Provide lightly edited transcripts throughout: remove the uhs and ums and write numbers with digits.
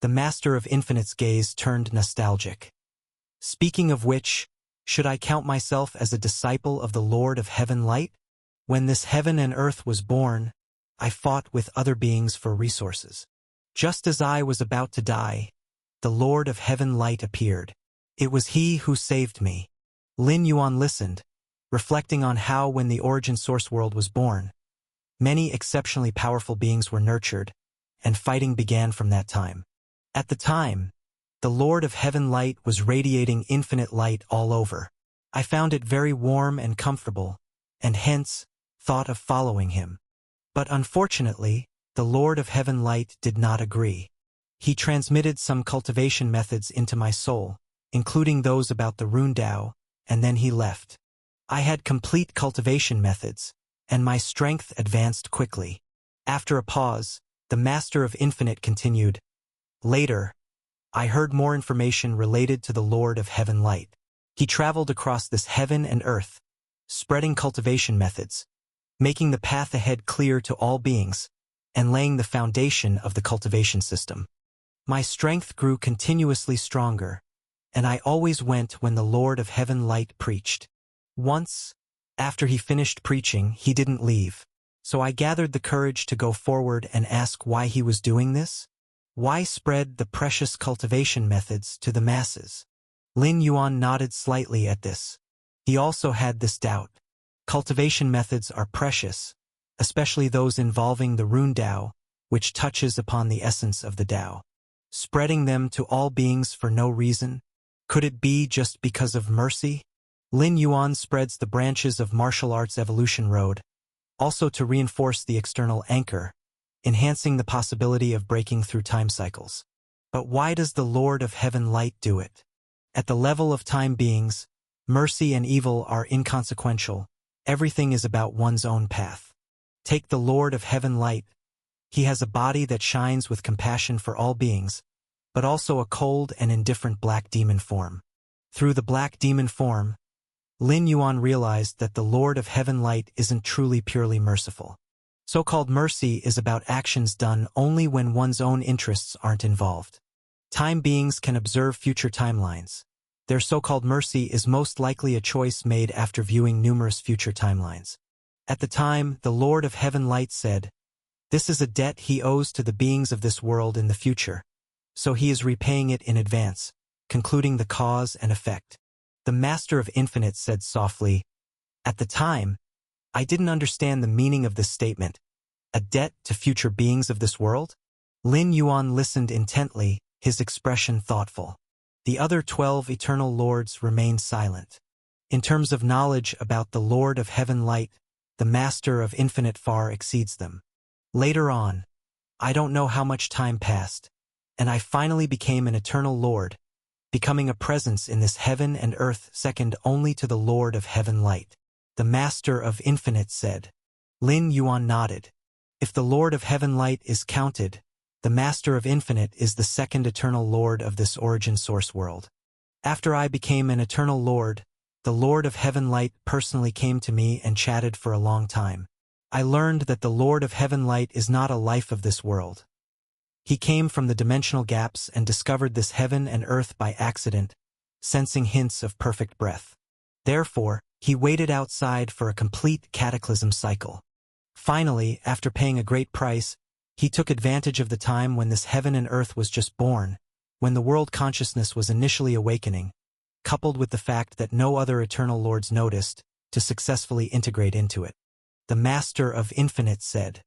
The Master of Infinite's gaze turned nostalgic. Speaking of which, should I count myself as a disciple of the Lord of Heaven Light? When this heaven and earth was born, I fought with other beings for resources. Just as I was about to die, the Lord of Heaven Light appeared. It was he who saved me. Lin Yuan listened, reflecting on how when the origin source world was born, many exceptionally powerful beings were nurtured, and fighting began from that time. At the time, the Lord of Heaven Light was radiating infinite light all over. I found it very warm and comfortable, and hence, thought of following him. But unfortunately, the Lord of Heaven Light did not agree. He transmitted some cultivation methods into my soul, including those about the Rune Tao, and then he left. I had complete cultivation methods, and my strength advanced quickly. After a pause, the Master of Infinite continued. Later, I heard more information related to the Lord of Heaven Light. He traveled across this heaven and earth, spreading cultivation methods, making the path ahead clear to all beings, and laying the foundation of the cultivation system. My strength grew continuously stronger, and I always went when the Lord of Heaven Light preached. Once, after he finished preaching, he didn't leave, so I gathered the courage to go forward and ask why he was doing this. Why spread the precious cultivation methods to the masses? Lin Yuan nodded slightly at this. He also had this doubt. Cultivation methods are precious, especially those involving the Rune Tao, which touches upon the essence of the Tao. Spreading them to all beings for no reason? Could it be just because of mercy? Lin Yuan spreads the branches of martial arts evolution road, also to reinforce the external anchor, enhancing the possibility of breaking through time cycles. But why does the Lord of Heaven Light do it? At the level of time beings, mercy and evil are inconsequential. Everything is about one's own path. Take the Lord of Heaven Light. He has a body that shines with compassion for all beings, but also a cold and indifferent black demon form. Through the black demon form, Lin Yuan realized that the Lord of Heaven Light isn't truly purely merciful. So-called mercy is about actions done only when one's own interests aren't involved. Time beings can observe future timelines. Their so-called mercy is most likely a choice made after viewing numerous future timelines. At the time, the Lord of Heaven Light said, "This is a debt he owes to the beings of this world in the future, so he is repaying it in advance, concluding the cause and effect." The Master of Infinite said softly, "At the time, I didn't understand the meaning of this statement. A debt to future beings of this world?" Lin Yuan listened intently, his expression thoughtful. The other 12 eternal lords remained silent. In terms of knowledge about the Lord of Heaven Light, the Master of Infinite far exceeds them. Later on, I don't know how much time passed, and I finally became an eternal lord, becoming a presence in this heaven and earth second only to the Lord of Heaven Light. The Master of Infinite said. Lin Yuan nodded. If the Lord of Heaven Light is counted, the Master of Infinite is the second eternal Lord of this origin source world. After I became an eternal Lord, the Lord of Heaven Light personally came to me and chatted for a long time. I learned that the Lord of Heaven Light is not a life of this world. He came from the dimensional gaps and discovered this heaven and earth by accident, sensing hints of perfect breath. Therefore, he waited outside for a complete cataclysm cycle. Finally, after paying a great price, he took advantage of the time when this heaven and earth was just born, when the world consciousness was initially awakening, coupled with the fact that no other eternal lords noticed, to successfully integrate into it. The Master of Infinite said.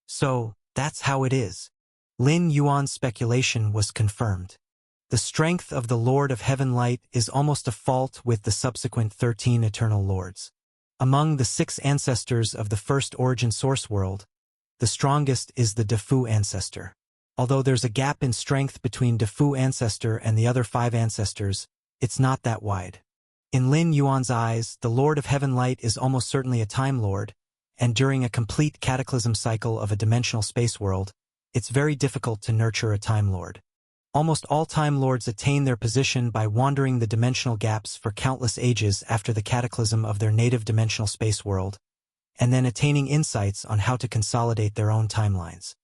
So, that's how it is. Lin Yuan's speculation was confirmed. The strength of the Lord of Heaven Light is almost a fault with the subsequent 13 eternal lords. Among the 6 ancestors of the first origin source world, the strongest is the Defu ancestor. Although there's a gap in strength between Defu ancestor and the other 5 ancestors, it's not that wide. In Lin Yuan's eyes, the Lord of Heaven Light is almost certainly a Time Lord, and during a complete cataclysm cycle of a dimensional space world, it's very difficult to nurture a Time Lord. Almost all Time Lords attain their position by wandering the dimensional gaps for countless ages after the cataclysm of their native dimensional space world, and then attaining insights on how to consolidate their own timelines.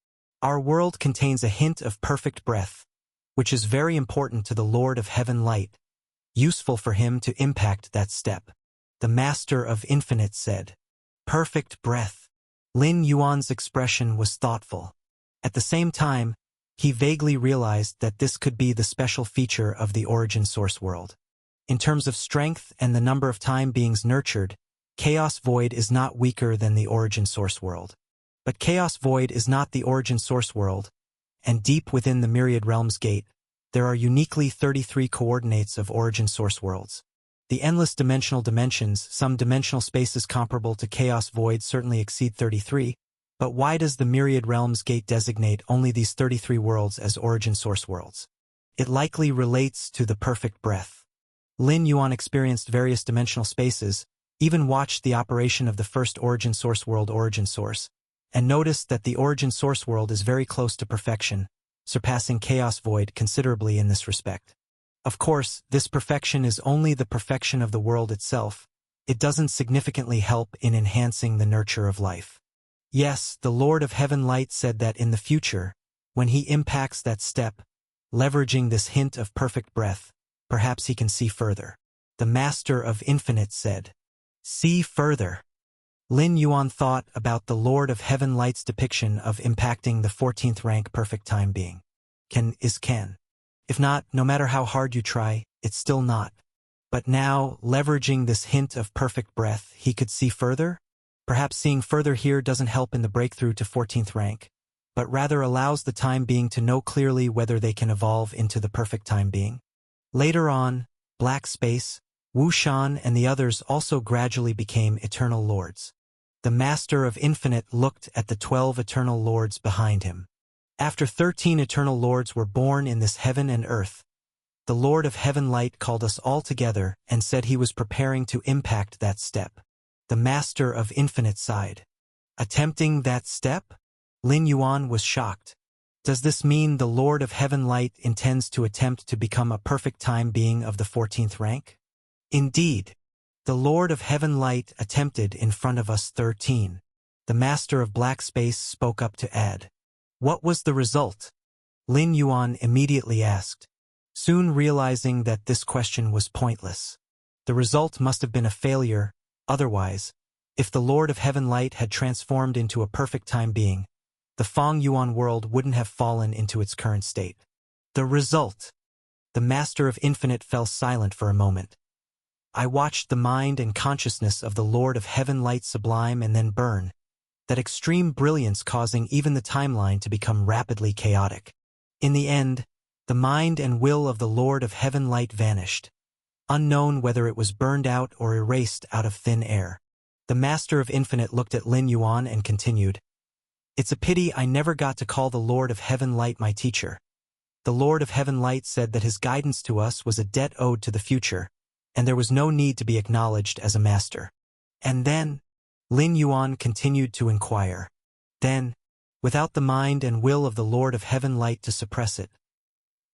Our world contains a hint of perfect breath, which is very important to the Lord of Heaven Light, useful for him to impact that step. The Master of Infinite said, "Perfect breath." Lin Yuan's expression was thoughtful. At the same time, he vaguely realized that this could be the special feature of the origin source world. In terms of strength and the number of time beings nurtured, Chaos Void is not weaker than the origin source world. But Chaos Void is not the origin source world, and deep within the Myriad Realms Gate, there are uniquely 33 coordinates of origin source worlds. The endless dimensional dimensions, some dimensional spaces comparable to Chaos Void, certainly exceed 33, but why does the Myriad Realms Gate designate only these 33 worlds as origin source worlds? It likely relates to the perfect breath. Lin Yuan experienced various dimensional spaces, even watched the operation of the first origin source world, Origin Source, and noticed that the origin source world is very close to perfection, surpassing Chaos Void considerably in this respect. Of course, this perfection is only the perfection of the world itself. It doesn't significantly help in enhancing the nurture of life. Yes, the Lord of Heaven Light said that in the future, when he impacts that step, leveraging this hint of perfect breath, perhaps he can see further. The Master of Infinite said, "See further." Lin Yuan thought about the Lord of Heaven Light's depiction of impacting the 14th rank perfect time being. Can is can. If not, no matter how hard you try, it's still not. But now, leveraging this hint of perfect breath, he could see further? Perhaps seeing further here doesn't help in the breakthrough to 14th rank, but rather allows the time being to know clearly whether they can evolve into the perfect time being. Later on, Black Space, Wu Shan and the others also gradually became Eternal Lords. The Master of Infinite looked at the 12 Eternal Lords behind him. After 13 Eternal Lords were born in this heaven and earth, the Lord of Heaven Light called us all together and said he was preparing to impact that step. The Master of Infinite sighed. Attempting that step? Lin Yuan was shocked. Does this mean the Lord of Heaven Light intends to attempt to become a perfect time being of the 14th rank? Indeed. The Lord of Heaven Light attempted in front of us 13. The Master of Black Space spoke up to add. What was the result? Lin Yuan immediately asked, soon realizing that this question was pointless. The result must have been a failure, otherwise, if the Lord of Heaven Light had transformed into a perfect time being, the Feng Yuan world wouldn't have fallen into its current state. The result. The Master of Infinite fell silent for a moment. I watched the mind and consciousness of the Lord of Heaven Light sublime and then burn, that extreme brilliance causing even the timeline to become rapidly chaotic. In the end, the mind and will of the Lord of Heaven Light vanished, unknown whether it was burned out or erased out of thin air. The Master of Infinite looked at Lin Yuan and continued, "It's a pity I never got to call the Lord of Heaven Light my teacher. The Lord of Heaven Light said that his guidance to us was a debt owed to the future, and there was no need to be acknowledged as a master." And then, Lin Yuan continued to inquire. Then, without the mind and will of the Lord of Heaven Light to suppress it,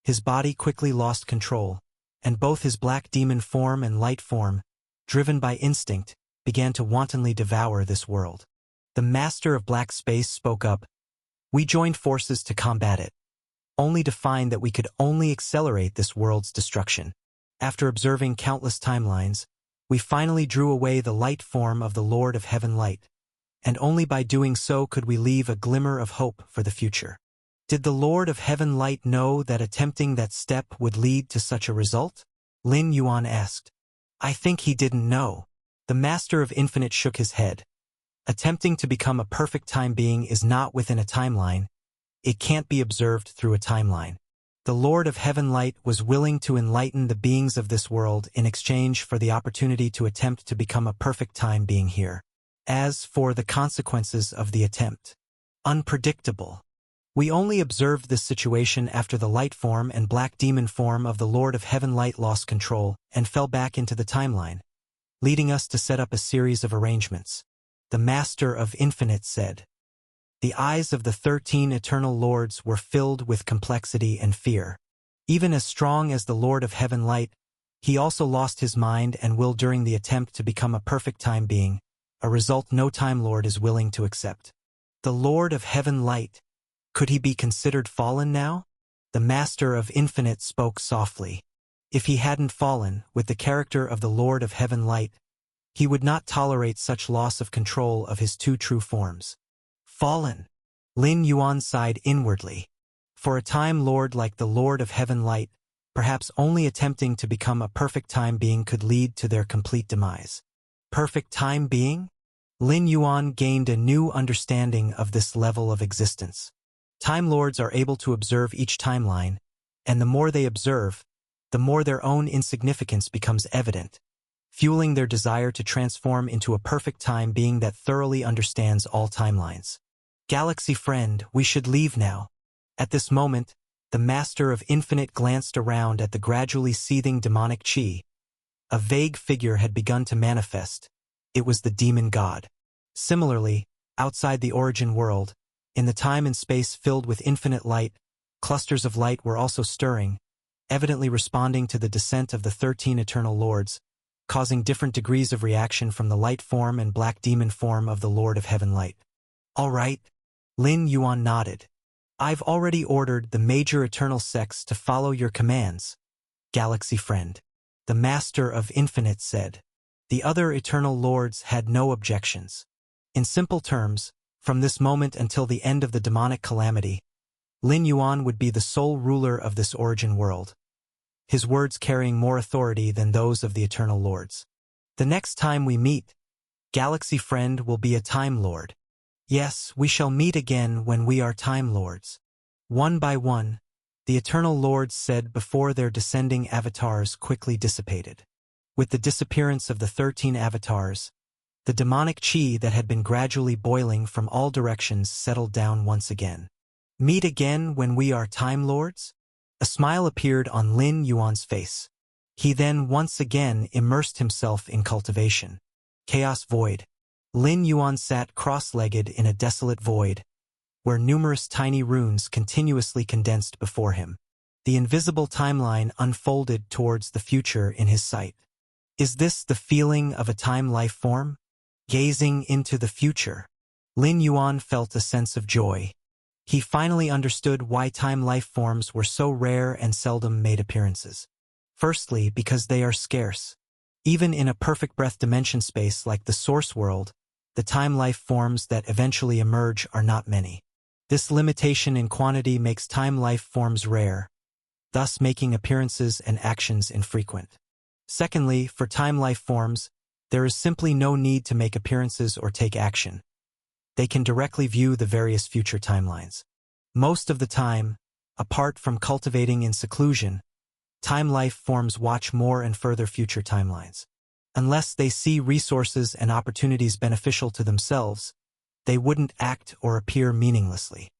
his body quickly lost control, and both his black demon form and light form, driven by instinct, began to wantonly devour this world. The Master of Black Space spoke up. We joined forces to combat it, only to find that we could only accelerate this world's destruction. After observing countless timelines, we finally drew away the light form of the Lord of Heaven Light, and only by doing so could we leave a glimmer of hope for the future. Did the Lord of Heaven Light know that attempting that step would lead to such a result? Lin Yuan asked. I think he didn't know. The Master of Infinite shook his head. Attempting to become a perfect time being is not within a timeline. It can't be observed through a timeline. The Lord of Heaven Light was willing to enlighten the beings of this world in exchange for the opportunity to attempt to become a perfect time being here. As for the consequences of the attempt, unpredictable. We only observed this situation after the light form and black demon form of the Lord of Heaven Light lost control and fell back into the timeline, leading us to set up a series of arrangements. The Master of Infinite said. The eyes of the 13 Eternal Lords were filled with complexity and fear. Even as strong as the Lord of Heaven Light, he also lost his mind and will during the attempt to become a perfect time being, a result no Time Lord is willing to accept. The Lord of Heaven Light, could he be considered fallen now? the Master of Infinite spoke softly. If he hadn't fallen, with the character of the Lord of Heaven Light, he would not tolerate such loss of control of his two true forms. Fallen. Lin Yuan sighed inwardly. For a Time Lord like the Lord of Heaven Light, perhaps only attempting to become a perfect time being could lead to their complete demise. Perfect time being? Lin Yuan gained a new understanding of this level of existence. Time Lords are able to observe each timeline, and the more they observe, the more their own insignificance becomes evident, fueling their desire to transform into a perfect time being that thoroughly understands all timelines. Galaxy friend, we should leave now. At this moment, the Master of Infinite glanced around at the gradually seething demonic chi. A vague figure had begun to manifest. It was the demon god. Similarly, outside the origin world, in the time and space filled with infinite light, clusters of light were also stirring, evidently responding to the descent of the 13 Eternal Lords, causing different degrees of reaction from the light form and black demon form of the Lord of Heaven Light. All right. Lin Yuan nodded. I've already ordered the major eternal sects to follow your commands, Galaxy friend. The Master of Infinite said. The other Eternal Lords had no objections. In simple terms, from this moment until the end of the demonic calamity, Lin Yuan would be the sole ruler of this origin world, his words carrying more authority than those of the Eternal Lords. The next time we meet, Galaxy friend will be a Time Lord. Yes, we shall meet again when we are Time Lords. One by one, the Eternal Lords said before their descending avatars quickly dissipated. With the disappearance of the 13 avatars, the demonic chi that had been gradually boiling from all directions settled down once again. Meet again when we are Time Lords? A smile appeared on Lin Yuan's face. He then once again immersed himself in cultivation. Chaos void. Lin Yuan sat cross-legged in a desolate void, where numerous tiny runes continuously condensed before him. The invisible timeline unfolded towards the future in his sight. Is this the feeling of a time life form? Gazing into the future. Lin Yuan felt a sense of joy. He finally understood why time life forms were so rare and seldom made appearances. Firstly, because they are scarce. Even in a perfect breath dimension space like the source world, the time life forms that eventually emerge are not many. This limitation in quantity makes time life forms rare, thus making appearances and actions infrequent. Secondly, for time life forms, there is simply no need to make appearances or take action. They can directly view the various future timelines. Most of the time, apart from cultivating in seclusion, time life forms watch more and further future timelines. Unless they see resources and opportunities beneficial to themselves, they wouldn't act or appear meaninglessly.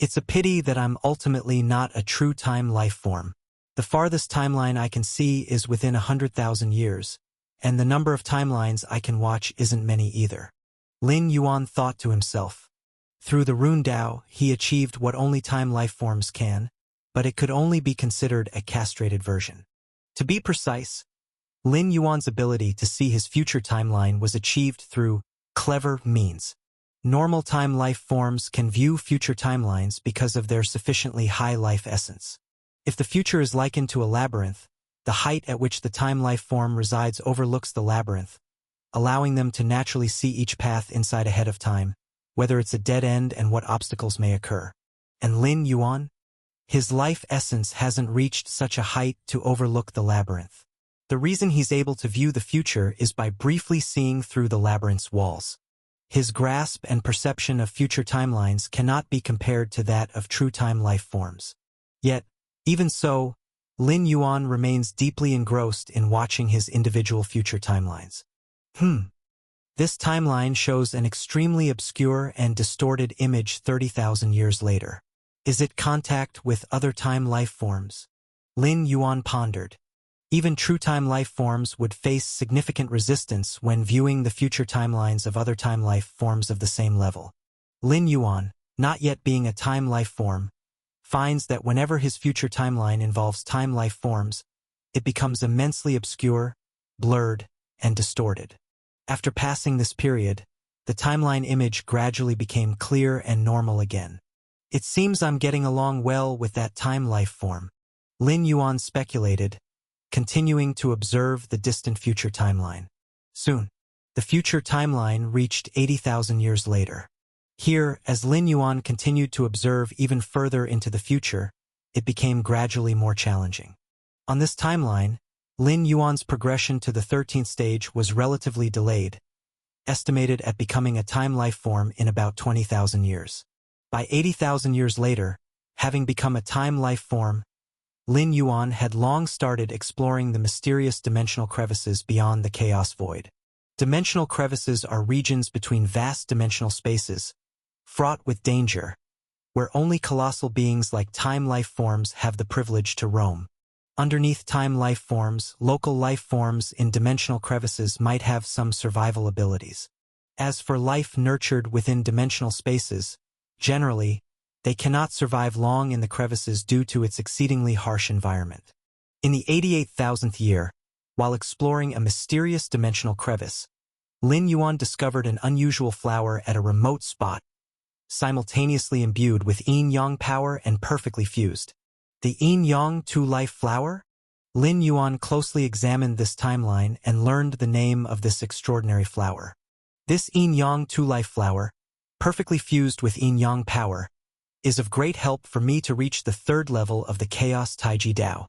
It's a pity that I'm ultimately not a true time life form. The farthest timeline I can see is within 100,000 years, and the number of timelines I can watch isn't many either. Lin Yuan thought to himself. Through the Rune Dao, he achieved what only time life forms can, but it could only be considered a castrated version. To be precise, Lin Yuan's ability to see his future timeline was achieved through clever means. Normal time life forms can view future timelines because of their sufficiently high life essence. If the future is likened to a labyrinth, the height at which the time life form resides overlooks the labyrinth, allowing them to naturally see each path inside ahead of time, whether it's a dead end and what obstacles may occur. And Lin Yuan? His life essence hasn't reached such a height to overlook the labyrinth. The reason he's able to view the future is by briefly seeing through the labyrinth's walls. His grasp and perception of future timelines cannot be compared to that of true time life forms. Yet, even so, Lin Yuan remains deeply engrossed in watching his individual future timelines. This timeline shows an extremely obscure and distorted image 30,000 years later. Is it contact with other time life forms? Lin Yuan pondered. Even true time life forms would face significant resistance when viewing the future timelines of other time life forms of the same level. Lin Yuan, not yet being a time life form, finds that whenever his future timeline involves time life forms, it becomes immensely obscure, blurred, and distorted. After passing this period, the timeline image gradually became clear and normal again. It seems I'm getting along well with that time life form, Lin Yuan speculated, continuing to observe the distant future timeline. Soon, the future timeline reached 80,000 years later. Here, as Lin Yuan continued to observe even further into the future, it became gradually more challenging. On this timeline, Lin Yuan's progression to the 13th stage was relatively delayed, estimated at becoming a time life form in about 20,000 years. By 80,000 years later, having become a time life form, Lin Yuan had long started exploring the mysterious dimensional crevices beyond the chaos void. Dimensional crevices are regions between vast dimensional spaces, fraught with danger, where only colossal beings like time life forms have the privilege to roam. Underneath time life forms, local life forms in dimensional crevices might have some survival abilities. As for life nurtured within dimensional spaces, generally, they cannot survive long in the crevices due to its exceedingly harsh environment. In the 88,000th year, while exploring a mysterious dimensional crevice, Lin Yuan discovered an unusual flower at a remote spot, simultaneously imbued with yin-yang power and perfectly fused. The yin-yang two-life flower? Lin Yuan closely examined this timeline and learned the name of this extraordinary flower. This yin-yang two-life flower, perfectly fused with yin-yang power, is of great help for me to reach the third level of the Chaos Taiji Dao.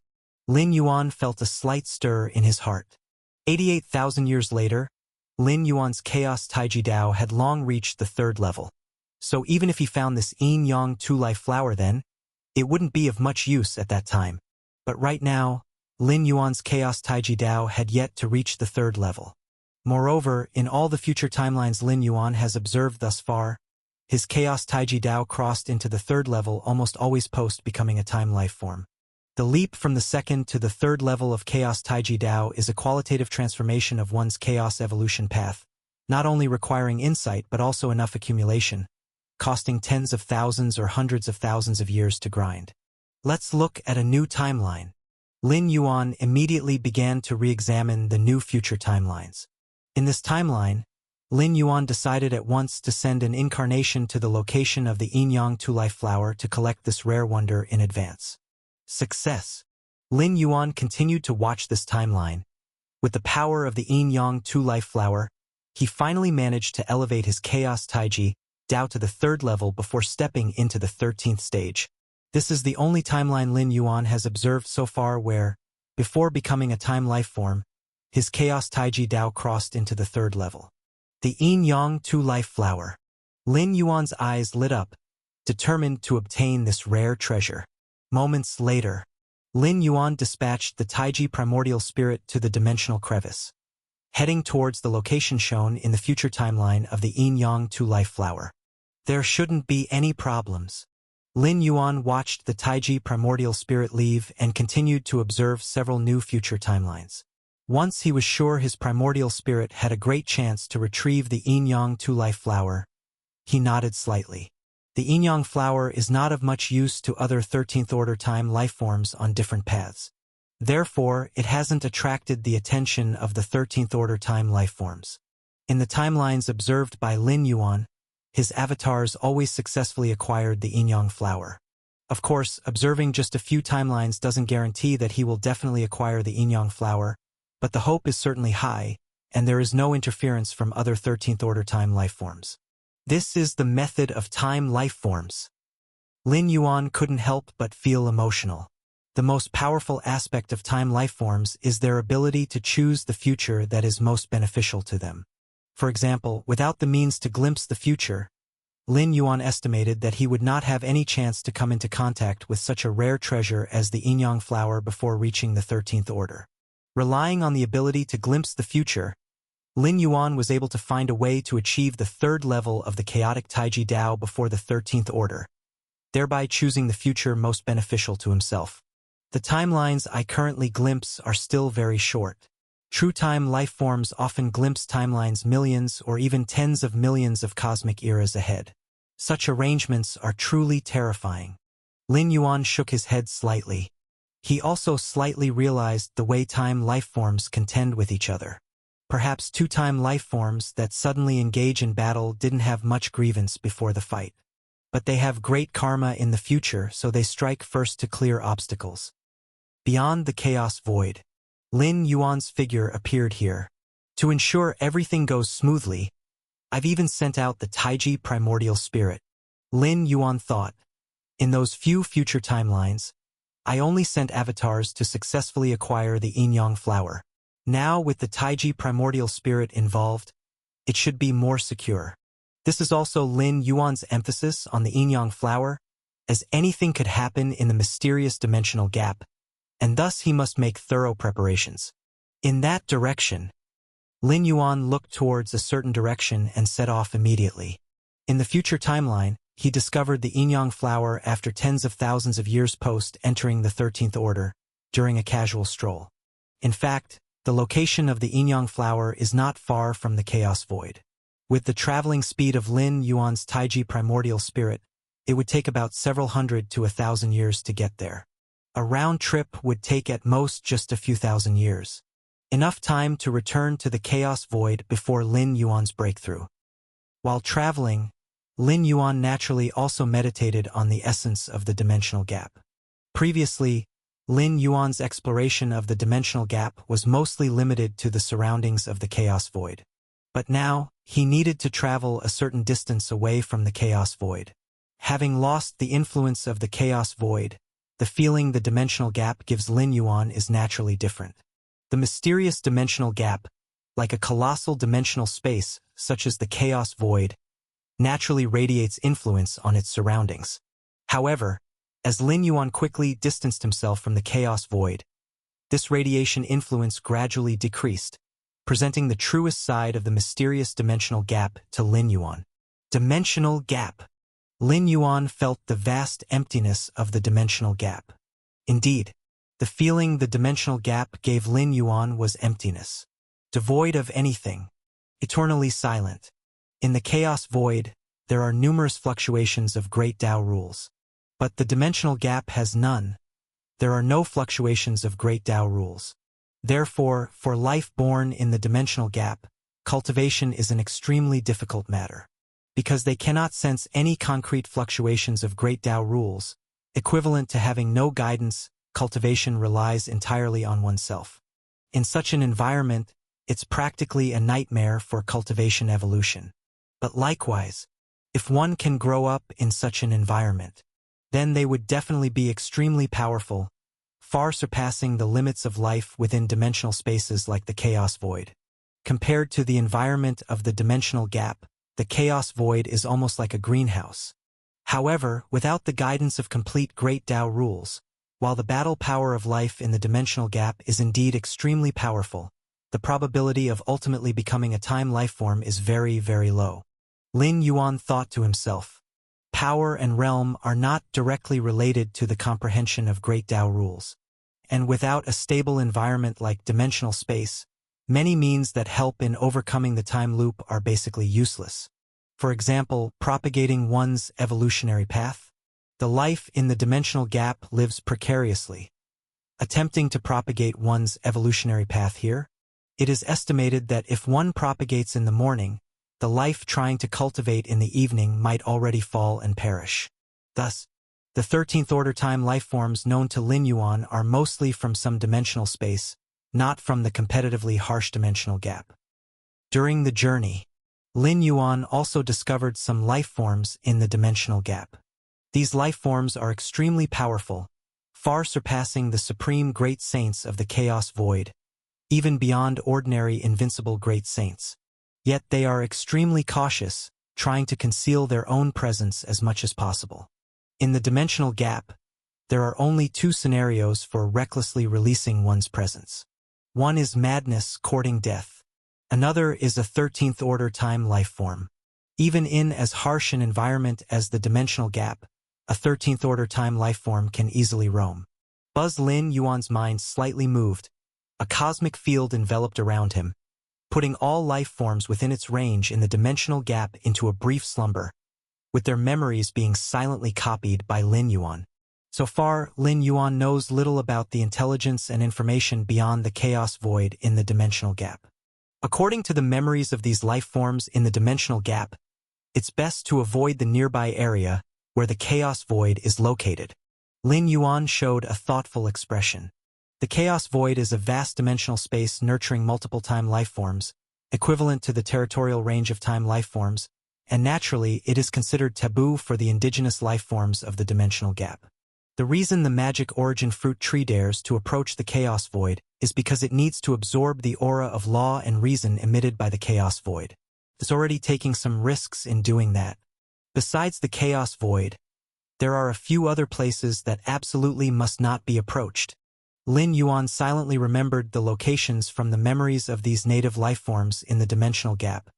Lin Yuan felt a slight stir in his heart. 88,000 years later, Lin Yuan's Chaos Taiji Dao had long reached the third level. So even if he found this yin-yang two-life flower then, it wouldn't be of much use at that time. But right now, Lin Yuan's Chaos Taiji Dao had yet to reach the third level. Moreover, in all the future timelines Lin Yuan has observed thus far, his Chaos Taiji Dao crossed into the third level almost always post becoming a time life form. The leap from the second to the third level of Chaos Taiji Dao is a qualitative transformation of one's chaos evolution path, not only requiring insight but also enough accumulation, costing tens of thousands or hundreds of thousands of years to grind. Let's look at a new timeline. Lin Yuan immediately began to re-examine the new future timelines. In this timeline, Lin Yuan decided at once to send an incarnation to the location of the yin-yang two-life flower to collect this rare wonder in advance. Success. Lin Yuan continued to watch this timeline. With the power of the yin-yang two-life flower, he finally managed to elevate his Chaos Taiji Dao to the third level before stepping into the 13th stage. This is the only timeline Lin Yuan has observed so far where, before becoming a time life form, his Chaos Taiji Dao crossed into the third level. The yin-yang two-life flower. Lin Yuan's eyes lit up, determined to obtain this rare treasure. Moments later, Lin Yuan dispatched the Taiji primordial spirit to the dimensional crevice, heading towards the location shown in the future timeline of the yin-yang two-life flower. There shouldn't be any problems. Lin Yuan watched the Taiji primordial spirit leave and continued to observe several new future timelines. Once he was sure his primordial spirit had a great chance to retrieve the yin-yang two-life flower, he nodded slightly. The yin-yang flower is not of much use to other 13th order time life forms on different paths. Therefore, it hasn't attracted the attention of the 13th order time life forms. In the timelines observed by Lin Yuan, his avatars always successfully acquired the yin-yang flower. Of course, observing just a few timelines doesn't guarantee that he will definitely acquire the yin-yang flower, but the hope is certainly high, and there is no interference from other 13th order time life forms. This is the method of time life forms. Lin Yuan couldn't help but feel emotional. The most powerful aspect of time life forms is their ability to choose the future that is most beneficial to them. For example, without the means to glimpse the future, Lin Yuan estimated that he would not have any chance to come into contact with such a rare treasure as the yin-yang flower before reaching the 13th order. Relying on the ability to glimpse the future, Lin Yuan was able to find a way to achieve the third level of the chaotic Taiji Dao before the 13th order, thereby choosing the future most beneficial to himself. The timelines I currently glimpse are still very short. True time life forms often glimpse timelines millions or even tens of millions of cosmic eras ahead. Such arrangements are truly terrifying. Lin Yuan shook his head slightly. He also slightly realized the way time life forms contend with each other. Perhaps two-time life forms that suddenly engage in battle didn't have much grievance before the fight. but they have great karma in the future, so they strike first to clear obstacles. Beyond the chaos void, Lin Yuan's figure appeared here. To ensure everything goes smoothly, I've even sent out the Taiji primordial spirit. Lin Yuan thought. In those few future timelines, I only sent avatars to successfully acquire the yin-yang flower. Now, with the Taiji primordial spirit involved, it should be more secure. This is also Lin Yuan's emphasis on the yin-yang flower, as anything could happen in the mysterious dimensional gap, and thus he must make thorough preparations. In that direction, Lin Yuan looked towards a certain direction and set off immediately. In the future timeline, he discovered the yin-yang flower after tens of thousands of years post entering the 13th order, during a casual stroll. In fact, the location of the yin-yang flower is not far from the chaos void. With the traveling speed of Lin Yuan's Taiji primordial spirit, it would take about several hundred to 1,000 years to get there. A round trip would take at most just a few thousand years. Enough time to return to the chaos void before Lin Yuan's breakthrough. While traveling, Lin Yuan naturally also meditated on the essence of the dimensional gap. Previously, Lin Yuan's exploration of the dimensional gap was mostly limited to the surroundings of the chaos void. But now, he needed to travel a certain distance away from the chaos void. Having lost the influence of the chaos void, the feeling the dimensional gap gives Lin Yuan is naturally different. The mysterious dimensional gap, like a colossal dimensional space such as the chaos void, naturally radiates influence on its surroundings. However, as Lin Yuan quickly distanced himself from the chaos void, this radiation influence gradually decreased, presenting the truest side of the mysterious dimensional gap to Lin Yuan. Dimensional gap. Lin Yuan felt the vast emptiness of the dimensional gap. Indeed, the feeling the dimensional gap gave Lin Yuan was emptiness, devoid of anything, eternally silent. In the chaos void, there are numerous fluctuations of great Tao rules. But the dimensional gap has none. There are no fluctuations of great Tao rules. Therefore, for life born in the dimensional gap, cultivation is an extremely difficult matter. Because they cannot sense any concrete fluctuations of great Tao rules, equivalent to having no guidance, cultivation relies entirely on oneself. In such an environment, it's practically a nightmare for cultivation evolution. But likewise, if one can grow up in such an environment, then they would definitely be extremely powerful, far surpassing the limits of life within dimensional spaces like the chaos void. Compared to the environment of the dimensional gap, the chaos void is almost like a greenhouse. However, without the guidance of complete great Tao rules, while the battle power of life in the dimensional gap is indeed extremely powerful, the probability of ultimately becoming a time life form is very, very low. Lin Yuan thought to himself, power and realm are not directly related to the comprehension of great Tao rules. And without a stable environment like dimensional space, many means that help in overcoming the time loop are basically useless. For example, propagating one's evolutionary path. The life in the dimensional gap lives precariously. Attempting to propagate one's evolutionary path here, it is estimated that if one propagates in the morning, the life trying to cultivate in the evening might already fall and perish. Thus, the 13th order time life forms known to Lin Yuan are mostly from some dimensional space, not from the competitively harsh dimensional gap. During the journey, Lin Yuan also discovered some life forms in the dimensional gap. These life forms are extremely powerful, far surpassing the supreme great saints of the chaos void, even beyond ordinary invincible great saints. Yet they are extremely cautious, trying to conceal their own presence as much as possible. In the dimensional gap, there are only two scenarios for recklessly releasing one's presence. One is madness courting death. Another is a 13th order time life form. Even in as harsh an environment as the dimensional gap, a 13th order time life form can easily roam. Lin Yuan's mind slightly moved. A cosmic field enveloped around him, putting all life forms within its range in the dimensional gap into a brief slumber, with their memories being silently copied by Lin Yuan. So far, Lin Yuan knows little about the intelligence and information beyond the chaos void in the dimensional gap. According to the memories of these life forms in the dimensional gap, it's best to avoid the nearby area where the chaos void is located. Lin Yuan showed a thoughtful expression. The chaos void is a vast dimensional space nurturing multiple time lifeforms, equivalent to the territorial range of time lifeforms, and naturally it is considered taboo for the indigenous lifeforms of the dimensional gap. The reason the magic origin fruit tree dares to approach the chaos void is because it needs to absorb the aura of law and reason emitted by the chaos void. It's already taking some risks in doing that. Besides the chaos void, there are a few other places that absolutely must not be approached. Lin Yuan silently remembered the locations from the memories of these native lifeforms in the dimensional gap,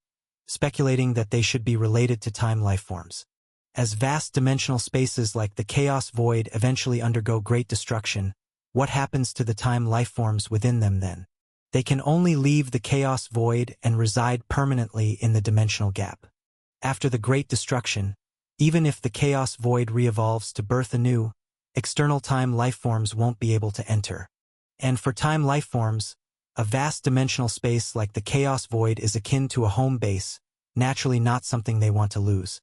speculating that they should be related to time lifeforms. As vast dimensional spaces like the chaos void eventually undergo great destruction, what happens to the time lifeforms within them then? They can only leave the chaos void and reside permanently in the dimensional gap. After the great destruction, even if the chaos void re-evolves to birth anew, external time lifeforms won't be able to enter. And for time lifeforms, a vast dimensional space like the chaos void is akin to a home base, naturally not something they want to lose.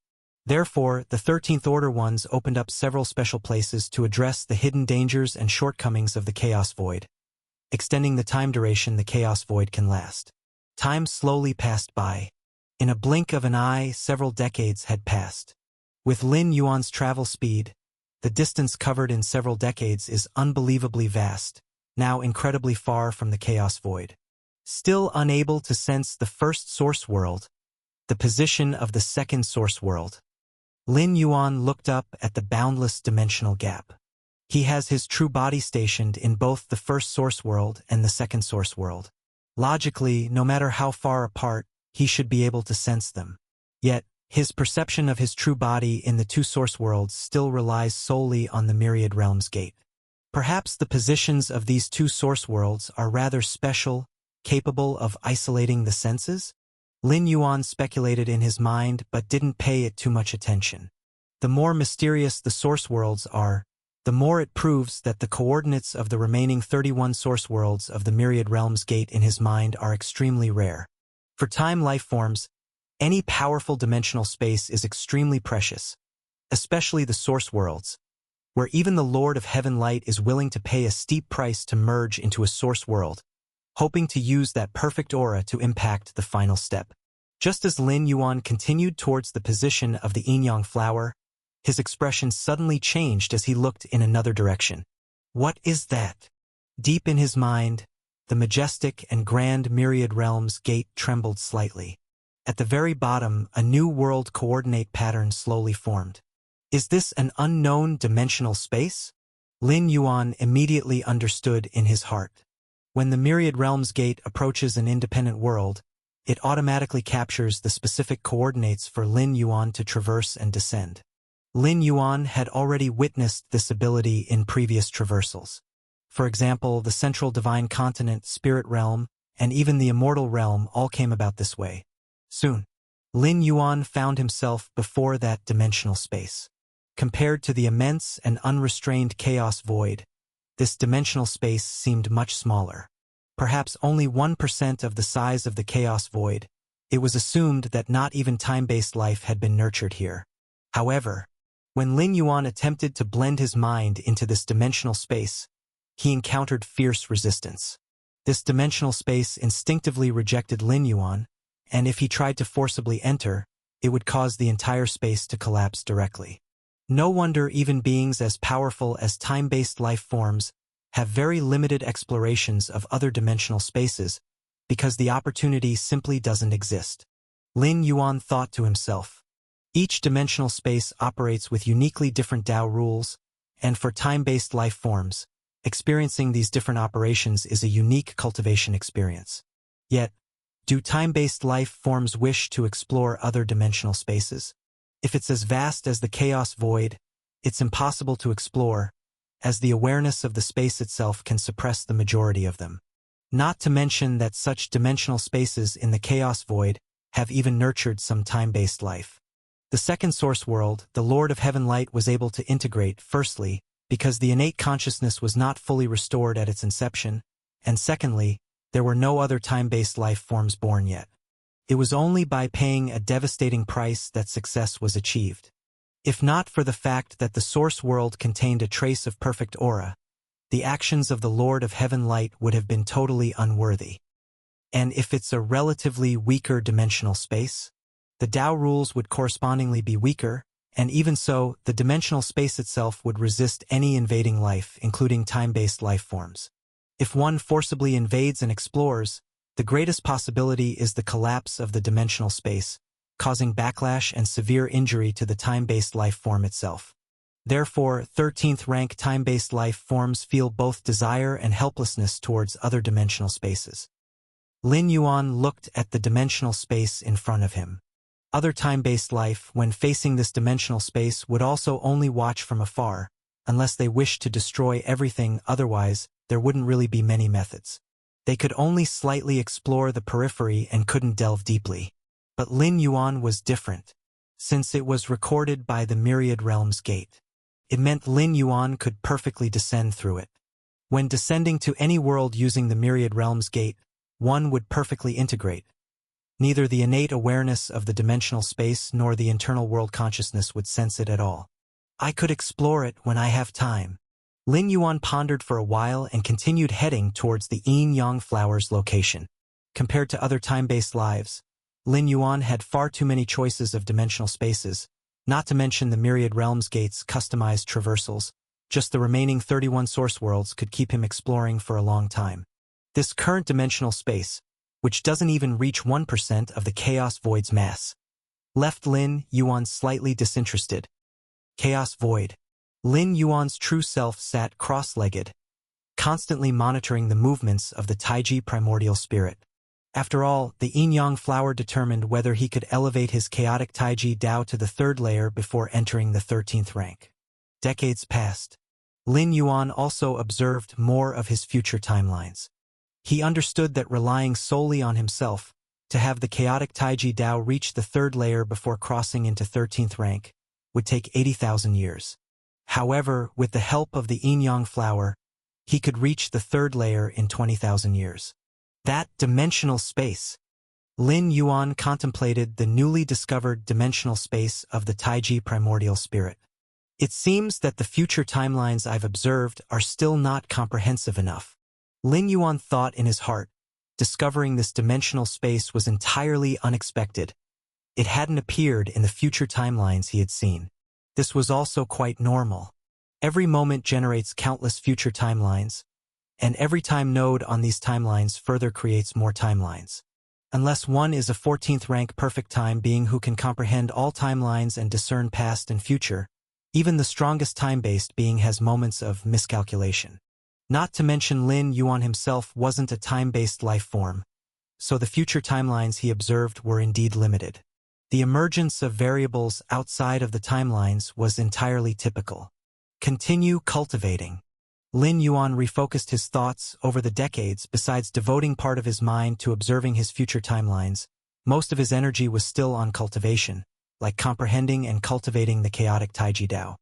Therefore, the 13th Order ones opened up several special places to address the hidden dangers and shortcomings of the chaos void, extending the time duration the chaos void can last. Time slowly passed by. In a blink of an eye, several decades had passed. With Lin Yuan's travel speed, the distance covered in several decades is unbelievably vast, now incredibly far from the chaos void. Still unable to sense the first source world, the position of the second source world, Lin Yuan looked up at the boundless dimensional gap. He has his true body stationed in both the first source world and the second source world. Logically, no matter how far apart, he should be able to sense them. Yet, his perception of his true body in the two source worlds still relies solely on the myriad realms gate. Perhaps the positions of these two source worlds are rather special, capable of isolating the senses? Lin Yuan speculated in his mind but didn't pay it too much attention. The more mysterious the source worlds are, the more it proves that the coordinates of the remaining 31 source worlds of the myriad realms gate in his mind are extremely rare. For time lifeforms, any powerful dimensional space is extremely precious, especially the source worlds, where even the Lord of Heaven Light is willing to pay a steep price to merge into a source world, hoping to use that perfect aura to impact the final step. Just as Lin Yuan continued towards the position of the yin-yang flower, his expression suddenly changed as he looked in another direction. What is that? Deep in his mind, the majestic and grand myriad realms gate trembled slightly. At the very bottom, a new world coordinate pattern slowly formed. Is this an unknown dimensional space? Lin Yuan immediately understood in his heart. When the myriad realms gate approaches an independent world, it automatically captures the specific coordinates for Lin Yuan to traverse and descend. Lin Yuan had already witnessed this ability in previous traversals. For example, the central divine continent, spirit realm, and even the immortal realm all came about this way. Soon, Lin Yuan found himself before that dimensional space. Compared to the immense and unrestrained chaos void, this dimensional space seemed much smaller. Perhaps only 1% of the size of the chaos void, it was assumed that not even time-based life had been nurtured here. However, when Lin Yuan attempted to blend his mind into this dimensional space, he encountered fierce resistance. This dimensional space instinctively rejected Lin Yuan, and if he tried to forcibly enter, it would cause the entire space to collapse directly. No wonder even beings as powerful as time-based life forms have very limited explorations of other dimensional spaces, because the opportunity simply doesn't exist. Lin Yuan thought to himself. Each dimensional space operates with uniquely different Tao rules, and for time-based life forms, experiencing these different operations is a unique cultivation experience. Yet, do time-based life forms wish to explore other dimensional spaces? If it's as vast as the chaos void, it's impossible to explore, as the awareness of the space itself can suppress the majority of them. Not to mention that such dimensional spaces in the chaos void have even nurtured some time-based life. The second source world, the Lord of Heaven Light, was able to integrate, firstly, because the innate consciousness was not fully restored at its inception, and secondly, there were no other time-based life forms born yet. It was only by paying a devastating price that success was achieved. If not for the fact that the source world contained a trace of perfect aura, the actions of the Lord of Heaven Light would have been totally unworthy. And if it's a relatively weaker dimensional space, the Tao rules would correspondingly be weaker, and even so, the dimensional space itself would resist any invading life, including time-based life forms. If one forcibly invades and explores, the greatest possibility is the collapse of the dimensional space, causing backlash and severe injury to the time-based life form itself. Therefore, 13th rank time-based life forms feel both desire and helplessness towards other dimensional spaces. Lin Yuan looked at the dimensional space in front of him. Other time-based life, when facing this dimensional space, would also only watch from afar, unless they wished to destroy everything. Otherwise, there wouldn't really be many methods. They could only slightly explore the periphery and couldn't delve deeply. But Lin Yuan was different, since it was recorded by the Myriad Realms Gate. It meant Lin Yuan could perfectly descend through it. When descending to any world using the Myriad Realms Gate, one would perfectly integrate. Neither the innate awareness of the dimensional space nor the internal world consciousness would sense it at all. I could explore it when I have time. Lin Yuan pondered for a while and continued heading towards the yin-yang flower's location. Compared to other time-based lives, Lin Yuan had far too many choices of dimensional spaces, not to mention the Myriad Realms Gate's customized traversals. Just the remaining 31 source worlds could keep him exploring for a long time. This current dimensional space, which doesn't even reach 1% of the Chaos Void's mass, left Lin Yuan slightly disinterested. Chaos Void. Lin Yuan's true self sat cross-legged, constantly monitoring the movements of the Taiji primordial spirit. After all, the yin-yang flower determined whether he could elevate his chaotic Taiji Dao to the 3rd layer before entering the 13th rank. Decades passed. Lin Yuan also observed more of his future timelines. He understood that relying solely on himself to have the chaotic Taiji Dao reach the 3rd layer before crossing into 13th rank would take 80,000 years. However, with the help of the yin-yang flower, he could reach the 3rd layer in 20,000 years. That dimensional space. Lin Yuan contemplated the newly discovered dimensional space of the Taiji primordial spirit. It seems that the future timelines I've observed are still not comprehensive enough. Lin Yuan thought in his heart. Discovering this dimensional space was entirely unexpected. It hadn't appeared in the future timelines he had seen. This was also quite normal. Every moment generates countless future timelines, and every time node on these timelines further creates more timelines. Unless one is a 14th rank perfect time being who can comprehend all timelines and discern past and future, even the strongest time-based being has moments of miscalculation. Not to mention Lin Yuan himself wasn't a time-based life form, so the future timelines he observed were indeed limited. The emergence of variables outside of the timelines was entirely typical. Continue cultivating. Lin Yuan refocused his thoughts over the decades. Besides devoting part of his mind to observing his future timelines, most of his energy was still on cultivation, like comprehending and cultivating the chaotic Taiji Dao,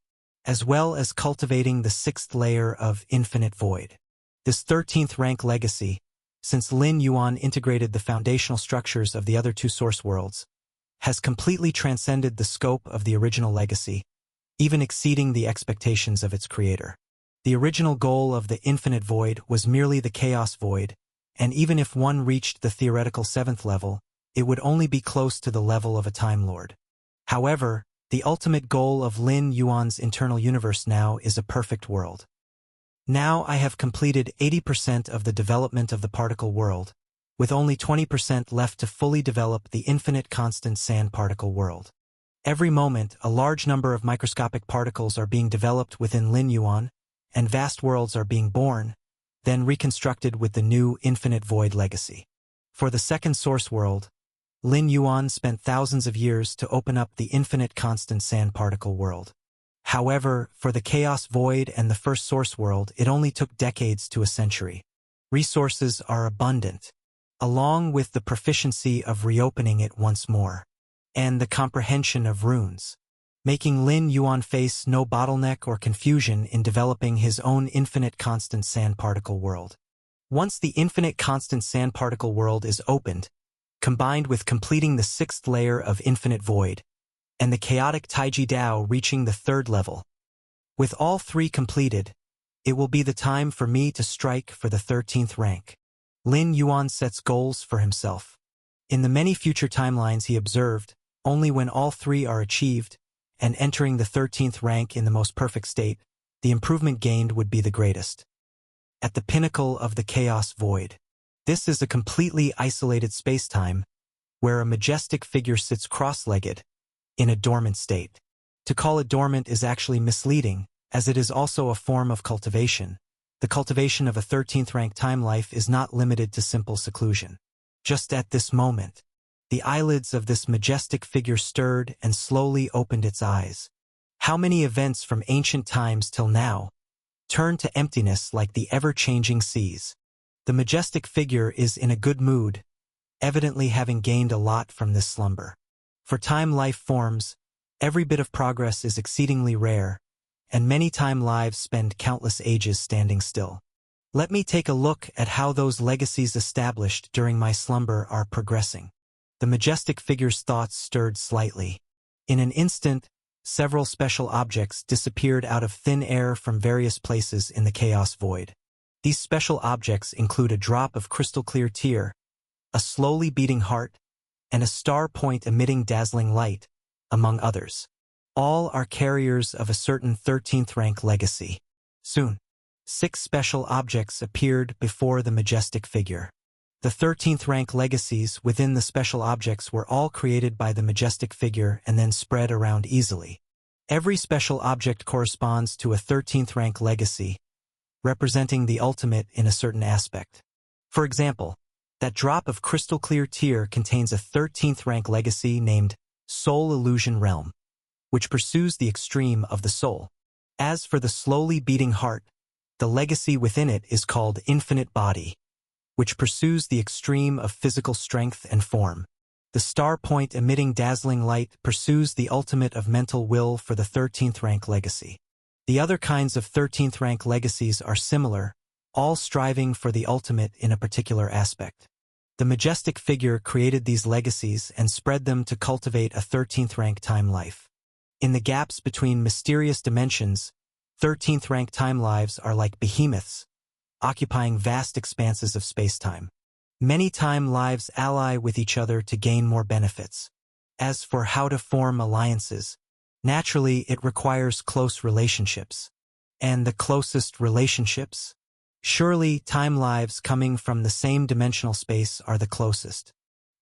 as well as cultivating the 6th layer of infinite void. This 13th rank legacy, since Lin Yuan integrated the foundational structures of the other 2 source worlds, has completely transcended the scope of the original legacy, even exceeding the expectations of its creator. The original goal of the infinite void was merely the chaos void, and even if one reached the theoretical 7th level, it would only be close to the level of a Time Lord. However, the ultimate goal of Lin Yuan's internal universe now is a perfect world. Now I have completed 80% of the development of the particle world, with only 20% left to fully develop the infinite constant sand particle world. Every moment, a large number of microscopic particles are being developed within Lin Yuan, and vast worlds are being born, then reconstructed with the new infinite void legacy. For the 2nd source world, Lin Yuan spent thousands of years to open up the infinite constant sand particle world. However, for the chaos void and the 1st source world, it only took decades to a century. Resources are abundant, along with the proficiency of reopening it once more, and the comprehension of runes, making Lin Yuan face no bottleneck or confusion in developing his own infinite constant sand particle world. Once the infinite constant sand particle world is opened, combined with completing the 6th layer of infinite void, and the chaotic Taiji Dao reaching the third level. With all three completed, it will be the time for me to strike for the 13th rank. Lin Yuan sets goals for himself. In the many future timelines he observed, only when all three are achieved, and entering the 13th rank in the most perfect state, the improvement gained would be the greatest. At the pinnacle of the chaos void. This is a completely isolated spacetime, where a majestic figure sits cross-legged, in a dormant state. To call it dormant is actually misleading, as it is also a form of cultivation. The cultivation of a 13th rank time life is not limited to simple seclusion. Just at this moment, the eyelids of this majestic figure stirred and slowly opened its eyes. How many events from ancient times till now turned to emptiness like the ever-changing seas. The majestic figure is in a good mood, evidently having gained a lot from this slumber. For time life forms, every bit of progress is exceedingly rare, and many time lives spend countless ages standing still. Let me take a look at how those legacies established during my slumber are progressing. The majestic figure's thoughts stirred slightly. In an instant, several special objects disappeared out of thin air from various places in the chaos void. These special objects include a drop of crystal-clear tear, a slowly beating heart, and a star point emitting dazzling light, among others. All are carriers of a certain 13th rank legacy. Soon, 6 special objects appeared before the majestic figure. The 13th rank legacies within the special objects were all created by the majestic figure and then spread around easily. Every special object corresponds to a 13th rank legacy, representing the ultimate in a certain aspect. For example, that drop of crystal-clear tear contains a 13th rank legacy named Soul Illusion Realm, which pursues the extreme of the soul. As for the slowly beating heart, the legacy within it is called Infinite Body, which pursues the extreme of physical strength and form. The star point emitting dazzling light pursues the ultimate of mental will for the 13th rank legacy. The other kinds of 13th rank legacies are similar, all striving for the ultimate in a particular aspect. The majestic figure created these legacies and spread them to cultivate a 13th rank time life. In the gaps between mysterious dimensions, 13th rank time lives are like behemoths, occupying vast expanses of spacetime. Many time lives ally with each other to gain more benefits. As for how to form alliances, naturally it requires close relationships. And the closest relationships? Surely time lives coming from the same dimensional space are the closest.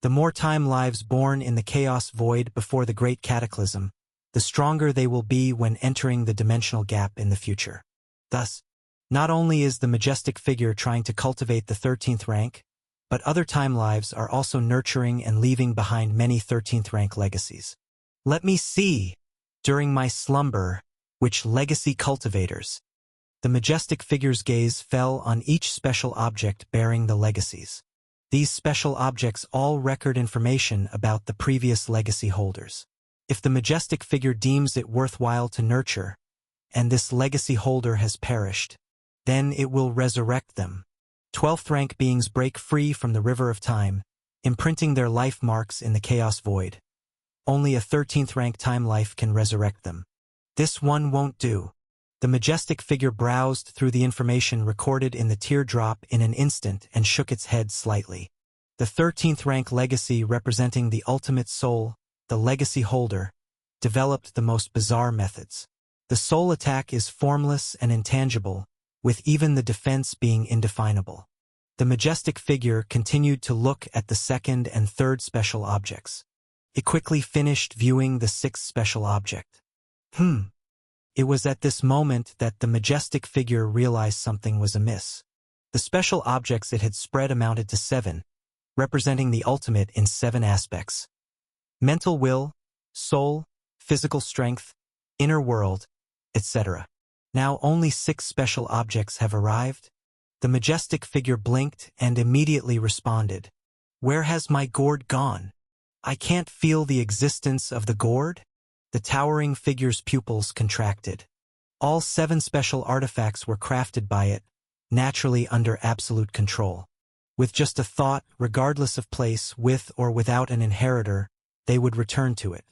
The more time lives born in the chaos void before the great cataclysm, the stronger they will be when entering the dimensional gap in the future. Thus, not only is the majestic figure trying to cultivate the 13th rank, but other time lives are also nurturing and leaving behind many 13th rank legacies. Let me see, during my slumber, which legacy cultivators. The majestic figure's gaze fell on each special object bearing the legacies. These special objects all record information about the previous legacy holders. If the majestic figure deems it worthwhile to nurture, and this legacy holder has perished, then it will resurrect them. 12th rank beings break free from the river of time, imprinting their life marks in the chaos void. Only a 13th rank time life can resurrect them. This one won't do. The majestic figure browsed through the information recorded in the teardrop in an instant and shook its head slightly. The 13th rank legacy representing the ultimate soul, the legacy holder, developed the most bizarre methods. The soul attack is formless and intangible, with even the defense being indefinable. The majestic figure continued to look at the second and third special objects. It quickly finished viewing the 6th special object. It was at this moment that the majestic figure realized something was amiss. The special objects it had spread amounted to 7, representing the ultimate in 7 aspects: mental will, soul, physical strength, inner world, etc. Now only 6 special objects have arrived. The majestic figure blinked and immediately responded. Where has my gourd gone? I can't feel the existence of the gourd? The towering figure's pupils contracted. All 7 special artifacts were crafted by it, naturally under absolute control. With just a thought, regardless of place, with or without an inheritor, they would return to it.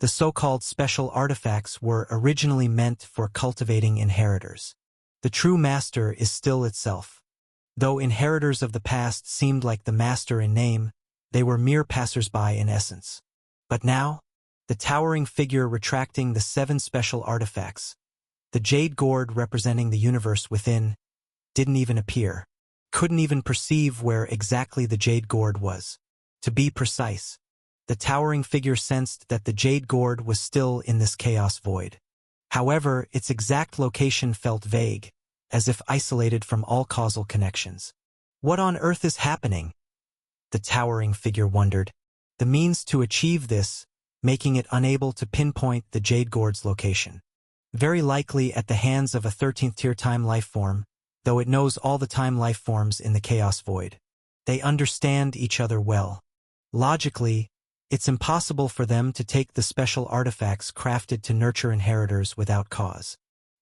The so-called special artifacts were originally meant for cultivating inheritors. The true master is still itself. Though inheritors of the past seemed like the master in name, they were mere passers-by in essence. But now, the towering figure retracting the 7 special artifacts, the jade gourd representing the universe within, didn't even appear. Couldn't even perceive where exactly the jade gourd was. To be precise, the towering figure sensed that the jade gourd was still in this chaos void. However, its exact location felt vague, as if isolated from all causal connections. What on earth is happening? The towering figure wondered. The means to achieve this, making it unable to pinpoint the jade gourd's location. Very likely at the hands of a 13th-tier time life form, though it knows all the time life forms in the chaos void. They understand each other well. Logically, it's impossible for them to take the special artifacts crafted to nurture inheritors without cause.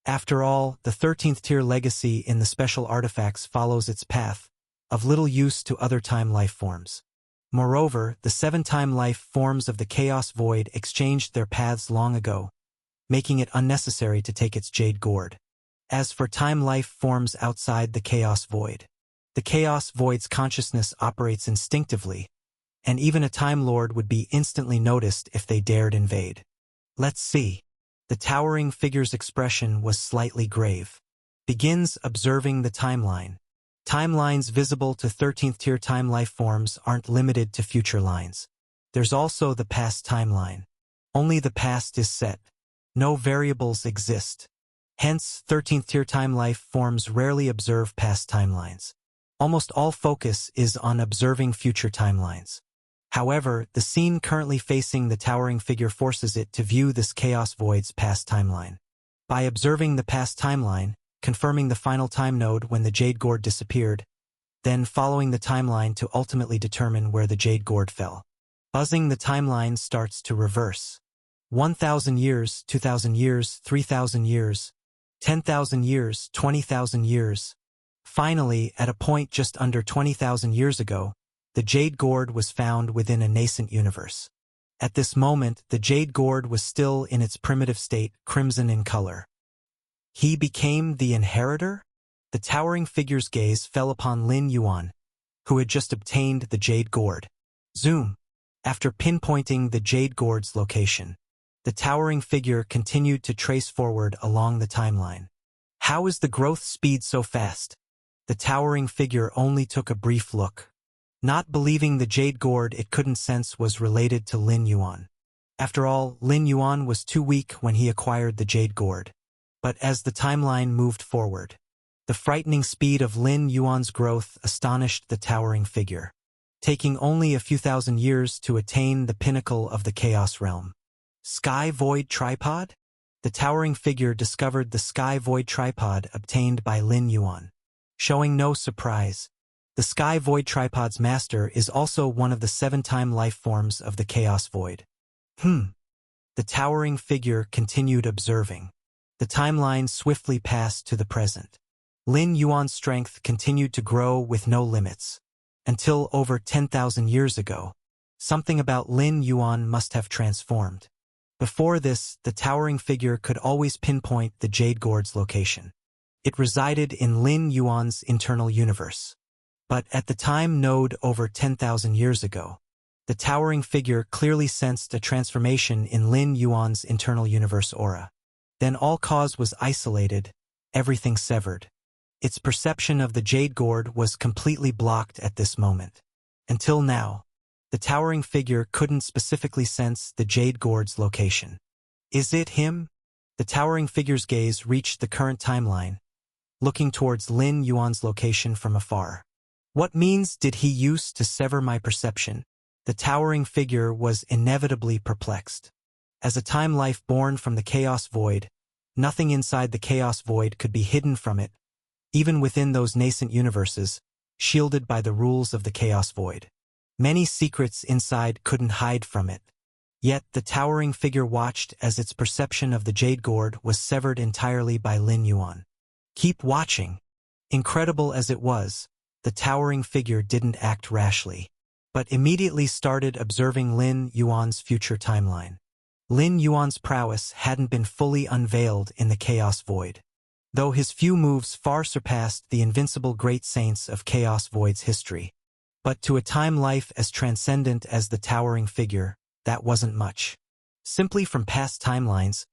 After all, the 13th-tier legacy in the special artifacts follows its path, of little use to other time life forms. Moreover, the 7 time life forms of the chaos void exchanged their paths long ago, making it unnecessary to take its jade gourd. As for time life forms outside the chaos void, the chaos void's consciousness operates instinctively, and even a Time Lord would be instantly noticed if they dared invade. Let's see. The towering figure's expression was slightly grave. Begins observing the timeline. Timelines visible to 13th-tier time life forms aren't limited to future lines. There's also the past timeline. Only the past is set. No variables exist. Hence, 13th-tier time life forms rarely observe past timelines. Almost all focus is on observing future timelines. However, the scene currently facing the towering figure forces it to view this chaos void's past timeline. By observing the past timeline, confirming the final time node when the jade gourd disappeared, then following the timeline to ultimately determine where the jade gourd fell. Buzzing the timeline starts to reverse. 1,000 years, 2,000 years, 3,000 years, 10,000 years, 20,000 years. Finally, at a point just under 20,000 years ago, the jade gourd was found within a nascent universe. At this moment, the jade gourd was still in its primitive state, crimson in color. He became the inheritor? The towering figure's gaze fell upon Lin Yuan, who had just obtained the jade gourd. Zoom. After pinpointing the jade gourd's location, the towering figure continued to trace forward along the timeline. How is the growth speed so fast? The towering figure only took a brief look, not believing the jade gourd it couldn't sense was related to Lin Yuan. After all, Lin Yuan was too weak when he acquired the jade gourd. But as the timeline moved forward, the frightening speed of Lin Yuan's growth astonished the towering figure, taking only a few thousand years to attain the pinnacle of the chaos realm. Sky Void Tripod? The towering figure discovered the Sky Void Tripod obtained by Lin Yuan. Showing no surprise, the Sky Void Tripod's master is also one of the 7 time life forms of the chaos void. The towering figure continued observing. The timeline swiftly passed to the present. Lin Yuan's strength continued to grow with no limits. Until over 10,000 years ago, something about Lin Yuan must have transformed. Before this, the towering figure could always pinpoint the jade gourd's location. It resided in Lin Yuan's internal universe. But at the time node over 10,000 years ago, the towering figure clearly sensed a transformation in Lin Yuan's internal universe aura. Then all cause was isolated, everything severed. Its perception of the jade gourd was completely blocked at this moment. Until now, the towering figure couldn't specifically sense the jade gourd's location. Is it him? The towering figure's gaze reached the current timeline, looking towards Lin Yuan's location from afar. What means did he use to sever my perception? The towering figure was inevitably perplexed. As a time life born from the chaos void, nothing inside the chaos void could be hidden from it, even within those nascent universes, shielded by the rules of the chaos void. Many secrets inside couldn't hide from it. Yet the towering figure watched as its perception of the jade gourd was severed entirely by Lin Yuan. Keep watching. Incredible as it was, the towering figure didn't act rashly, but immediately started observing Lin Yuan's future timeline. Lin Yuan's prowess hadn't been fully unveiled in the Chaos Void, though his few moves far surpassed the invincible great saints of Chaos Void's history. But to a time life as transcendent as the towering figure, that wasn't much. Simply from past timelines,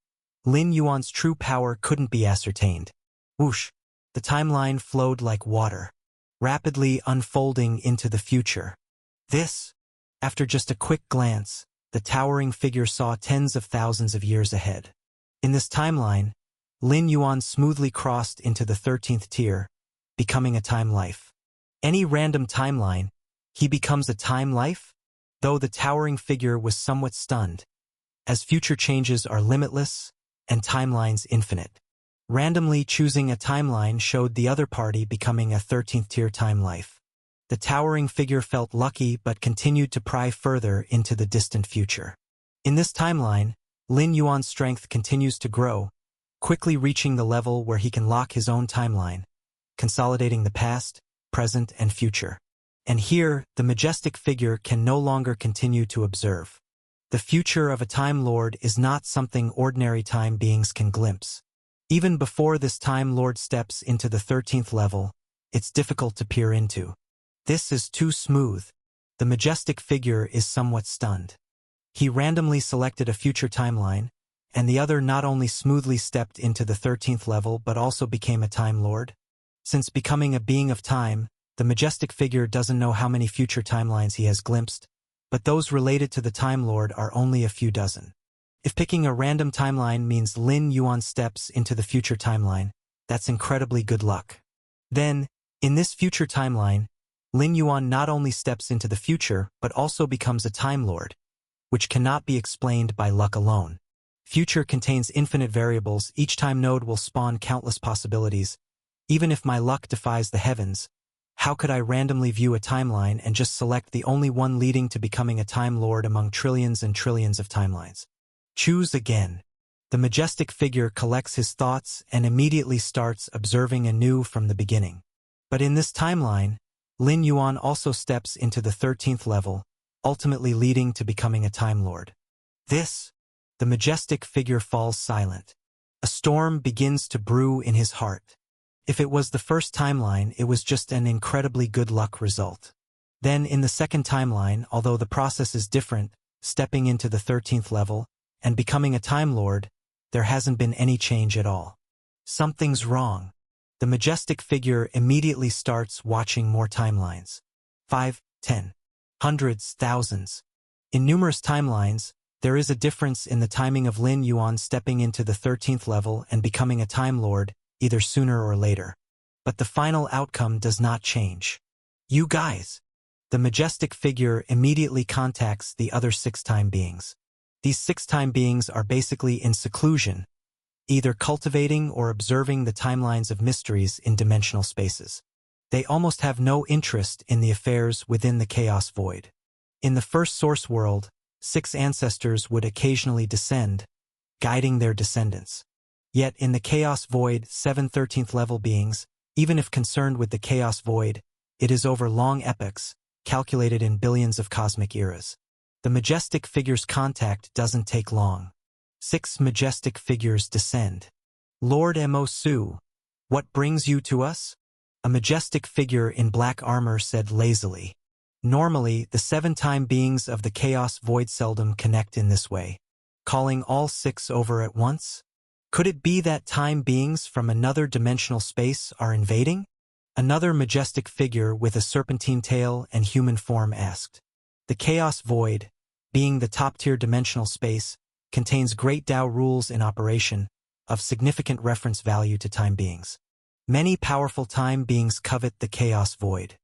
Lin Yuan's true power couldn't be ascertained. Whoosh! The timeline flowed like water, rapidly unfolding into the future. After just a quick glance, the towering figure saw tens of thousands of years ahead. In this timeline, Lin Yuan smoothly crossed into the 13th tier, becoming a time life. Any random timeline, he becomes a time life? Though the towering figure was somewhat stunned, as future changes are limitless and timelines infinite. Randomly choosing a timeline showed the other party becoming a 13th tier time life. The towering figure felt lucky but continued to pry further into the distant future. In this timeline, Lin Yuan's strength continues to grow, quickly reaching the level where he can lock his own timeline, consolidating the past, present, and future. And here, the majestic figure can no longer continue to observe. The future of a Time Lord is not something ordinary time beings can glimpse. Even before this Time Lord steps into the 13th level, it's difficult to peer into. This is too smooth. The majestic figure is somewhat stunned. He randomly selected a future timeline, and the other not only smoothly stepped into the 13th level but also became a Time Lord. Since becoming a being of time, the majestic figure doesn't know how many future timelines he has glimpsed, but those related to the Time Lord are only a few dozen. If picking a random timeline means Lin Yuan steps into the future timeline, that's incredibly good luck. Then, in this future timeline, Lin Yuan not only steps into the future but also becomes a Time Lord, which cannot be explained by luck alone. Future contains infinite variables. Each time node will spawn countless possibilities. Even if my luck defies the heavens, how could I randomly view a timeline and just select the only one leading to becoming a Time Lord among trillions and trillions of timelines? Choose again. The majestic figure collects his thoughts and immediately starts observing anew from the beginning. But in this timeline, Lin Yuan also steps into the 13th level, ultimately leading to becoming a Time Lord. The majestic figure falls silent. A storm begins to brew in his heart. If it was the first timeline, it was just an incredibly good luck result. Then in the second timeline, although the process is different, stepping into the 13th level and becoming a Time Lord, there hasn't been any change at all. Something's wrong. The majestic figure immediately starts watching more timelines. 5, 10, hundreds, thousands. In numerous timelines, there is a difference in the timing of Lin Yuan stepping into the 13th level and becoming a Time Lord, either sooner or later. But the final outcome does not change. You guys! The majestic figure immediately contacts the other 6 time beings. These 6 time beings are basically in seclusion, either cultivating or observing the timelines of mysteries in dimensional spaces. They almost have no interest in the affairs within the Chaos Void. In the first source world, 6 ancestors would occasionally descend, guiding their descendants. Yet in the Chaos Void, 7 13th level beings, even if concerned with the Chaos Void, it is over long epochs, calculated in billions of cosmic eras. The majestic figure's contact doesn't take long. 6 majestic figures descend. Lord Mo Su, what brings you to us? A majestic figure in black armor said lazily. Normally, the 7 time beings of the Chaos Void seldom connect in this way. Calling all 6 over at once? Could it be that time beings from another dimensional space are invading? Another majestic figure with a serpentine tail and human form asked. The Chaos Void, being the top-tier dimensional space, contains great Tao rules in operation, of significant reference value to time beings. Many powerful time beings covet the Chaos Void.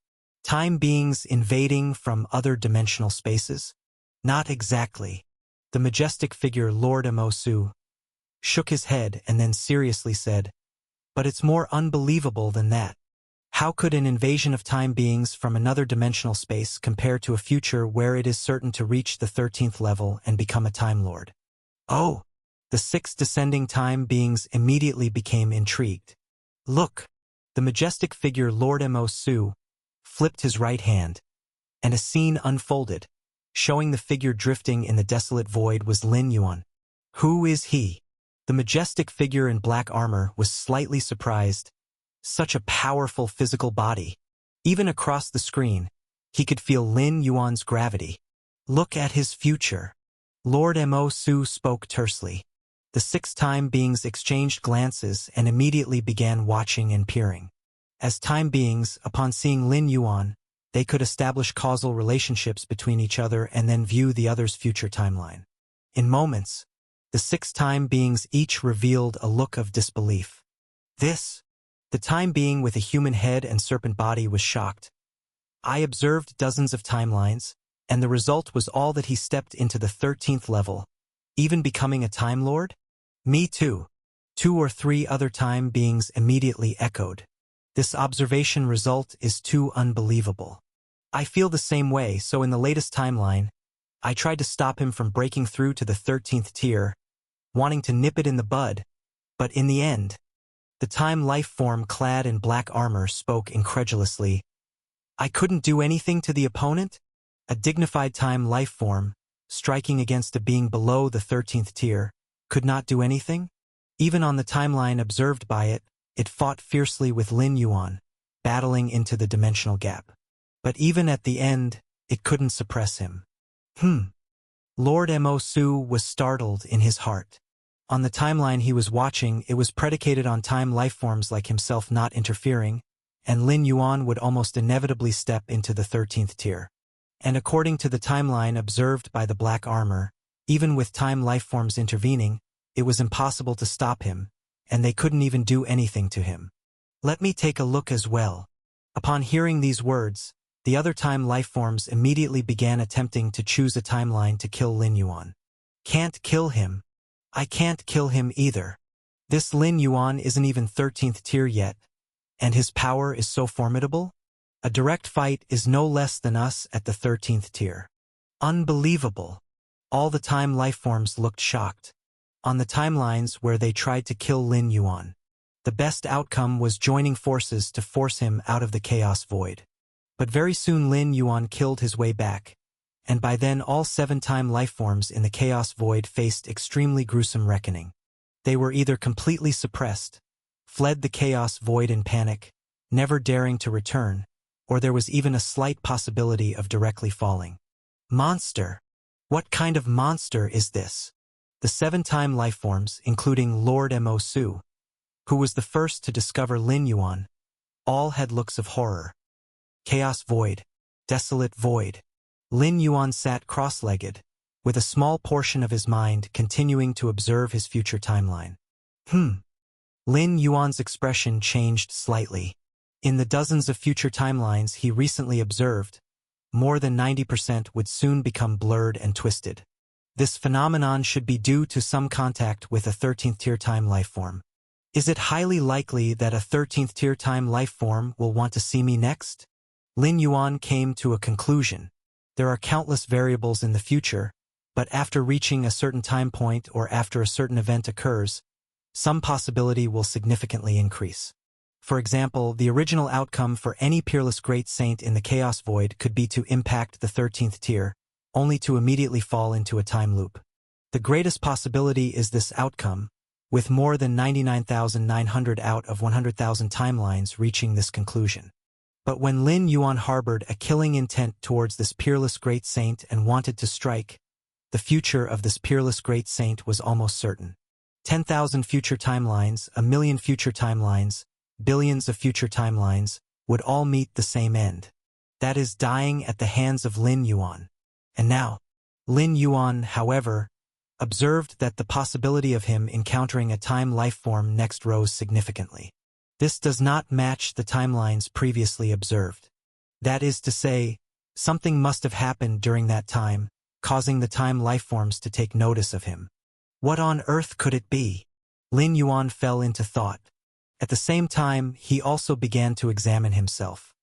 Time beings invading from other dimensional spaces? Not exactly. The majestic figure Lord Mo Su shook his head and then seriously said, but it's more unbelievable than that. How could an invasion of time beings from another dimensional space compare to a future where it is certain to reach the 13th level and become a Time Lord? Oh! The 6 descending time beings immediately became intrigued. Look! The majestic figure Lord Mo Su flipped his right hand, and a scene unfolded. Showing the figure drifting in the desolate void was Lin Yuan. Who is he? The majestic figure in black armor was slightly surprised. Such a powerful physical body. Even across the screen, he could feel Lin Yuan's gravity. Look at his future. Lord Mo Su spoke tersely. The 6 time beings exchanged glances and immediately began watching and peering. As time beings, upon seeing Lin Yuan, they could establish causal relationships between each other and then view the other's future timeline. In moments, the 6 time beings each revealed a look of disbelief. The time being with a human head and serpent body was shocked. I observed dozens of timelines, and the result was all that he stepped into the 13th level, even becoming a Time Lord? Me too. 2 or 3 other time beings immediately echoed. This observation result is too unbelievable. I feel the same way, so in the latest timeline, I tried to stop him from breaking through to the 13th tier, wanting to nip it in the bud, but in the end, the time life form clad in black armor spoke incredulously. I couldn't do anything to the opponent? A dignified time life form, striking against a being below the 13th tier, could not do anything? Even on the timeline observed by it, it fought fiercely with Lin Yuan, battling into the dimensional gap. But even at the end, it couldn't suppress him. Lord Mo Su was startled in his heart. On the timeline he was watching, it was predicated on time lifeforms like himself not interfering, and Lin Yuan would almost inevitably step into the 13th tier. And according to the timeline observed by the black armor, even with time lifeforms intervening, it was impossible to stop him, and they couldn't even do anything to him. Let me take a look as well. Upon hearing these words, the other time lifeforms immediately began attempting to choose a timeline to kill Lin Yuan. Can't kill him. I can't kill him either. This Lin Yuan isn't even 13th tier yet, and his power is so formidable? A direct fight is no less than us at the 13th tier. Unbelievable. All the time lifeforms looked shocked. On the timelines where they tried to kill Lin Yuan, the best outcome was joining forces to force him out of the chaos void. But very soon Lin Yuan killed his way back, and by then all 7 time lifeforms in the chaos void faced extremely gruesome reckoning. They were either completely suppressed, fled the chaos void in panic, never daring to return, or there was even a slight possibility of directly falling. Monster! What kind of monster is this? The 7 time lifeforms, including Lord Mo Su, who was the first to discover Lin Yuan, all had looks of horror. Chaos void, desolate void. Lin Yuan sat cross-legged, with a small portion of his mind continuing to observe his future timeline. Lin Yuan's expression changed slightly. In the dozens of future timelines he recently observed, more than 90% would soon become blurred and twisted. This phenomenon should be due to some contact with a 13th tier time lifeform. Is it highly likely that a 13th tier time lifeform will want to see me next? Lin Yuan came to a conclusion. There are countless variables in the future, but after reaching a certain time point or after a certain event occurs, some possibility will significantly increase. For example, the original outcome for any peerless great saint in the chaos void could be to impact the 13th tier, only to immediately fall into a time loop. The greatest possibility is this outcome, with more than 99,900 out of 100,000 timelines reaching this conclusion. But when Lin Yuan harbored a killing intent towards this peerless great saint and wanted to strike, the future of this peerless great saint was almost certain. 10,000 future timelines, 1,000,000 future timelines, billions of future timelines would all meet the same end. That is dying at the hands of Lin Yuan. And now, Lin Yuan, however, observed that the possibility of him encountering a time lifeform next rose significantly. This does not match the timelines previously observed. That is to say, something must have happened during that time, causing the time lifeforms to take notice of him. What on earth could it be? Lin Yuan fell into thought. At the same time, he also began to examine himself.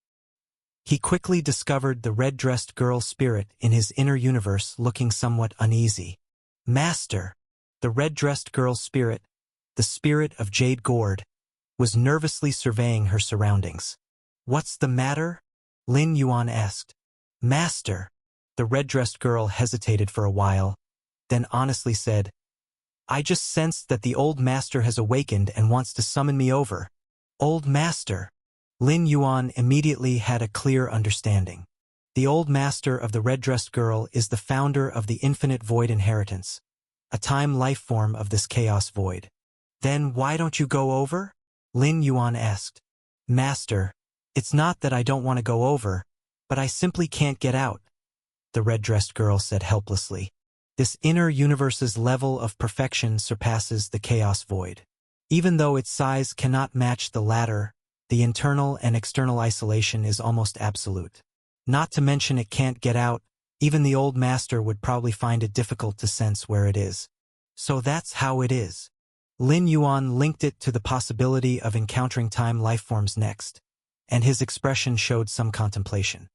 He quickly discovered the red-dressed girl spirit in his inner universe looking somewhat uneasy. Master! The red-dressed girl spirit, the spirit of Jade Gourd, was nervously surveying her surroundings. What's the matter? Lin Yuan asked. Master! The red-dressed girl hesitated for a while, then honestly said, I just sensed that the old master has awakened and wants to summon me over. Old master. Lin Yuan immediately had a clear understanding. The old master of the red-dressed girl is the founder of the infinite void inheritance, a time life form of this chaos void. Then why don't you go over? Lin Yuan asked. Master, it's not that I don't want to go over, but I simply can't get out, the red-dressed girl said helplessly. This inner universe's level of perfection surpasses the chaos void. Even though its size cannot match the latter, the internal and external isolation is almost absolute. Not to mention it can't get out, even the old master would probably find it difficult to sense where it is. So that's how it is. Lin Yuan linked it to the possibility of encountering time life forms next, and his expression showed some contemplation.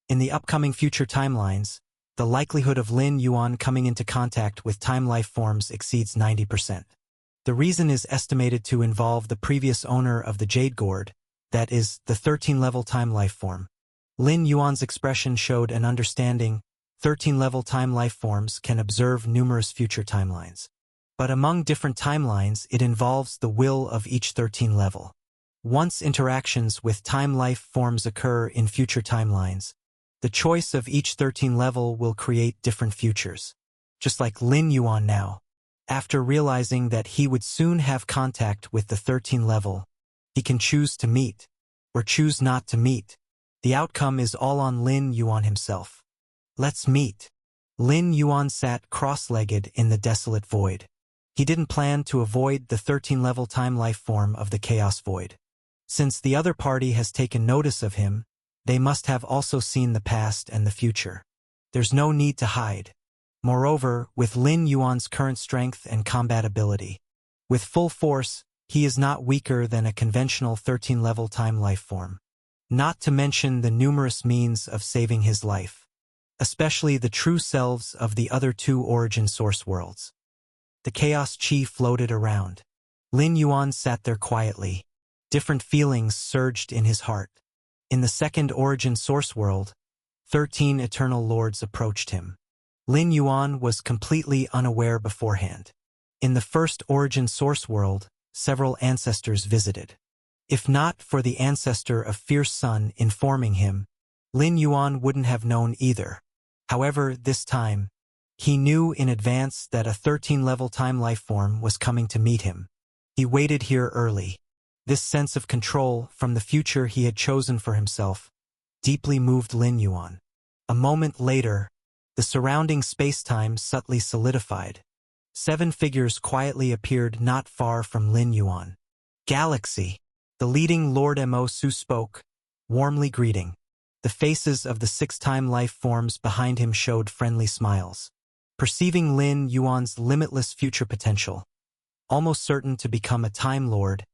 In the upcoming future timelines, the likelihood of Lin Yuan coming into contact with time life forms exceeds 90%. The reason is estimated to involve the previous owner of the Jade Gourd, that is, the 13-level time life form. Lin Yuan's expression showed an understanding. 13-level time life forms can observe numerous future timelines. But among different timelines, it involves the will of each 13 level. Once interactions with time life forms occur in future timelines, the choice of each 13 level will create different futures. Just like Lin Yuan now. After realizing that he would soon have contact with the 13 level, he can choose to meet, or choose not to meet. The outcome is all on Lin Yuan himself. Let's meet. Lin Yuan sat cross-legged in the desolate void. He didn't plan to avoid the 13-level time life form of the chaos void. Since the other party has taken notice of him, they must have also seen the past and the future. There's no need to hide. Moreover, with Lin Yuan's current strength and combat ability, with full force, he is not weaker than a conventional 13-level time life form. Not to mention the numerous means of saving his life, especially the true selves of the other two origin source worlds. The chaos chi floated around. Lin Yuan sat there quietly. Different feelings surged in his heart. In the second origin source world, 13 eternal lords approached him. Lin Yuan was completely unaware beforehand. In the first origin source world, several ancestors visited. If not for the ancestor of Fierce Sun informing him, Lin Yuan wouldn't have known either. However, this time, he knew in advance that a 13-level time life form was coming to meet him. He waited here early. This sense of control from the future he had chosen for himself deeply moved Lin Yuan. A moment later, the surrounding space-time subtly solidified. 7 figures quietly appeared not far from Lin Yuan. Galaxy. The leading Lord Mo Su spoke, warmly greeting. The faces of the 6 time life forms behind him showed friendly smiles. Perceiving Lin Yuan's limitless future potential, almost certain to become a Time Lord,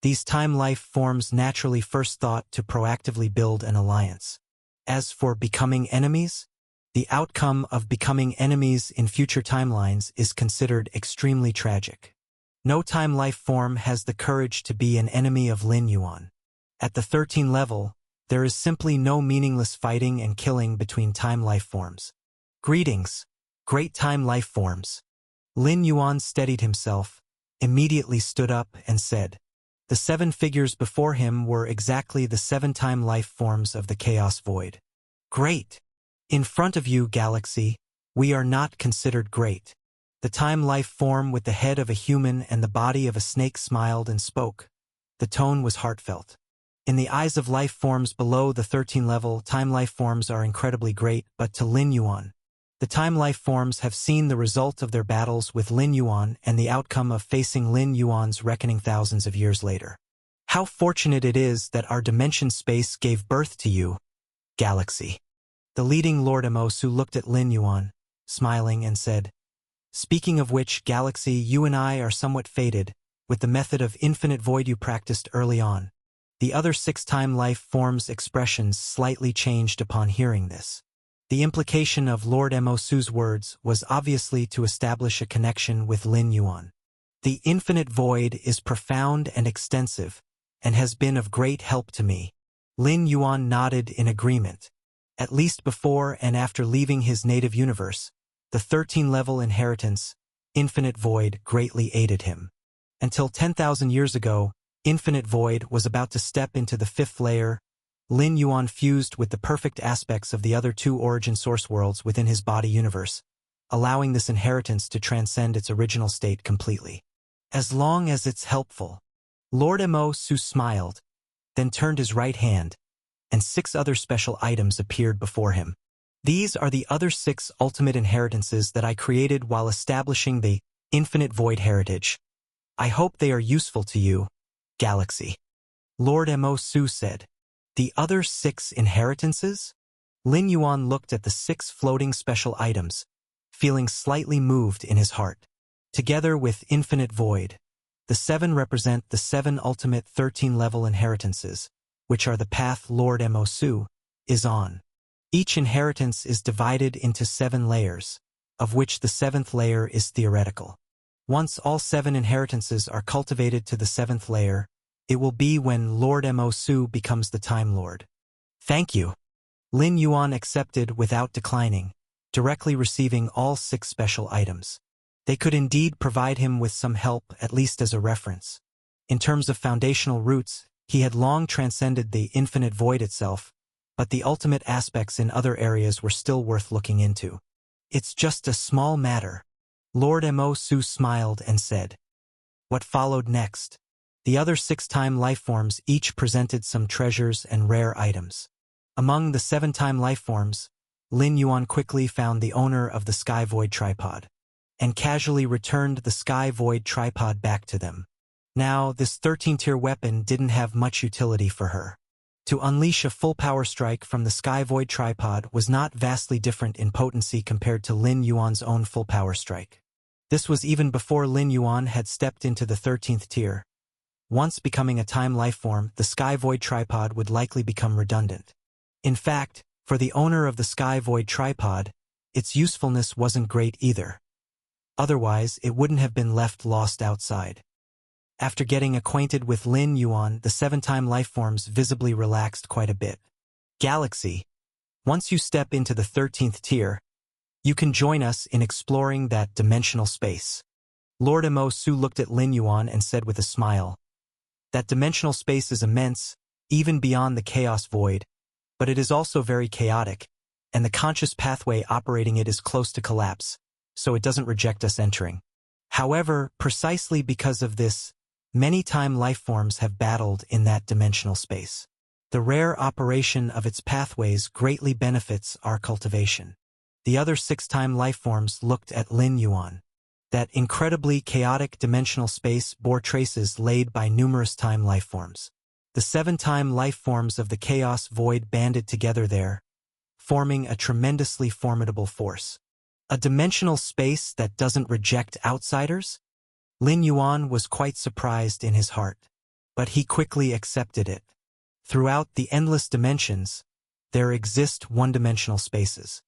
these time life forms naturally first thought to proactively build an alliance. As for becoming enemies, the outcome of becoming enemies in future timelines is considered extremely tragic. No time life form has the courage to be an enemy of Lin Yuan. At the 13 level, there is simply no meaningless fighting and killing between time life forms. Greetings, great time life forms. Lin Yuan steadied himself, immediately stood up and said. The 7 figures before him were exactly the 7 time life forms of the chaos void. Great! In front of you, Galaxy, we are not considered great. The time life form with the head of a human and the body of a snake smiled and spoke. The tone was heartfelt. In the eyes of life forms below the 13 level, time life forms are incredibly great, but to Lin Yuan, the time life forms have seen the result of their battles with Lin Yuan and the outcome of facing Lin Yuan's reckoning thousands of years later. How fortunate it is that our dimension space gave birth to you, Galaxy. The leading Lord Amosu looked at Lin Yuan, smiling, and said, Speaking of which, Galaxy, you and I are somewhat fated, with the method of infinite void you practiced early on. The other 6 time life forms' expressions slightly changed upon hearing this. The implication of Lord Mosu's words was obviously to establish a connection with Lin Yuan. The infinite void is profound and extensive, and has been of great help to me. Lin Yuan nodded in agreement. At least before and after leaving his native universe, the 13-level inheritance, Infinite Void greatly aided him. Until 10,000 years ago, Infinite Void was about to step into the fifth layer. Lin Yuan fused with the perfect aspects of the other two origin source worlds within his body universe, allowing this inheritance to transcend its original state completely. As long as it's helpful. Lord Mo Su smiled, then turned his right hand, and 6 other special items appeared before him. These are the other 6 ultimate inheritances that I created while establishing the Infinite Void heritage. I hope they are useful to you, Galaxy. Lord Mo Su said. The other 6 inheritances? Lin Yuan looked at the 6 floating special items, feeling slightly moved in his heart. Together with Infinite Void, the 7 represent the 7 ultimate 13-level inheritances, which are the path Lord Mo Su is on. Each inheritance is divided into 7 layers, of which the 7th layer is theoretical. Once all 7 inheritances are cultivated to the 7th layer, it will be when Lord Mo Su becomes the Time Lord. Thank you. Lin Yuan accepted without declining, directly receiving all 6 special items. They could indeed provide him with some help, at least as a reference. In terms of foundational roots, he had long transcended the Infinite Void itself, but the ultimate aspects in other areas were still worth looking into. It's just a small matter. Lord Mo Su smiled and said. What followed next? The other 6 time lifeforms each presented some treasures and rare items. Among the 7 time lifeforms, Lin Yuan quickly found the owner of the Sky Void tripod, and casually returned the Sky Void tripod back to them. Now, this 13-tier weapon didn't have much utility for her. To unleash a full power strike from the Sky Void tripod was not vastly different in potency compared to Lin Yuan's own full power strike. This was even before Lin Yuan had stepped into the 13th tier. Once becoming a time lifeform, the Sky Void tripod would likely become redundant. In fact, for the owner of the Sky Void tripod, its usefulness wasn't great either. Otherwise, it wouldn't have been left lost outside. After getting acquainted with Lin Yuan, the 7-time lifeforms visibly relaxed quite a bit. Galaxy. Once you step into the 13th tier, you can join us in exploring that dimensional space. Lord Mo Su looked at Lin Yuan and said with a smile. That dimensional space is immense, even beyond the chaos void, but it is also very chaotic, and the conscious pathway operating it is close to collapse, so it doesn't reject us entering. However, precisely because of this, many time lifeforms have battled in that dimensional space. The rare operation of its pathways greatly benefits our cultivation. The other 6 time lifeforms looked at Lin Yuan. That incredibly chaotic dimensional space bore traces laid by numerous time lifeforms. The 7 time lifeforms of the chaos void banded together there, forming a tremendously formidable force. A dimensional space that doesn't reject outsiders? Lin Yuan was quite surprised in his heart, but he quickly accepted it. Throughout the endless dimensions, there exist one-dimensional spaces.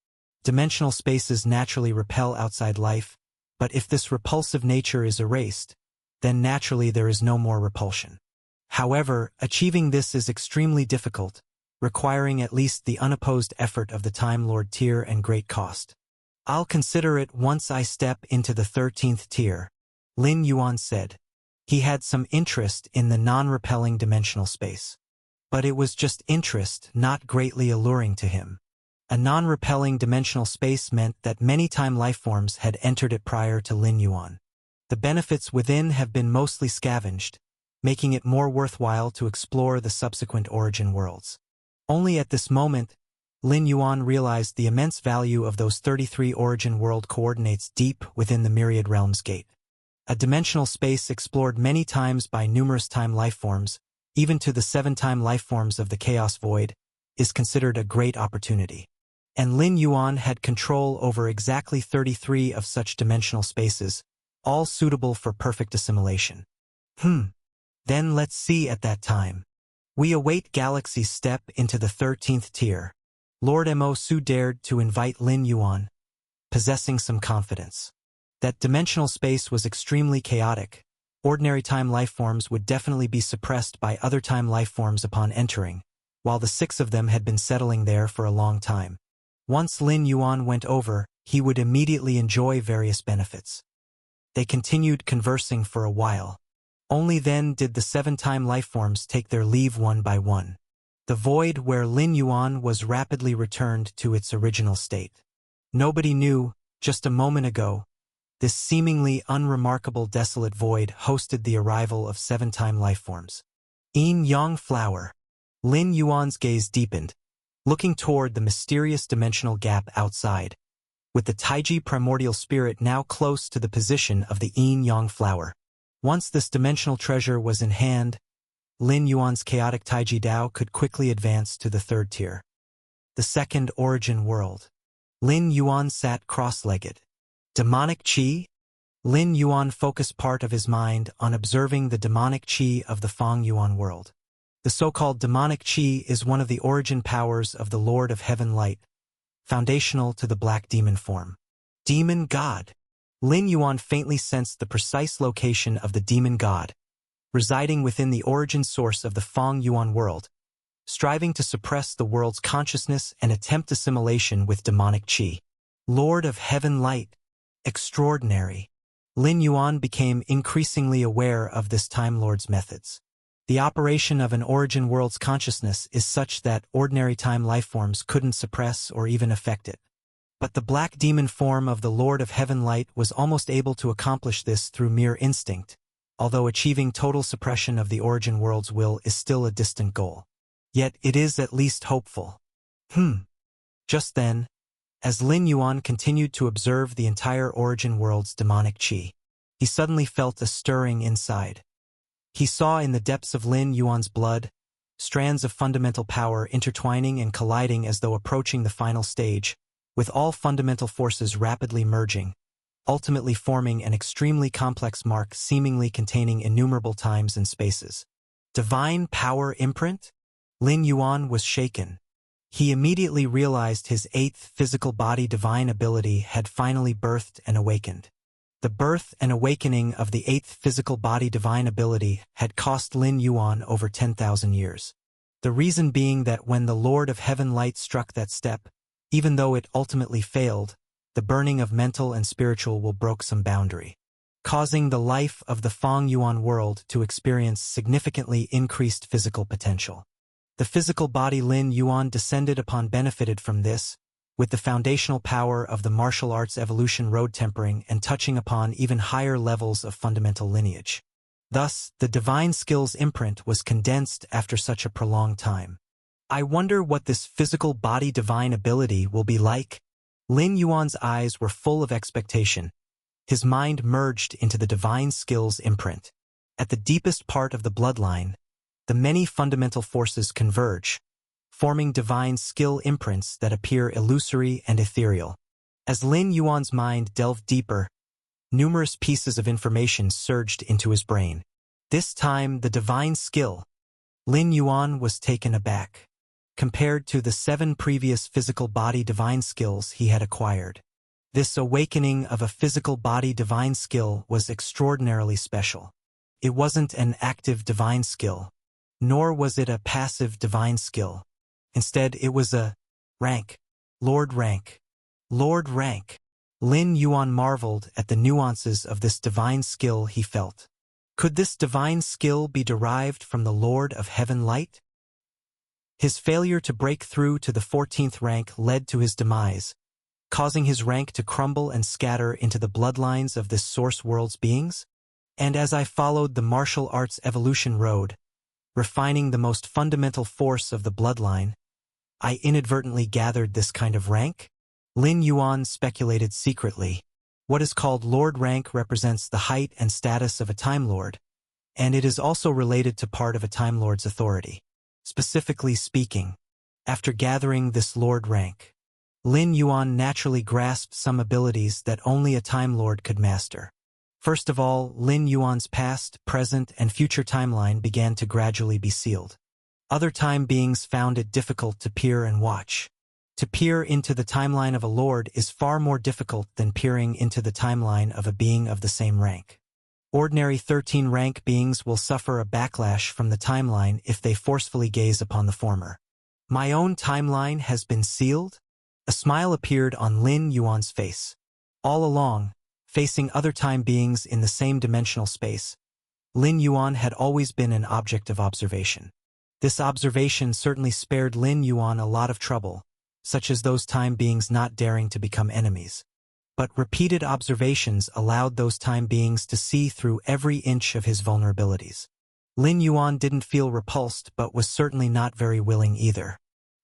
Dimensional spaces naturally repel outside life, but if this repulsive nature is erased, then naturally there is no more repulsion. However, achieving this is extremely difficult, requiring at least the unopposed effort of the Time Lord tier and great cost. I'll consider it once I step into the 13th tier, Lin Yuan said. He had some interest in the non-repelling dimensional space. But it was just interest, not greatly alluring to him. A non-repelling dimensional space meant that many time lifeforms had entered it prior to Lin Yuan. The benefits within have been mostly scavenged, making it more worthwhile to explore the subsequent origin worlds. Only at this moment, Lin Yuan realized the immense value of those 33 origin world coordinates deep within the Myriad Realms Gate. A dimensional space explored many times by numerous time lifeforms, even to the 7 time lifeforms of the Chaos Void, is considered a great opportunity. And Lin Yuan had control over exactly 33 of such dimensional spaces, all suitable for perfect assimilation. Then let's see at that time. We await Galaxy's step into the 13th tier. Lord Mo Su dared to invite Lin Yuan, possessing some confidence. That dimensional space was extremely chaotic. Ordinary time lifeforms would definitely be suppressed by other time lifeforms upon entering, while the 6 of them had been settling there for a long time. Once Lin Yuan went over, he would immediately enjoy various benefits. They continued conversing for a while. Only then did the 7-time lifeforms take their leave one by one. The void where Lin Yuan was rapidly returned to its original state. Nobody knew, just a moment ago, this seemingly unremarkable desolate void hosted the arrival of 7-time lifeforms. Yin Yang Flower. Lin Yuan's gaze deepened, looking toward the mysterious dimensional gap outside, with the Taiji primordial spirit now close to the position of the Yin Yang Flower. Once this dimensional treasure was in hand, Lin Yuan's chaotic Taiji Dao could quickly advance to the 3rd tier. The 2nd origin world. Lin Yuan sat cross-legged. Demonic Qi? Lin Yuan focused part of his mind on observing the demonic Qi of the Fang Yuan world. The so-called demonic Qi is one of the origin powers of the Lord of Heaven Light, foundational to the black demon form. Demon God. Lin Yuan faintly sensed the precise location of the demon god, residing within the origin source of the Fang Yuan world, striving to suppress the world's consciousness and attempt assimilation with demonic Qi. Lord of Heaven Light. Extraordinary. Lin Yuan became increasingly aware of this Time Lord's methods. The operation of an origin world's consciousness is such that ordinary time lifeforms couldn't suppress or even affect it. But the black demon form of the Lord of Heaven Light was almost able to accomplish this through mere instinct, although achieving total suppression of the origin world's will is still a distant goal. Yet it is at least hopeful. Just then, as Lin Yuan continued to observe the entire origin world's demonic Qi, he suddenly felt a stirring inside. He saw in the depths of Lin Yuan's blood, strands of fundamental power intertwining and colliding as though approaching the final stage, with all fundamental forces rapidly merging, ultimately forming an extremely complex mark seemingly containing innumerable times and spaces. Divine power imprint? Lin Yuan was shaken. He immediately realized his 8th physical body divine ability had finally birthed and awakened. The birth and awakening of the 8th physical body divine ability had cost Lin Yuan over 10,000 years. The reason being that when the Lord of Heaven Light struck that step, even though it ultimately failed, the burning of mental and spiritual will broke some boundary, causing the life of the Fang Yuan world to experience significantly increased physical potential. The physical body Lin Yuan descended upon benefited from this, with the foundational power of the martial arts evolution road tempering and touching upon even higher levels of fundamental lineage. Thus, the divine skills imprint was condensed after such a prolonged time. I wonder what this physical body divine ability will be like. Lin Yuan's eyes were full of expectation. His mind merged into the divine skills imprint. At the deepest part of the bloodline, the many fundamental forces converge, forming divine skill imprints that appear illusory and ethereal. As Lin Yuan's mind delved deeper, numerous pieces of information surged into his brain. This time, the divine skill. Lin Yuan was taken aback. Compared to the 7 previous physical body divine skills he had acquired, this awakening of a physical body divine skill was extraordinarily special. It wasn't an active divine skill, nor was it a passive divine skill. Instead, it was a rank, Lord rank, Lord rank. Lin Yuan marveled at the nuances of this divine skill he felt. Could this divine skill be derived from the Lord of Heaven Light? His failure to break through to the 14th rank led to his demise, causing his rank to crumble and scatter into the bloodlines of this source world's beings. And as I followed the martial arts evolution road, refining the most fundamental force of the bloodline, I inadvertently gathered this kind of rank. Lin Yuan speculated secretly. What is called Lord rank represents the height and status of a Time Lord, and it is also related to part of a Time Lord's authority. Specifically speaking, after gathering this Lord rank, Lin Yuan naturally grasped some abilities that only a Time Lord could master. First of all, Lin Yuan's past, present, and future timeline began to gradually be sealed. Other time beings found it difficult to peer and watch. To peer into the timeline of a lord is far more difficult than peering into the timeline of a being of the same rank. Ordinary 13 rank beings will suffer a backlash from the timeline if they forcefully gaze upon the former. My own timeline has been sealed? A smile appeared on Lin Yuan's face. All along, Facing other time beings in the same dimensional space, Lin Yuan had always been an object of observation. This observation certainly spared Lin Yuan a lot of trouble, such as those time beings not daring to become enemies. But repeated observations allowed those time beings to see through every inch of his vulnerabilities. Lin Yuan didn't feel repulsed but was certainly not very willing either.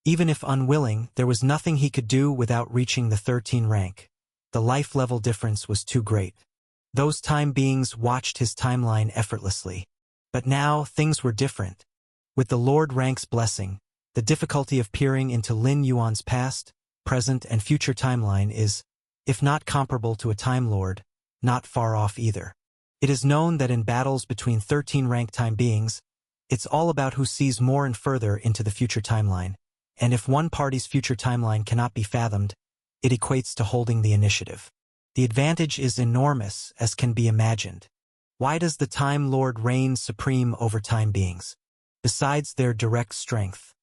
Even if unwilling, there was nothing he could do without reaching the 13 rank. The life level difference was too great. Those time beings watched his timeline effortlessly. But now, things were different. With the Lord Rank's blessing, the difficulty of peering into Lin Yuan's past, present, and future timeline is, if not comparable to a Time Lord, not far off either. It is known that in battles between 13 rank time beings, it's all about who sees more and further into the future timeline, and if one party's future timeline cannot be fathomed, it equates to holding the initiative. The advantage is enormous, as can be imagined. Why does the Time Lord reign supreme over time beings? Besides their direct strength,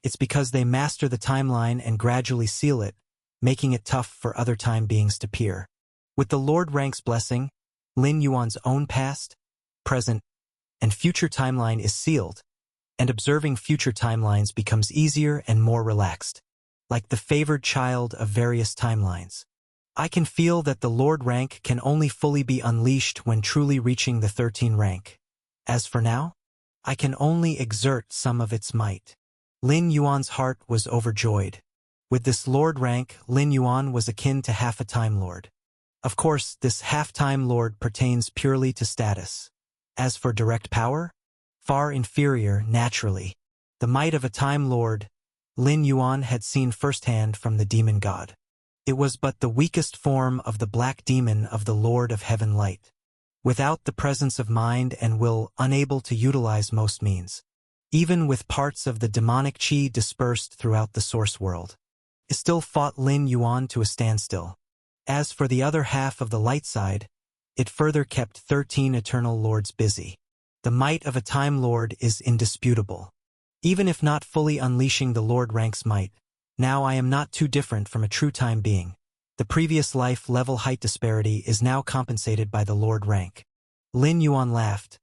it's because they master the timeline and gradually seal it, making it tough for other time beings to peer. With the Lord Rank's blessing, Lin Yuan's own past, present, and future timeline is sealed, and observing future timelines becomes easier and more relaxed, like the favored child of various timelines. I can feel that the Lord Rank can only fully be unleashed when truly reaching the 13 rank. As for now, I can only exert some of its might. Lin Yuan's heart was overjoyed. With this Lord Rank, Lin Yuan was akin to half a Time Lord. Of course, this half-Time Lord pertains purely to status. As for direct power, far inferior naturally. The might of a Time Lord, Lin Yuan had seen firsthand from the demon god. It was but the weakest form of the black demon of the Lord of Heaven Light. Without the presence of mind and will, unable to utilize most means. Even with parts of the demonic chi dispersed throughout the source world. It still fought Lin Yuan to a standstill. As for the other half of the light side, it further kept 13 eternal lords busy. The might of a Time Lord is indisputable. Even if not fully unleashing the Lord Rank's might, now I am not too different from a true time being. The previous life level height disparity is now compensated by the Lord Rank. Lin Yuan laughed.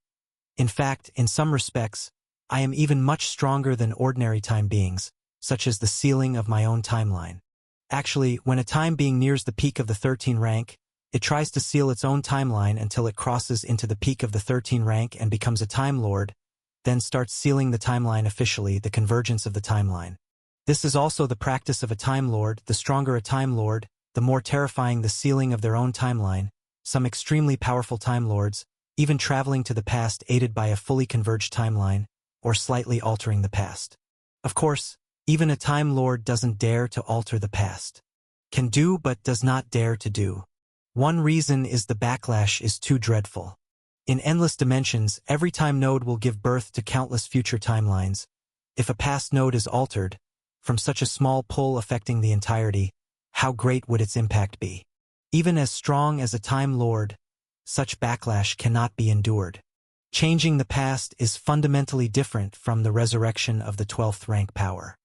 In fact, in some respects, I am even much stronger than ordinary time beings, such as the sealing of my own timeline. Actually, when a time being nears the peak of the 13 rank, it tries to seal its own timeline until it crosses into the peak of the 13 rank and becomes a Time Lord, then starts sealing the timeline officially, the convergence of the timeline. This is also the practice of a Time Lord. The stronger a Time Lord, the more terrifying the sealing of their own timeline. Some extremely powerful Time Lords, even traveling to the past aided by a fully converged timeline, or slightly altering the past. Of course, even a Time Lord doesn't dare to alter the past. Can do but does not dare to do. One reason is the backlash is too dreadful. In endless dimensions, every time node will give birth to countless future timelines. If a past node is altered, from such a small pull affecting the entirety, how great would its impact be? Even as strong as a Time Lord, such backlash cannot be endured. Changing the past is fundamentally different from the resurrection of the 12th rank power.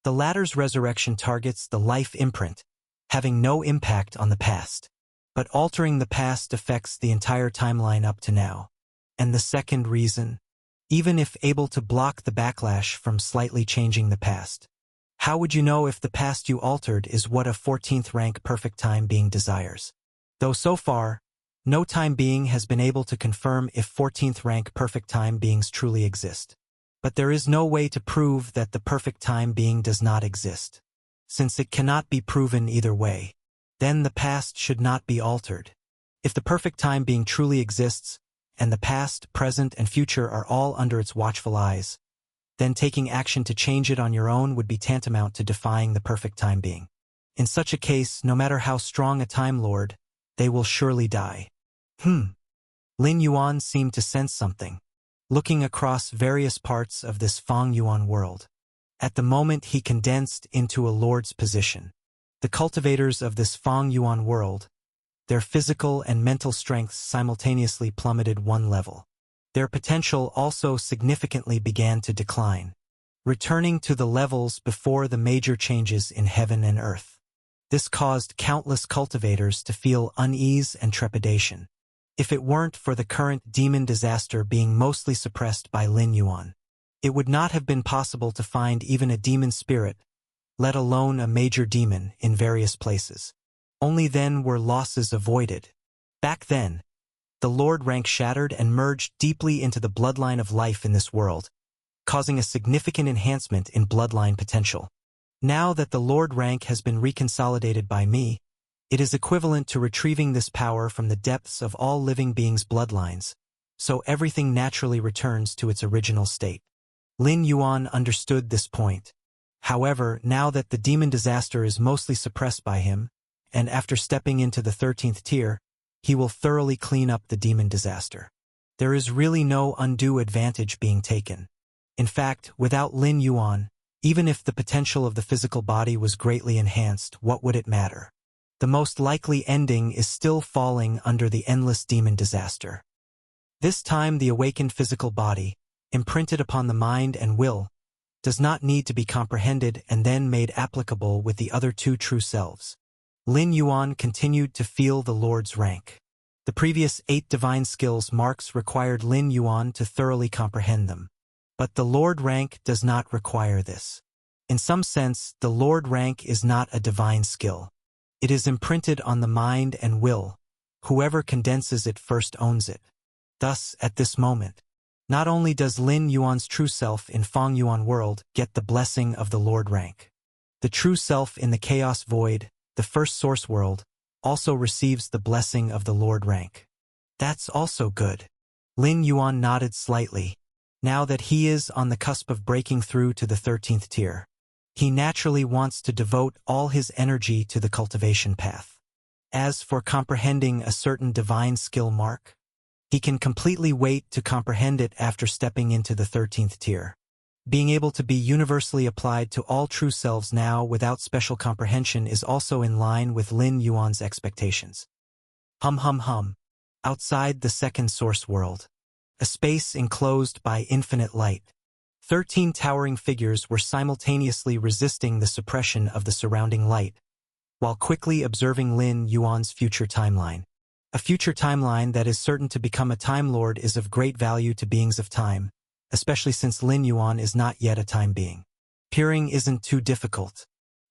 The latter's resurrection targets the life imprint, having no impact on the past. But altering the past affects the entire timeline up to now. And the second reason, even if able to block the backlash from slightly changing the past. How would you know if the past you altered is what a 14th rank perfect time being desires? Though so far, no time being has been able to confirm if 14th rank perfect time beings truly exist. But there is no way to prove that the perfect time being does not exist. Since it cannot be proven either way, then the past should not be altered. If the perfect time being truly exists, and the past, present, and future are all under its watchful eyes, then taking action to change it on your own would be tantamount to defying the perfect time being. In such a case, no matter how strong a Time Lord, they will surely die. Lin Yuan seemed to sense something, looking across various parts of this Fang Yuan world. At the moment he condensed into a lord's position. The cultivators of this Fang Yuan world, their physical and mental strengths simultaneously plummeted one level. Their potential also significantly began to decline, returning to the levels before the major changes in heaven and earth. This caused countless cultivators to feel unease and trepidation. If it weren't for the current demon disaster being mostly suppressed by Lin Yuan, it would not have been possible to find even a demon spirit, let alone a major demon, in various places. Only then were losses avoided. Back then, the Lord rank shattered and merged deeply into the bloodline of life in this world, causing a significant enhancement in bloodline potential. Now that the Lord rank has been reconsolidated by me, it is equivalent to retrieving this power from the depths of all living beings' bloodlines, so everything naturally returns to its original state. Lin Yuan understood this point. However, now that the demon disaster is mostly suppressed by him, and after stepping into the 13th tier, he will thoroughly clean up the demon disaster. There is really no undue advantage being taken. In fact, without Lin Yuan, even if the potential of the physical body was greatly enhanced, what would it matter? The most likely ending is still falling under the endless demon disaster. This time the awakened physical body, imprinted upon the mind and will, does not need to be comprehended and then made applicable with the other two true selves. Lin Yuan continued to feel the Lord's rank. The previous 8 divine skills marks required Lin Yuan to thoroughly comprehend them. But the Lord rank does not require this. In some sense, the Lord rank is not a divine skill. It is imprinted on the mind and will. Whoever condenses it first owns it. Thus, at this moment, not only does Lin Yuan's true self in Feng Yuan world get the blessing of the Lord rank, the true self in the Chaos Void, the first source world, also receives the blessing of the Lord rank. That's also good. Lin Yuan nodded slightly. Now that he is on the cusp of breaking through to the 13th tier, he naturally wants to devote all his energy to the cultivation path. As for comprehending a certain divine skill mark, he can completely wait to comprehend it after stepping into the 13th tier. Being able to be universally applied to all true selves now without special comprehension is also in line with Lin Yuan's expectations. Outside the second source world, a space enclosed by infinite light, 13 towering figures were simultaneously resisting the suppression of the surrounding light, while quickly observing Lin Yuan's future timeline. A future timeline that is certain to become a Time Lord is of great value to beings of time, especially since Lin Yuan is not yet a time being. Peering isn't too difficult.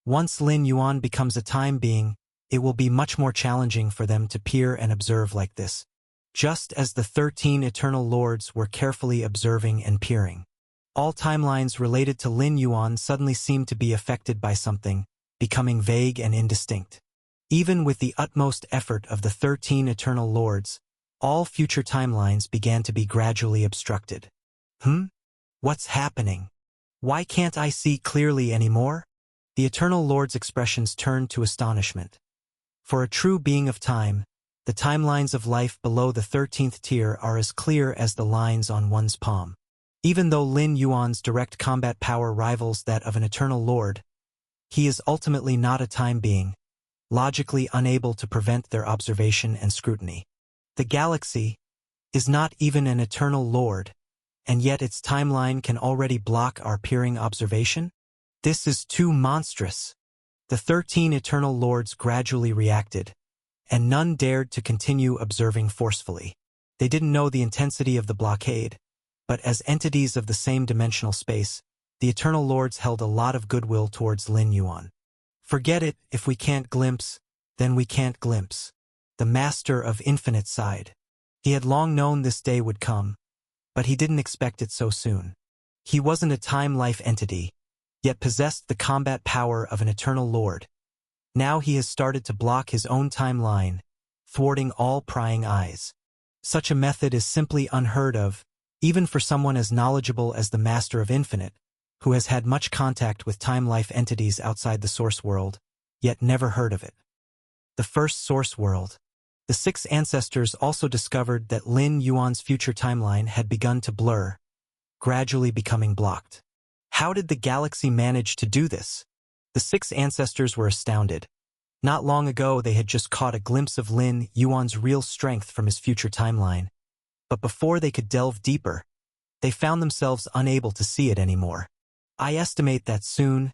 Once Lin Yuan becomes a time being, it will be much more challenging for them to peer and observe like this, just as the 13 Eternal Lords were carefully observing and peering. All timelines related to Lin Yuan suddenly seemed to be affected by something, becoming vague and indistinct. Even with the utmost effort of the 13 Eternal Lords, all future timelines began to be gradually obstructed. What's happening? Why can't I see clearly anymore? The Eternal Lord's expressions turned to astonishment. For a true being of time, the timelines of life below the 13th tier are as clear as the lines on one's palm. Even though Lin Yuan's direct combat power rivals that of an Eternal Lord, he is ultimately not a time being, logically unable to prevent their observation and scrutiny. The galaxy is not even an Eternal Lord, and yet its timeline can already block our peering observation? This is too monstrous. The 13 Eternal Lords gradually reacted, and none dared to continue observing forcefully. They didn't know the intensity of the blockade, but as entities of the same dimensional space, the Eternal Lords held a lot of goodwill towards Lin Yuan. Forget it, if we can't glimpse, then we can't glimpse. The Master of Infinite sighed. He had long known this day would come, but he didn't expect it so soon. He wasn't a time-life entity, yet possessed the combat power of an Eternal Lord. Now he has started to block his own timeline, thwarting all prying eyes. Such a method is simply unheard of, even for someone as knowledgeable as the Master of Infinite, who has had much contact with time-life entities outside the Source World, yet never heard of it. The first Source World. The 6 ancestors also discovered that Lin Yuan's future timeline had begun to blur, gradually becoming blocked. How did the galaxy manage to do this? The 6 ancestors were astounded. Not long ago they had just caught a glimpse of Lin Yuan's real strength from his future timeline. But before they could delve deeper, they found themselves unable to see it anymore. I estimate that soon,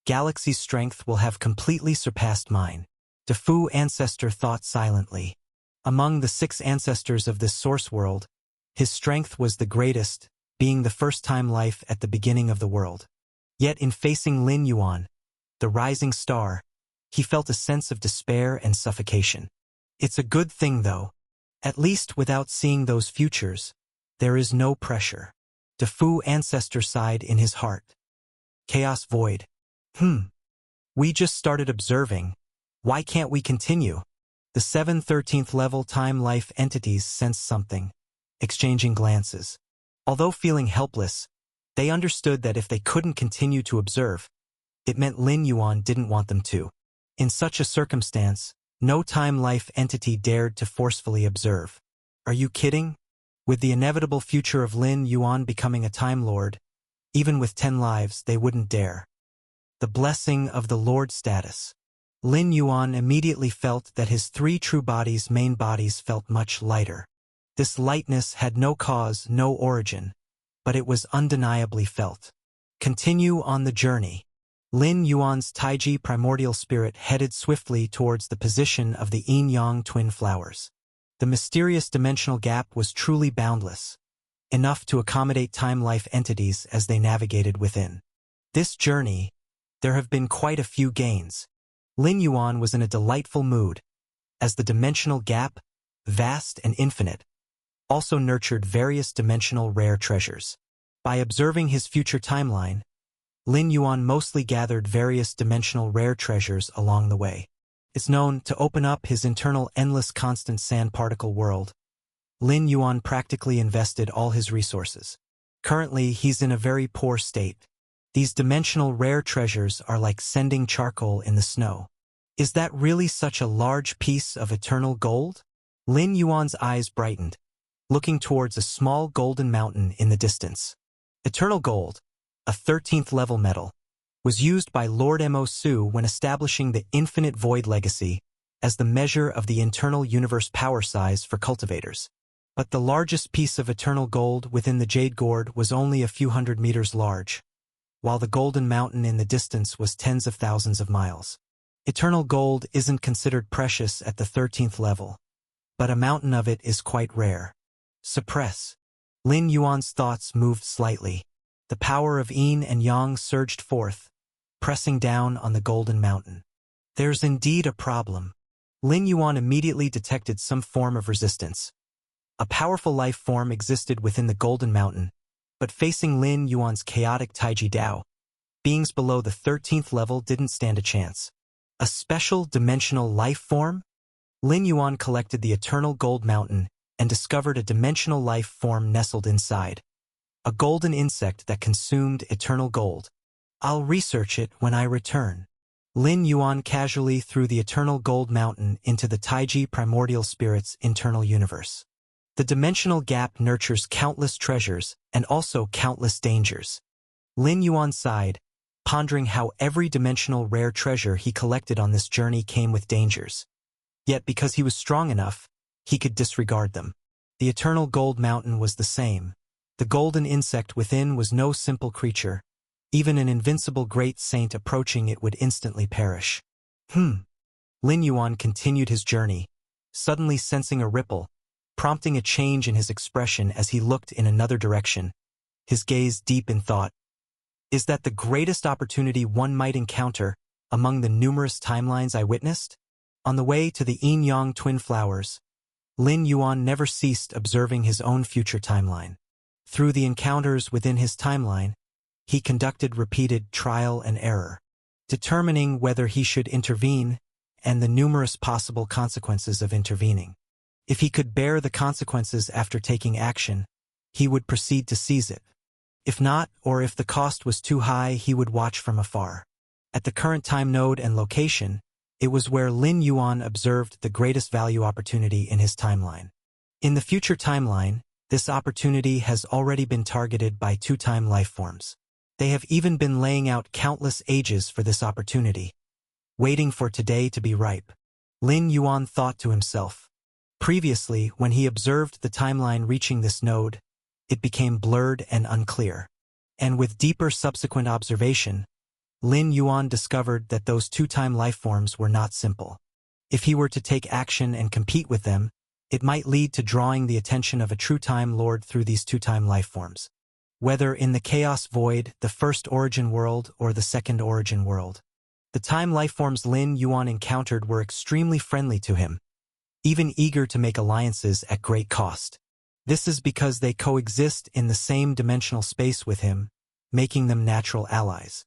galaxy's strength will have completely surpassed mine. Defu ancestor thought silently. Among the 6 ancestors of this source world, his strength was the greatest, being the first-time life at the beginning of the world. Yet in facing Lin Yuan, the rising star, he felt a sense of despair and suffocation. It's a good thing, though. At least without seeing those futures, there is no pressure. Defu ancestor sighed in his heart. Chaos void. We just started observing. Why can't we continue? The 7 13th level time-life entities sensed something, exchanging glances. Although feeling helpless, they understood that if they couldn't continue to observe, it meant Lin Yuan didn't want them to. In such a circumstance, no time-life entity dared to forcefully observe. Are you kidding? With the inevitable future of Lin Yuan becoming a Time Lord, even with 10 lives they wouldn't dare. The blessing of the Lord status. Lin Yuan immediately felt that his 3 true bodies' main bodies felt much lighter. This lightness had no cause, no origin, but it was undeniably felt. Continue on the journey. Lin Yuan's Taiji primordial spirit headed swiftly towards the position of the yin-yang twin flowers. The mysterious dimensional gap was truly boundless, enough to accommodate time-life entities as they navigated within. This journey, there have been quite a few gains. Lin Yuan was in a delightful mood, as the dimensional gap, vast and infinite, also nurtured various dimensional rare treasures. By observing his future timeline, Lin Yuan mostly gathered various dimensional rare treasures along the way. It's known to open up his internal endless constant sand particle world. Lin Yuan practically invested all his resources. Currently, he's in a very poor state. These dimensional rare treasures are like sending charcoal in the snow. Is that really such a large piece of eternal gold? Lin Yuan's eyes brightened, looking towards a small golden mountain in the distance. Eternal gold, a 13th level metal, was used by Lord Mo Su when establishing the Infinite Void Legacy as the measure of the internal universe power size for cultivators. But the largest piece of eternal gold within the Jade Gourd was only a few hundred meters large, while the golden mountain in the distance was tens of thousands of miles. Eternal gold isn't considered precious at the 13th level, but a mountain of it is quite rare. Suppress. Lin Yuan's thoughts moved slightly. The power of yin and yang surged forth, pressing down on the golden mountain. There's indeed a problem. Lin Yuan immediately detected some form of resistance. A powerful life form existed within the golden mountain, but facing Lin Yuan's chaotic Taiji Dao, beings below the 13th level didn't stand a chance. A special dimensional life form? Lin Yuan collected the eternal gold mountain and discovered a dimensional life form nestled inside. A golden insect that consumed eternal gold. I'll research it when I return. Lin Yuan casually threw the eternal gold mountain into the Taiji primordial spirit's internal universe. The dimensional gap nurtures countless treasures and also countless dangers. Lin Yuan sighed, pondering how every dimensional rare treasure he collected on this journey came with dangers. Yet because he was strong enough, he could disregard them. The eternal gold mountain was the same. The golden insect within was no simple creature. Even an invincible great saint approaching it would instantly perish. Lin Yuan continued his journey, suddenly sensing a ripple, prompting a change in his expression as he looked in another direction, his gaze deep in thought. Is that the greatest opportunity one might encounter among the numerous timelines I witnessed? On the way to the yin-yang twin flowers, Lin Yuan never ceased observing his own future timeline. Through the encounters within his timeline, he conducted repeated trial and error, determining whether he should intervene and the numerous possible consequences of intervening. If he could bear the consequences after taking action, he would proceed to seize it. If not, or if the cost was too high, he would watch from afar. At the current time node and location, it was where Lin Yuan observed the greatest value opportunity in his timeline. In the future timeline, this opportunity has already been targeted by 2-time life forms. They have even been laying out countless ages for this opportunity, waiting for today to be ripe. Lin Yuan thought to himself. Previously, when he observed the timeline reaching this node, it became blurred and unclear. And with deeper subsequent observation, Lin Yuan discovered that those two-time lifeforms were not simple. If he were to take action and compete with them, it might lead to drawing the attention of a true Time Lord through these two-time lifeforms. Whether in the Chaos Void, the first origin world, or the second origin world, the time lifeforms Lin Yuan encountered were extremely friendly to him, even eager to make alliances at great cost. This is because they coexist in the same dimensional space with him, making them natural allies.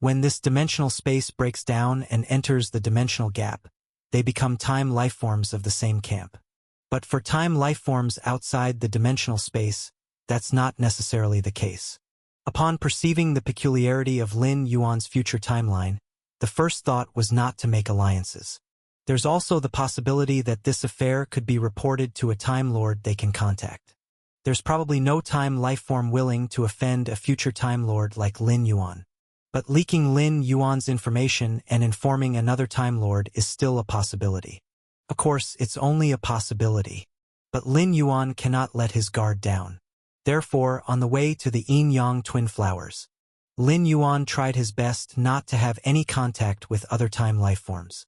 When this dimensional space breaks down and enters the dimensional gap, they become time lifeforms of the same camp. But for time lifeforms outside the dimensional space, that's not necessarily the case. Upon perceiving the peculiarity of Lin Yuan's future timeline, the first thought was not to make alliances. There's also the possibility that this affair could be reported to a Time Lord they can contact. There's probably no time lifeform willing to offend a future Time Lord like Lin Yuan. But leaking Lin Yuan's information and informing another Time Lord is still a possibility. Of course, it's only a possibility. But Lin Yuan cannot let his guard down. Therefore, on the way to the Yin-Yang twin flowers, Lin Yuan tried his best not to have any contact with other time lifeforms.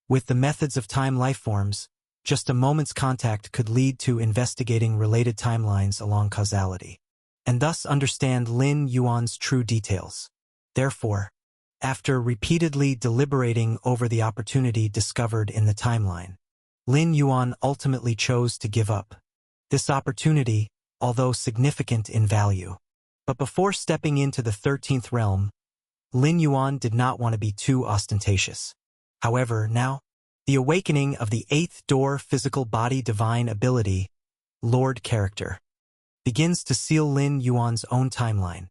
With the methods of time lifeforms, just a moment's contact could lead to investigating related timelines along causality, and thus understand Lin Yuan's true details. Therefore, after repeatedly deliberating over the opportunity discovered in the timeline, Lin Yuan ultimately chose to give up this opportunity, although significant in value. But before stepping into the 13th realm, Lin Yuan did not want to be too ostentatious. However, now, the awakening of the 8th door physical body divine ability, Lord character, begins to seal Lin Yuan's own timeline.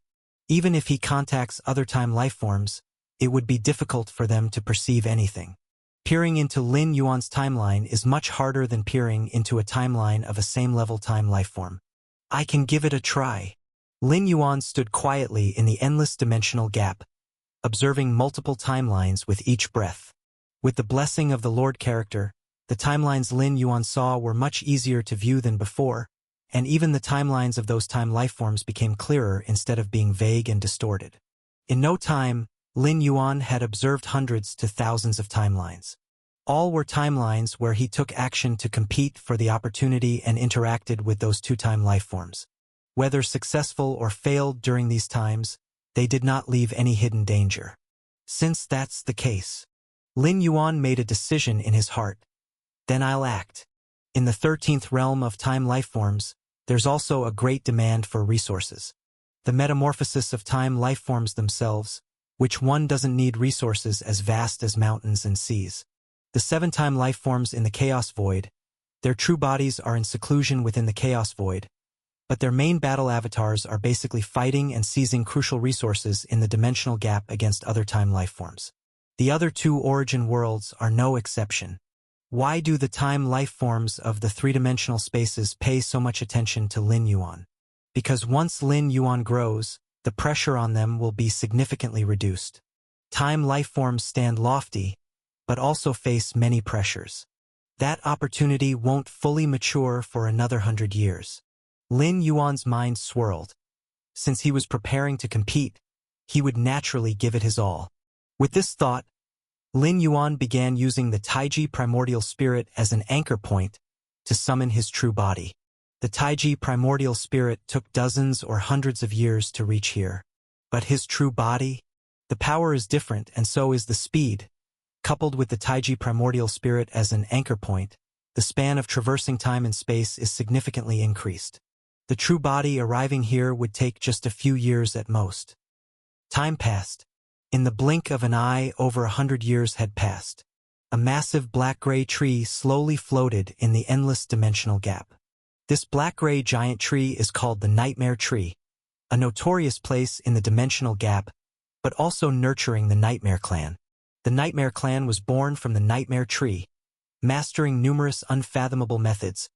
Even if he contacts other time lifeforms, it would be difficult for them to perceive anything. Peering into Lin Yuan's timeline is much harder than peering into a timeline of a same-level time lifeform. I can give it a try. Lin Yuan stood quietly in the endless dimensional gap, observing multiple timelines with each breath. With the blessing of the Lord character, the timelines Lin Yuan saw were much easier to view than before, and even the timelines of those time lifeforms became clearer instead of being vague and distorted. In no time, Lin Yuan had observed hundreds to thousands of timelines. All were timelines where he took action to compete for the opportunity and interacted with those two-time lifeforms. Whether successful or failed during these times, they did not leave any hidden danger. Since that's the case, Lin Yuan made a decision in his heart. Then I'll act. In the 13th realm of time lifeforms, there's also a great demand for resources. The metamorphosis of time lifeforms themselves, which one doesn't need resources as vast as mountains and seas. The 7 time lifeforms in the Chaos Void, their true bodies are in seclusion within the Chaos Void, but their main battle avatars are basically fighting and seizing crucial resources in the dimensional gap against other time lifeforms. The other 2 origin worlds are no exception. Why do the time lifeforms of the 3-dimensional spaces pay so much attention to Lin Yuan? Because once Lin Yuan grows, the pressure on them will be significantly reduced. Time lifeforms stand lofty, but also face many pressures. That opportunity won't fully mature for another 100 years. Lin Yuan's mind swirled. Since he was preparing to compete, he would naturally give it his all. With this thought, Lin Yuan began using the Taiji primordial spirit as an anchor point to summon his true body. The Taiji primordial spirit took dozens or hundreds of years to reach here. But his true body? The power is different, and so is the speed. Coupled with the Taiji primordial spirit as an anchor point, the span of traversing time and space is significantly increased. The true body arriving here would take just a few years at most. Time passed. In the blink of an eye, over 100 years had passed. A massive black-gray tree slowly floated in the endless dimensional gap. This black-gray giant tree is called the Nightmare Tree, a notorious place in the dimensional gap, but also nurturing the Nightmare Clan. The Nightmare Clan was born from the Nightmare Tree, mastering numerous unfathomable methods,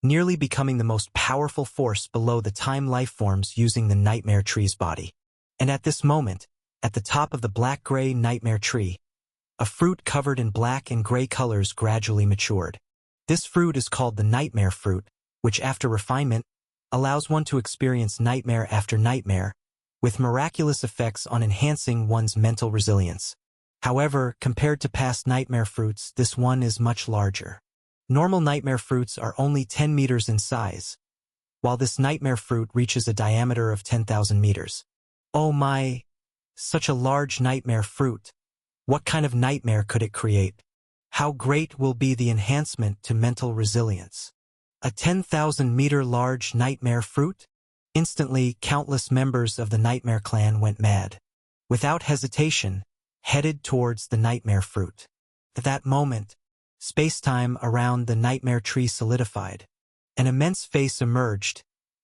nearly becoming the most powerful force below the time lifeforms using the Nightmare Tree's body. And at this moment, at the top of the black-gray Nightmare Tree, a fruit covered in black and gray colors gradually matured. This fruit is called the Nightmare Fruit, which after refinement, allows one to experience nightmare after nightmare, with miraculous effects on enhancing one's mental resilience. However, compared to past nightmare fruits, this one is much larger. Normal nightmare fruits are only 10 meters in size, while this nightmare fruit reaches a diameter of 10,000 meters. Oh my! Such a large nightmare fruit. What kind of nightmare could it create? How great will be the enhancement to mental resilience? A 10,000-meter large nightmare fruit? Instantly, countless members of the Nightmare Clan went mad. Without hesitation, headed towards the nightmare fruit. At that moment, space-time around the nightmare tree solidified. An immense face emerged,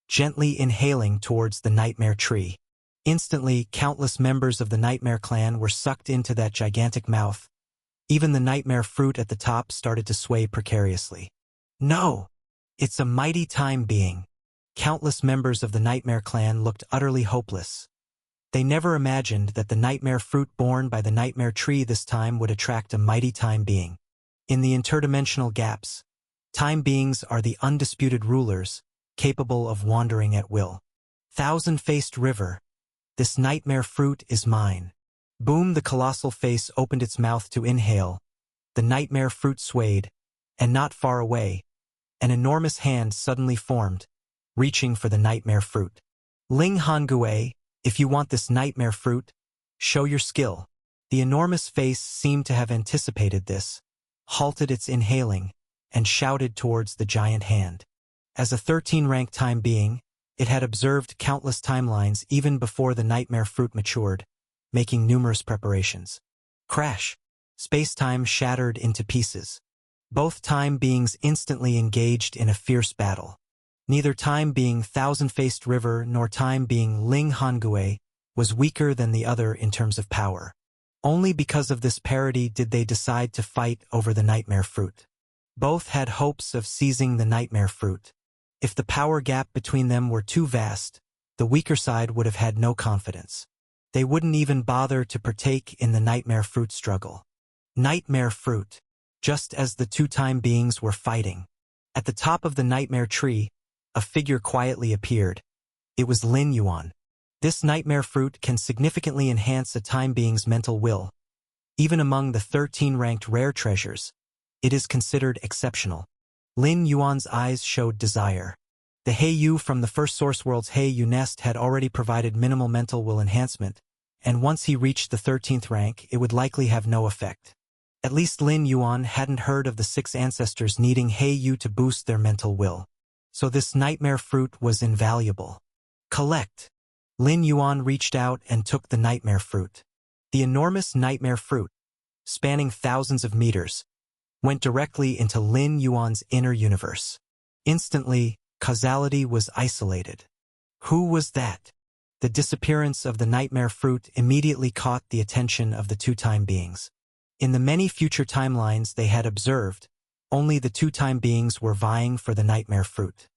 gently inhaling towards the nightmare tree. Instantly, countless members of the Nightmare Clan were sucked into that gigantic mouth. Even the nightmare fruit at the top started to sway precariously. No! It's a mighty time being. Countless members of the Nightmare Clan looked utterly hopeless. They never imagined that the nightmare fruit born by the nightmare tree this time would attract a mighty time being. In the interdimensional gaps, time beings are the undisputed rulers, capable of wandering at will. Thousand-faced river. This nightmare fruit is mine. Boom! The colossal face opened its mouth to inhale. The nightmare fruit swayed, and not far away, an enormous hand suddenly formed, reaching for the nightmare fruit. Ling Hongui, if you want this nightmare fruit, show your skill. The enormous face seemed to have anticipated this, halted its inhaling, and shouted towards the giant hand. As a 13-rank time being, it had observed countless timelines even before the nightmare fruit matured, making numerous preparations. Crash! Space-time shattered into pieces. Both time beings instantly engaged in a fierce battle. Neither time being Thousand-Faced River nor time being Ling Hongui was weaker than the other in terms of power. Only because of this parity did they decide to fight over the nightmare fruit. Both had hopes of seizing the nightmare fruit. If the power gap between them were too vast, the weaker side would have had no confidence. They wouldn't even bother to partake in the nightmare fruit struggle. Nightmare fruit. Just as the two time beings were fighting, at the top of the nightmare tree, a figure quietly appeared. It was Lin Yuan. This nightmare fruit can significantly enhance a time being's mental will. Even among the 13-ranked rare treasures, it is considered exceptional. Lin Yuan's eyes showed desire. The Heiyu from the first source world's Heiyu nest had already provided minimal mental will enhancement, and once he reached the 13th rank, it would likely have no effect. At least Lin Yuan hadn't heard of the 6 ancestors needing Heiyu to boost their mental will. So this nightmare fruit was invaluable. Collect. Lin Yuan reached out and took the nightmare fruit. The enormous nightmare fruit, spanning thousands of meters, went directly into Lin Yuan's inner universe. Instantly, causality was isolated. Who was that? The disappearance of the nightmare fruit immediately caught the attention of the two time beings. In the many future timelines they had observed, only the two time beings were vying for the nightmare fruit.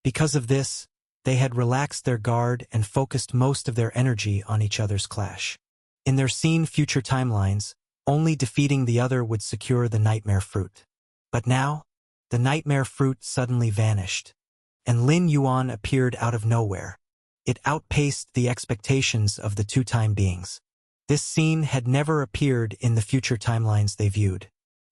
Because of this, they had relaxed their guard and focused most of their energy on each other's clash. In their seen future timelines, only defeating the other would secure the nightmare fruit. But now, the nightmare fruit suddenly vanished, and Lin Yuan appeared out of nowhere. It outpaced the expectations of the two time beings. This scene had never appeared in the future timelines they viewed.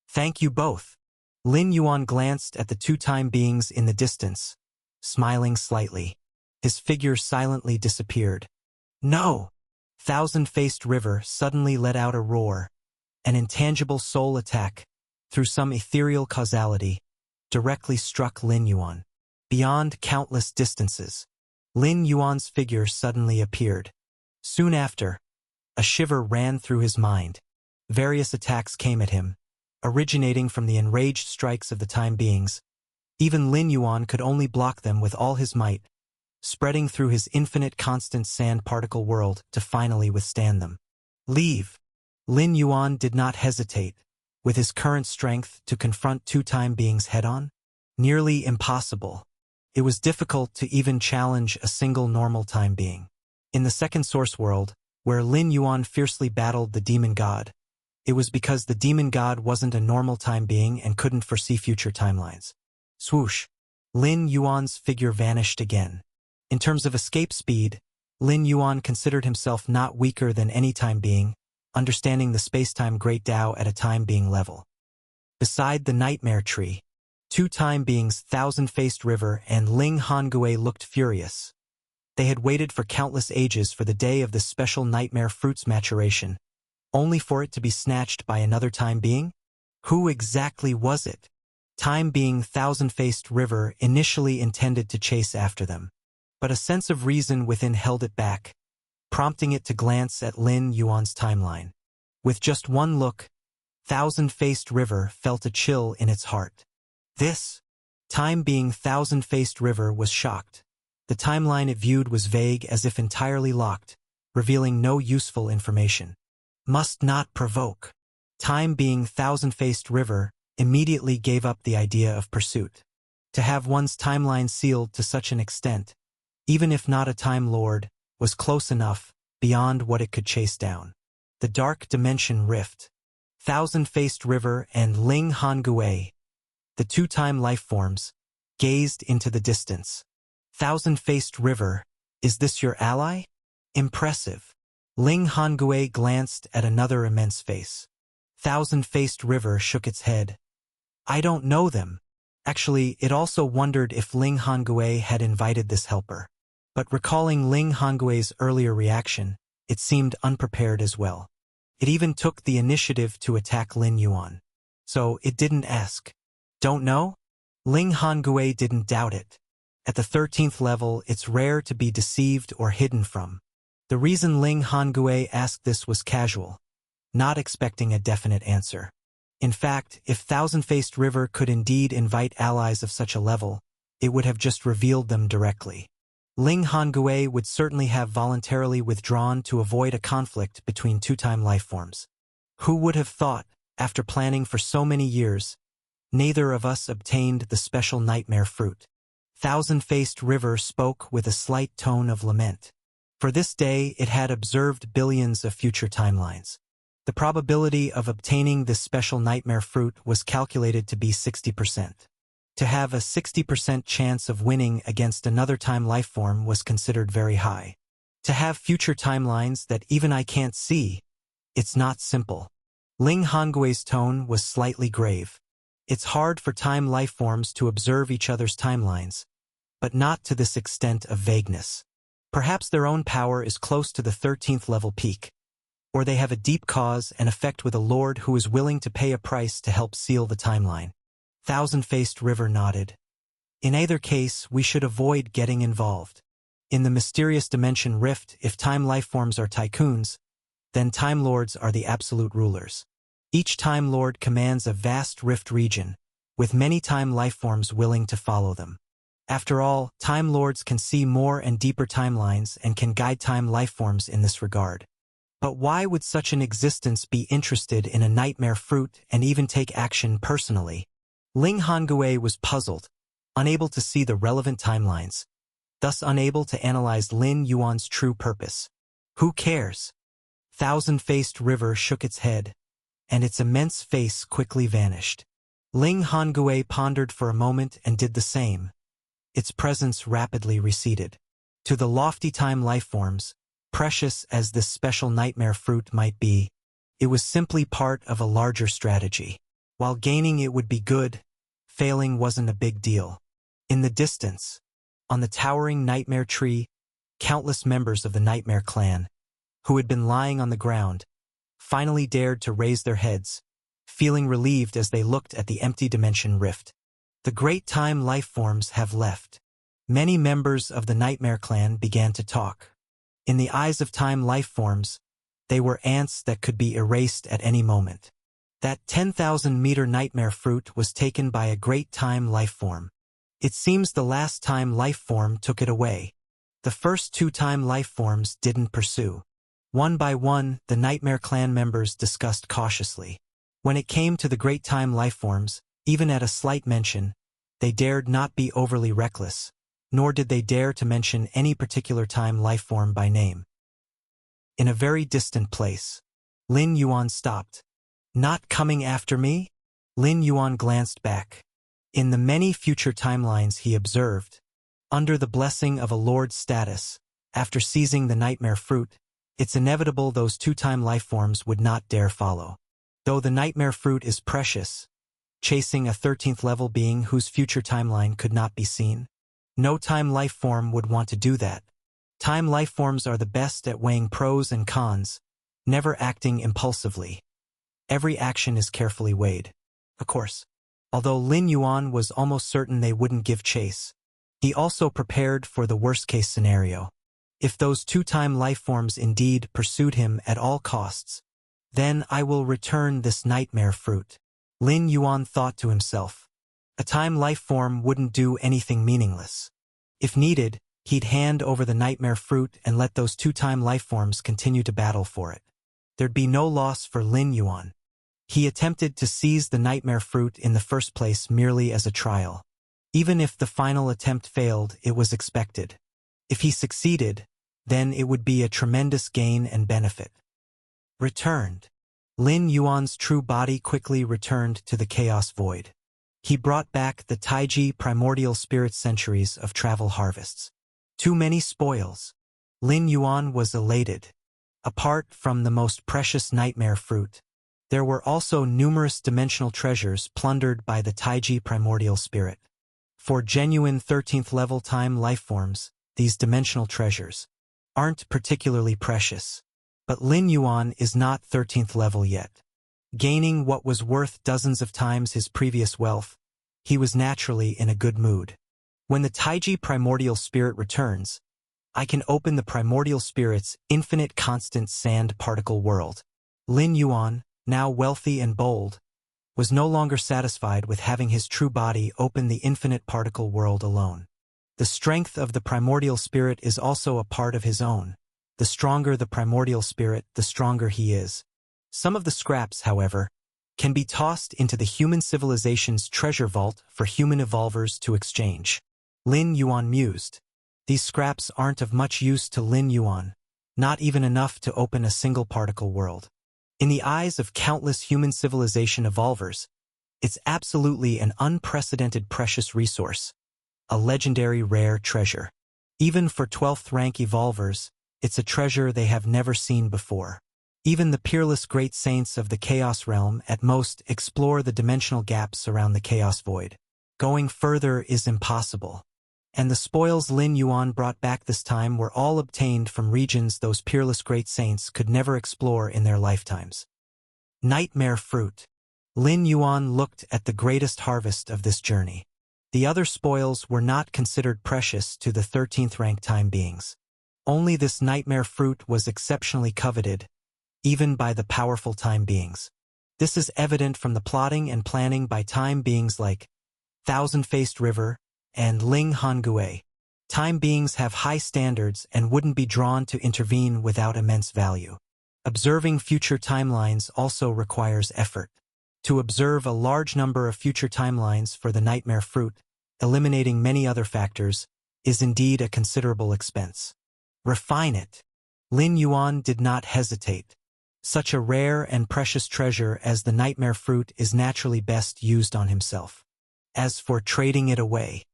Thank you both. Lin Yuan glanced at the two time beings in the distance, smiling slightly. His figure silently disappeared. No! Thousand-Faced River suddenly let out a roar. An intangible soul attack, through some ethereal causality, directly struck Lin Yuan. Beyond countless distances, Lin Yuan's figure suddenly appeared. Soon after, a shiver ran through his mind. Various attacks came at him, originating from the enraged strikes of the time beings. Even Lin Yuan could only block them with all his might, spreading through his infinite constant sand particle world to finally withstand them. Leave! Lin Yuan did not hesitate, with his current strength, to confront two time beings head-on. Nearly impossible. It was difficult to even challenge a single normal time being. In the second source world, where Lin Yuan fiercely battled the demon god, it was because the demon god wasn't a normal time being and couldn't foresee future timelines. Swoosh! Lin Yuan's figure vanished again. In terms of escape speed, Lin Yuan considered himself not weaker than any time being, understanding the space-time great Tao at a time being level. Beside the nightmare tree, two time beings, Thousand-Faced River and Ling Hongui, looked furious. They had waited for countless ages for the day of this special nightmare fruit's maturation, only for it to be snatched by another time being? Who exactly was it? Time being Thousand-Faced River initially intended to chase after them, but a sense of reason within held it back, prompting it to glance at Lin Yuan's timeline. With just one look, Thousand-Faced River felt a chill in its heart. This time being Thousand-Faced River was shocked. The timeline it viewed was vague, as if entirely locked, revealing no useful information. Must not provoke. Time being Thousand-Faced River immediately gave up the idea of pursuit. To have one's timeline sealed to such an extent, even if not a Time Lord, was close enough, beyond what it could chase down. The Dark Dimension Rift. Thousand-Faced River and Ling Hongui, the two time life forms, gazed into the distance. Thousand-Faced River, is this your ally? Impressive. Ling Hongui glanced at another immense face. Thousand-Faced River shook its head. I don't know them. Actually, it also wondered if Ling Hongui had invited this helper. But recalling Ling Hongui's earlier reaction, it seemed unprepared as well. It even took the initiative to attack Lin Yuan. So it didn't ask. Don't know? Ling Hongui didn't doubt it. At the 13th level, it's rare to be deceived or hidden from. The reason Ling Hongui asked this was casual, not expecting a definite answer. In fact, if Thousand-Faced River could indeed invite allies of such a level, it would have just revealed them directly. Ling Hongui would certainly have voluntarily withdrawn to avoid a conflict between two-time life forms. Who would have thought, after planning for so many years, neither of us obtained the special nightmare fruit? Thousand-Faced River spoke with a slight tone of lament. For this day it had observed billions of future timelines. The probability of obtaining this special nightmare fruit was calculated to be 60%. To have a 60% chance of winning against another time life form was considered very high. To have future timelines that even I can't see, it's not simple. Ling Hongui's tone was slightly grave. It's hard for time life forms to observe each other's timelines, but not to this extent of vagueness. Perhaps their own power is close to the 13th level peak, or they have a deep cause and effect with a lord who is willing to pay a price to help seal the timeline. Thousand-Faced River nodded. In either case, we should avoid getting involved. In the mysterious dimension rift, if time life forms are tycoons, then Time Lords are the absolute rulers. Each Time Lord commands a vast rift region, with many time life forms willing to follow them. After all, Time Lords can see more and deeper timelines and can guide time life forms in this regard. But why would such an existence be interested in a nightmare fruit and even take action personally? Ling Hongui was puzzled, unable to see the relevant timelines, thus unable to analyze Lin Yuan's true purpose. Who cares? Thousand-Faced River shook its head, and its immense face quickly vanished. Ling Hongui pondered for a moment and did the same. Its presence rapidly receded. To the lofty time life forms, precious as this special nightmare fruit might be, it was simply part of a larger strategy. While gaining it would be good, failing wasn't a big deal. In the distance, on the towering nightmare tree, countless members of the Nightmare Clan, who had been lying on the ground, finally dared to raise their heads, feeling relieved as they looked at the empty dimension rift. The great time life forms have left. Many members of the Nightmare Clan began to talk. In the eyes of time life forms, they were ants that could be erased at any moment. That 10,000-meter nightmare fruit was taken by a great time life form. It seems the last time life form took it away. The first two time life forms didn't pursue. One by one, the Nightmare Clan members discussed cautiously. When it came to the great time life forms, even at a slight mention, they dared not be overly reckless, nor did they dare to mention any particular time life form by name. In a very distant place, Lin Yuan stopped. Not coming after me? Lin Yuan glanced back. In the many future timelines he observed, under the blessing of a lord's status, After seizing the nightmare fruit, it's inevitable those two-time life forms would not dare follow. Though the nightmare fruit is precious, chasing a 13th level being whose future timeline could not be seen, no time life form would want to do that. Time life forms are the best at weighing pros and cons, never acting impulsively. Every action is carefully weighed. Of course, although Lin Yuan was almost certain they wouldn't give chase, he also prepared for the worst-case scenario. If those two-time life forms indeed pursued him at all costs, then I will return this nightmare fruit. Lin Yuan thought to himself. A time life form wouldn't do anything meaningless. If needed, he'd hand over the nightmare fruit and let those two-time life forms continue to battle for it. There'd be no loss for Lin Yuan. He attempted to seize the nightmare fruit in the first place merely as a trial. Even if the final attempt failed, it was expected. If he succeeded, then it would be a tremendous gain and benefit. Returned. Lin Yuan's true body quickly returned to the chaos void. He brought back the Taiji primordial spirit centuries of travel harvests. Too many spoils. Lin Yuan was elated. Apart from the most precious nightmare fruit, there were also numerous dimensional treasures plundered by the Taiji primordial spirit. For genuine 13th level time life forms, these dimensional treasures aren't particularly precious. But Lin Yuan is not 13th level yet. Gaining what was worth dozens of times his previous wealth, he was naturally in a good mood. When the Taiji primordial spirit returns, I can open the primordial spirit's infinite constant sand particle world. Lin Yuan, now wealthy and bold, was no longer satisfied with having his true body open the infinite particle world alone. The strength of the primordial spirit is also a part of his own. The stronger the primordial spirit, the stronger he is. Some of the scraps, however, can be tossed into the human civilization's treasure vault for human evolvers to exchange. Lin Yuan mused. These scraps aren't of much use to Lin Yuan, not even enough to open a single particle world. In the eyes of countless human civilization evolvers, it's absolutely an unprecedented precious resource, a legendary rare treasure. Even for 12th rank evolvers, it's a treasure they have never seen before. Even the peerless great saints of the Chaos Realm at most explore the dimensional gaps around the Chaos Void. Going further is impossible. And the spoils Lin Yuan brought back this time were all obtained from regions those peerless great saints could never explore in their lifetimes. Nightmare Fruit. Lin Yuan looked at the greatest harvest of this journey. The other spoils were not considered precious to the 13th rank time beings. Only this nightmare fruit was exceptionally coveted, even by the powerful time beings. This is evident from the plotting and planning by time beings like Thousand-Faced River and Ling Hongui. Time beings have high standards and wouldn't be drawn to intervene without immense value. Observing future timelines also requires effort. To observe a large number of future timelines for the nightmare fruit, eliminating many other factors, is indeed a considerable expense. Refine it. Lin Yuan did not hesitate. Such a rare and precious treasure as the nightmare fruit is naturally best used on himself. As for trading it away,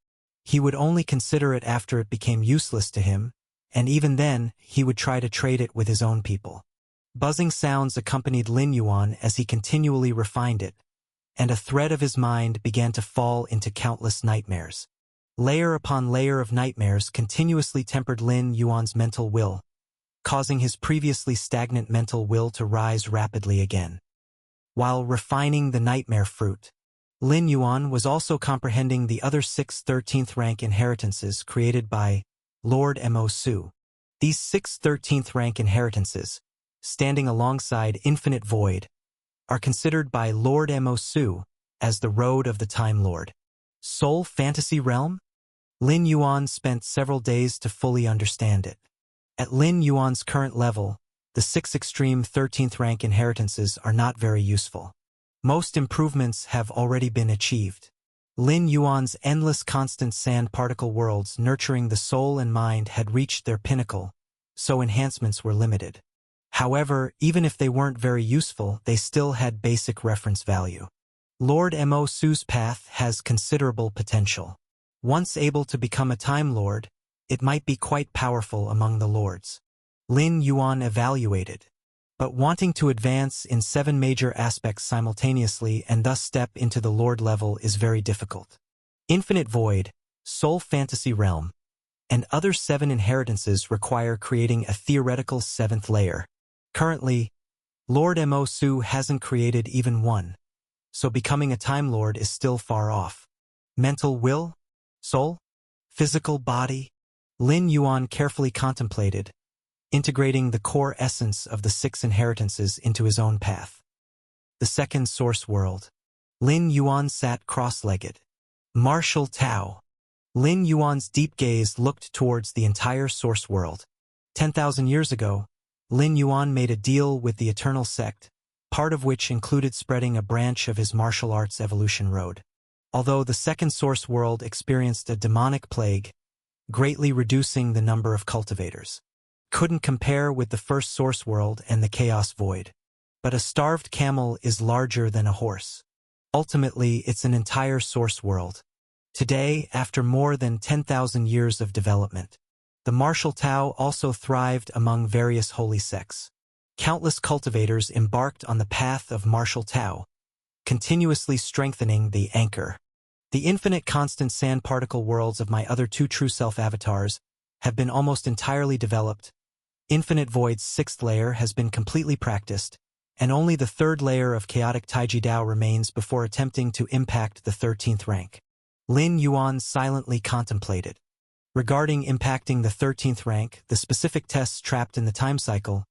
he would only consider it after it became useless to him, and even then, he would try to trade it with his own people. Buzzing sounds accompanied Lin Yuan as he continually refined it, and a thread of his mind began to fall into countless nightmares. Layer upon layer of nightmares continuously tempered Lin Yuan's mental will, causing his previously stagnant mental will to rise rapidly again. While refining the nightmare fruit, Lin Yuan was also comprehending the other 6 13th rank inheritances created by Lord Mo Su. These 6 13th rank inheritances, standing alongside Infinite Void, are considered by Lord Mo Su as the Road of the Time Lord. Soul Fantasy Realm? Lin Yuan spent several days to fully understand it. At Lin Yuan's current level, the 6 extreme 13th rank inheritances are not very useful. Most improvements have already been achieved. Lin Yuan's endless constant sand particle worlds nurturing the soul and mind had reached their pinnacle, so enhancements were limited. However, even if they weren't very useful, they still had basic reference value. Lord Mo Su's path has considerable potential. Once able to become a Time Lord, it might be quite powerful among the lords. Lin Yuan evaluated. But wanting to advance in 7 major aspects simultaneously and thus step into the lord level is very difficult. Infinite Void, Soul Fantasy Realm, and other 7 inheritances require creating a theoretical 7th layer. Currently, Lord Mo Su hasn't created even one, so becoming a Time Lord is still far off. Mental will? Soul? Physical body? Lin Yuan carefully contemplated, integrating the core essence of the 6 inheritances into his own path. The second source world. Lin Yuan sat cross-legged. Martial Tao. Lin Yuan's deep gaze looked towards the entire source world. 10,000 years ago, Lin Yuan made a deal with the Eternal Sect, part of which included spreading a branch of his martial arts evolution road. Although the second source world experienced a demonic plague, greatly reducing the number of cultivators. Couldn't compare with the first source world and the chaos void. But a starved camel is larger than a horse. Ultimately, it's an entire source world. Today, after more than 10,000 years of development, the martial Tao also thrived among various holy sects. Countless cultivators embarked on the path of martial Tao, continuously strengthening the anchor. The infinite constant sand particle worlds of my other 2 true self avatars have been almost entirely developed. Infinite Void's 6th layer has been completely practiced, and only the 3rd layer of chaotic Taiji Dao remains before attempting to impact the 13th rank. Lin Yuan silently contemplated. Regarding impacting the 13th rank, the specific tests trapped in the time cycle,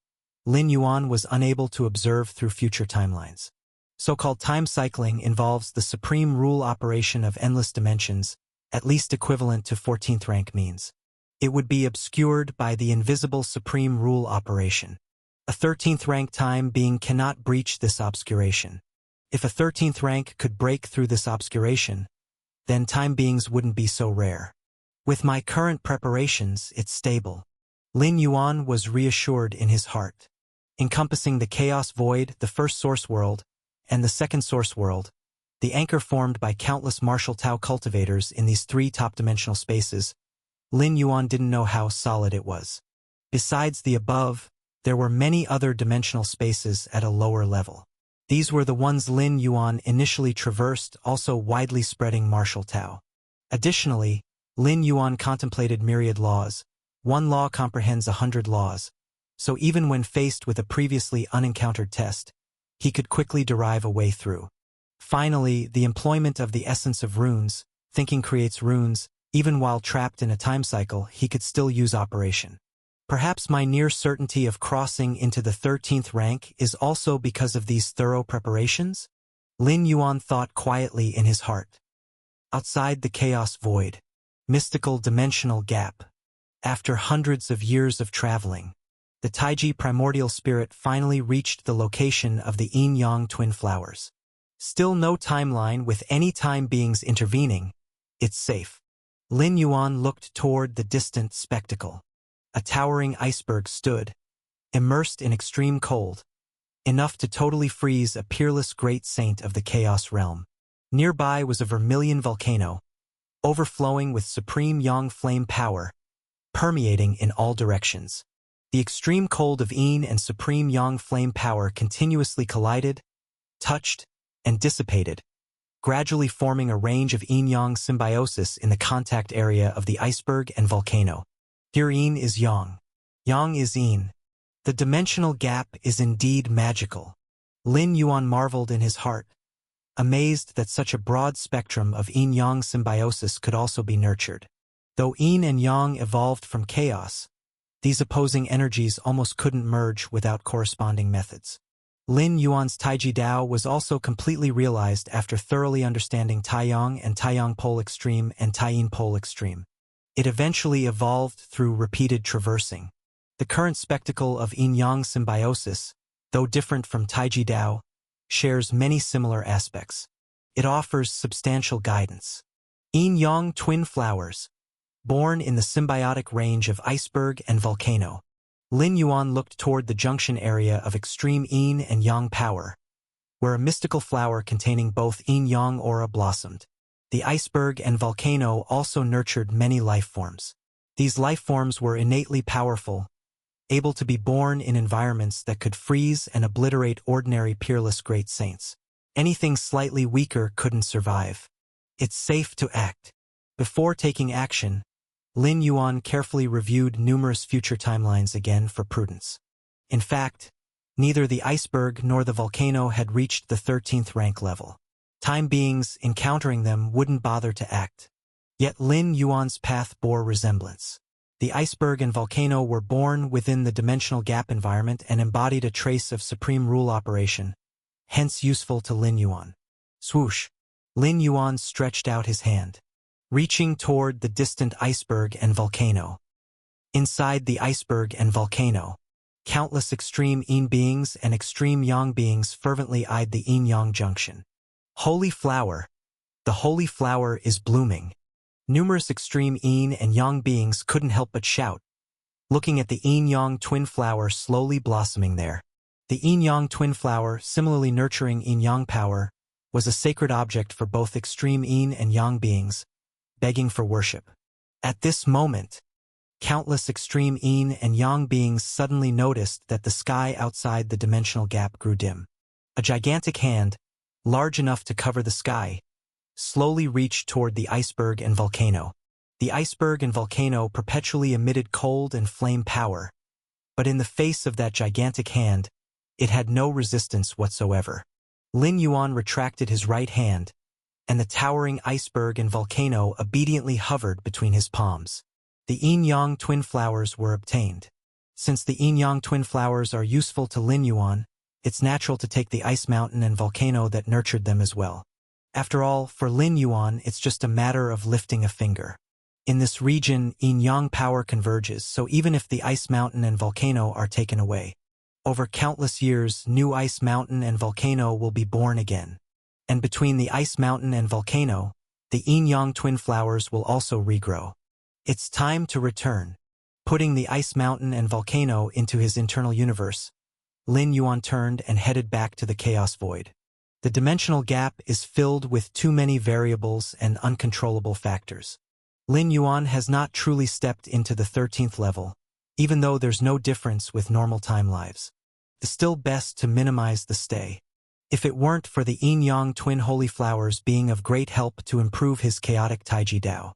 Lin Yuan was unable to observe through future timelines. So-called time cycling involves the supreme rule operation of endless dimensions, at least equivalent to 14th rank means. It would be obscured by the invisible supreme rule operation. A 13th rank time being cannot breach this obscuration. If a 13th rank could break through this obscuration, then time beings wouldn't be so rare. With my current preparations, it's stable. Lin Yuan was reassured in his heart. Encompassing the chaos void, the first source world, and the second source world, the anchor formed by countless martial Tao cultivators in these 3 top-dimensional spaces, Lin Yuan didn't know how solid it was. Besides the above, there were many other dimensional spaces at a lower level. These were the ones Lin Yuan initially traversed, also widely spreading martial Tao. Additionally, Lin Yuan contemplated myriad laws. 1 law comprehends 100 laws, so even when faced with a previously unencountered test, he could quickly derive a way through. Finally, the employment of the essence of runes, thinking creates runes, even while trapped in a time cycle, he could still use operation. Perhaps my near certainty of crossing into the 13th rank is also because of these thorough preparations? Lin Yuan thought quietly in his heart. Outside the chaos void, mystical dimensional gap. After hundreds of years of traveling, the Taiji primordial spirit finally reached the location of the yin-yang twin flowers. Still no timeline with any time beings intervening. It's safe. Lin Yuan looked toward the distant spectacle. A towering iceberg stood, immersed in extreme cold, enough to totally freeze a peerless great saint of the chaos realm. Nearby was a vermilion volcano, overflowing with supreme yang flame power, permeating in all directions. The extreme cold of yin and supreme yang flame power continuously collided, touched, and dissipated, gradually forming a range of yin-yang symbiosis in the contact area of the iceberg and volcano. Here yin is yang. Yang is yin. The dimensional gap is indeed magical. Lin Yuan marveled in his heart, amazed that such a broad spectrum of yin-yang symbiosis could also be nurtured. Though yin and yang evolved from chaos, these opposing energies almost couldn't merge without corresponding methods. Lin Yuan's Taiji Dao was also completely realized after thoroughly understanding Taiyang and Taiyang Pole Extreme and Taiyin Pole Extreme. It eventually evolved through repeated traversing. The current spectacle of yin-yang symbiosis, though different from Taiji Dao, shares many similar aspects. It offers substantial guidance. Yin-yang twin flowers, born in the symbiotic range of iceberg and volcano. Lin Yuan looked toward the junction area of extreme yin and yang power, where a mystical flower containing both yin-yang aura blossomed. The iceberg and volcano also nurtured many life forms. These life forms were innately powerful, able to be born in environments that could freeze and obliterate ordinary peerless great saints. Anything slightly weaker couldn't survive. It's safe to act. Before taking action, Lin Yuan carefully reviewed numerous future timelines again for prudence. In fact, neither the iceberg nor the volcano had reached the 13th rank level. Time beings encountering them wouldn't bother to act. Yet Lin Yuan's path bore resemblance. The iceberg and volcano were born within the dimensional gap environment and embodied a trace of supreme rule operation, hence useful to Lin Yuan. Swoosh! Lin Yuan stretched out his hand, reaching toward the distant iceberg and volcano. Inside the iceberg and volcano, countless extreme yin beings and extreme yang beings fervently eyed the yin-yang junction. Holy flower! The holy flower is blooming. Numerous extreme yin and yang beings couldn't help but shout, looking at the yin-yang twin flower slowly blossoming there. The yin-yang twin flower, similarly nurturing yin-yang power, was a sacred object for both extreme yin and yang beings, begging for worship. At this moment, countless extreme yin and yang beings suddenly noticed that the sky outside the dimensional gap grew dim. A gigantic hand, large enough to cover the sky, slowly reached toward the iceberg and volcano. The iceberg and volcano perpetually emitted cold and flame power, but in the face of that gigantic hand, it had no resistance whatsoever. Lin Yuan retracted his right hand, and the towering iceberg and volcano obediently hovered between his palms. The yin-yang twin flowers were obtained. Since the yin-yang twin flowers are useful to Lin Yuan, it's natural to take the ice mountain and volcano that nurtured them as well. After all, for Lin Yuan, it's just a matter of lifting a finger. In this region, yin-yang power converges, so even if the ice mountain and volcano are taken away, over countless years, new ice mountain and volcano will be born again. And between the ice mountain and volcano, the yin-yang twin flowers will also regrow. It's time to return. Putting the ice mountain and volcano into his internal universe, Lin Yuan turned and headed back to the chaos void. The dimensional gap is filled with too many variables and uncontrollable factors. Lin Yuan has not truly stepped into the 13th level, even though there's no difference with normal time lives. It's still best to minimize the stay. If it weren't for the yin-yang twin holy flowers being of great help to improve his chaotic Taiji Dao,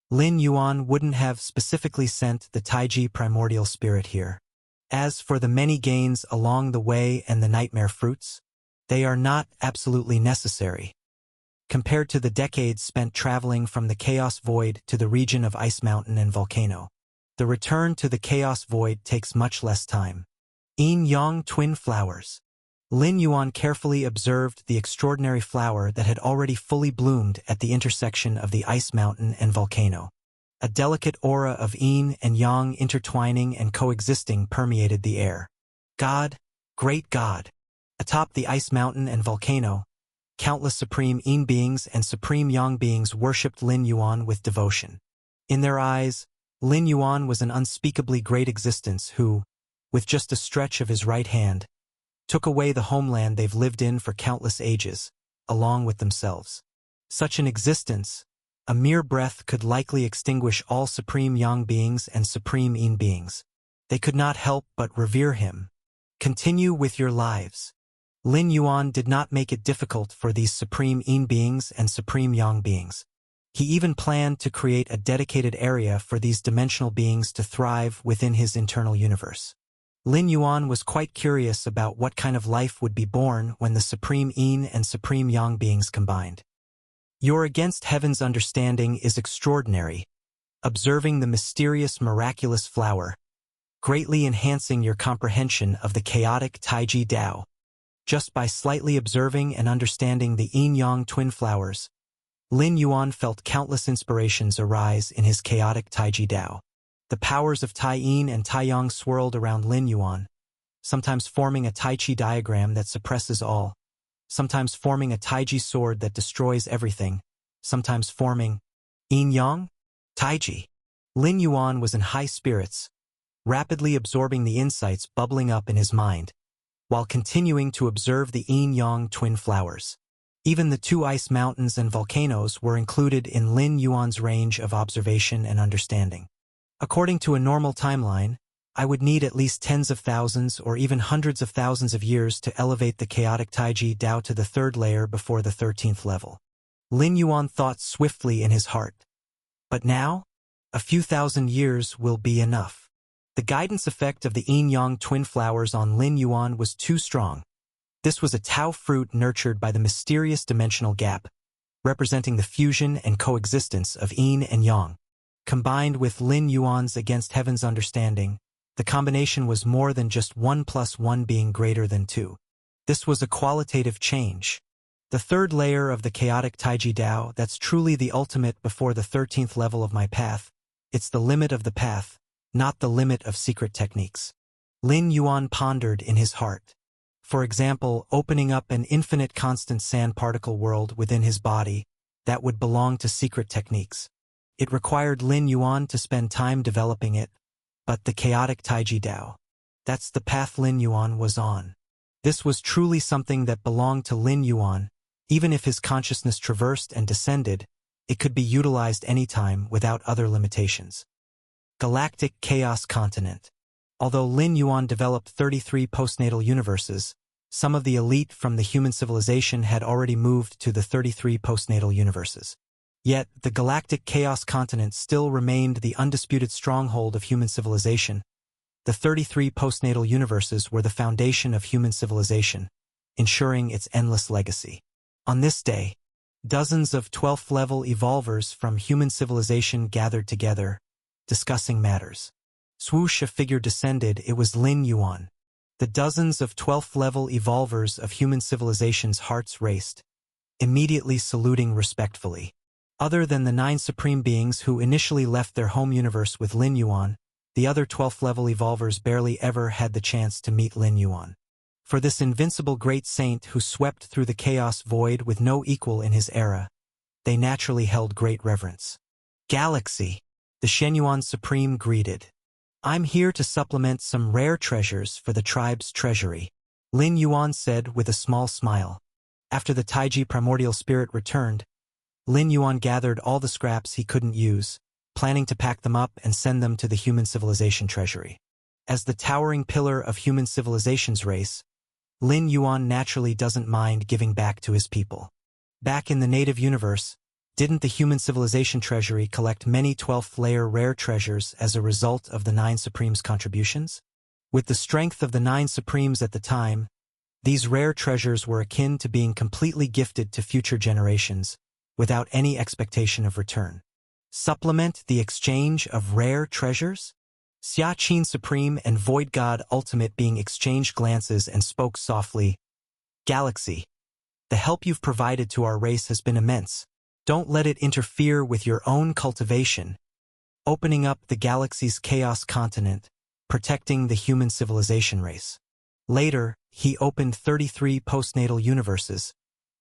Lin Yuan wouldn't have specifically sent the Taiji primordial spirit here. As for the many gains along the way and the nightmare fruits, they are not absolutely necessary. Compared to the decades spent traveling from the Chaos Void to the region of Ice Mountain and Volcano, the return to the Chaos Void takes much less time. Yin-yang twin flowers. Lin Yuan carefully observed the extraordinary flower that had already fully bloomed at the intersection of the Ice Mountain and Volcano. A delicate aura of yin and yang intertwining and coexisting permeated the air. God, great God! Atop the Ice Mountain and Volcano, countless supreme yin beings and supreme yang beings worshipped Lin Yuan with devotion. In their eyes, Lin Yuan was an unspeakably great existence who, with just a stretch of his right hand, took away the homeland they've lived in for countless ages, along with themselves. Such an existence, a mere breath, could likely extinguish all supreme yang beings and supreme yin beings. They could not help but revere him. Continue with your lives. Lin Yuan did not make it difficult for these supreme yin beings and supreme yang beings. He even planned to create a dedicated area for these dimensional beings to thrive within his internal universe. Lin Yuan was quite curious about what kind of life would be born when the supreme yin and supreme yang beings combined. Your against heaven's understanding is extraordinary, observing the mysterious miraculous flower, greatly enhancing your comprehension of the chaotic Taiji Dao. Just by slightly observing and understanding the yin-yang twin flowers, Lin Yuan felt countless inspirations arise in his chaotic Taiji Dao. The powers of Tai Yin and Tai Yang swirled around Lin Yuan, sometimes forming a Tai Chi diagram that suppresses all, sometimes forming a Taiji sword that destroys everything, sometimes forming Yin-Yang, Taiji. Lin Yuan was in high spirits, rapidly absorbing the insights bubbling up in his mind, while continuing to observe the yin-yang twin flowers. Even the two ice mountains and volcanoes were included in Lin Yuan's range of observation and understanding. According to a normal timeline, I would need at least tens of thousands or even hundreds of thousands of years to elevate the chaotic Taiji Dao to the third layer before the 13th level. Lin Yuan thought swiftly in his heart. But now, a few thousand years will be enough. The guidance effect of the yin-yang twin flowers on Lin Yuan was too strong. This was a Tao fruit nurtured by the mysterious dimensional gap, representing the fusion and coexistence of yin and yang. Combined with Lin Yuan's against heaven's understanding, the combination was more than just 1 + 1 being greater than 2. This was a qualitative change. The third layer of the chaotic Taiji Dao, that's truly the ultimate before the 13th level of my path. It's the limit of the path, not the limit of secret techniques. Lin Yuan pondered in his heart. For example, opening up an infinite constant sand particle world within his body that would belong to secret techniques. It required Lin Yuan to spend time developing it, but the chaotic Taiji Dao, that's the path Lin Yuan was on. This was truly something that belonged to Lin Yuan. Even if his consciousness traversed and descended, it could be utilized anytime without other limitations. Galactic Chaos Continent. Although Lin Yuan developed 33 postnatal universes, some of the elite from the human civilization had already moved to the 33 postnatal universes. Yet, the Galactic Chaos Continent still remained the undisputed stronghold of human civilization. The 33 postnatal universes were the foundation of human civilization, ensuring its endless legacy. On this day, dozens of 12th-level evolvers from human civilization gathered together, discussing matters. Swoosh, a figure descended. It was Lin Yuan. The dozens of 12th-level evolvers of human civilization's hearts raced, immediately saluting respectfully. Other than the 9 supreme beings who initially left their home universe with Lin Yuan, the other 12th-level evolvers barely ever had the chance to meet Lin Yuan. For this invincible great saint who swept through the chaos void with no equal in his era, they naturally held great reverence. Galaxy, the Shenyuan Supreme greeted. I'm here to supplement some rare treasures for the tribe's treasury, Lin Yuan said with a small smile. After the Taiji primordial spirit returned, Lin Yuan gathered all the scraps he couldn't use, planning to pack them up and send them to the human civilization treasury. As the towering pillar of human civilization's race, Lin Yuan naturally doesn't mind giving back to his people. Back in the native universe, didn't the human civilization treasury collect many 12th-layer rare treasures as a result of the 9 Supremes' contributions? With the strength of the 9 Supremes at the time, these rare treasures were akin to being completely gifted to future generations, without any expectation of return. Supplement the exchange of rare treasures? Xia Qin Supreme and Void God Ultimate being exchanged glances and spoke softly. Galaxy, the help you've provided to our race has been immense. Don't let it interfere with your own cultivation. Opening up the galaxy's chaos continent, protecting the human civilization race. Later, he opened 33 postnatal universes,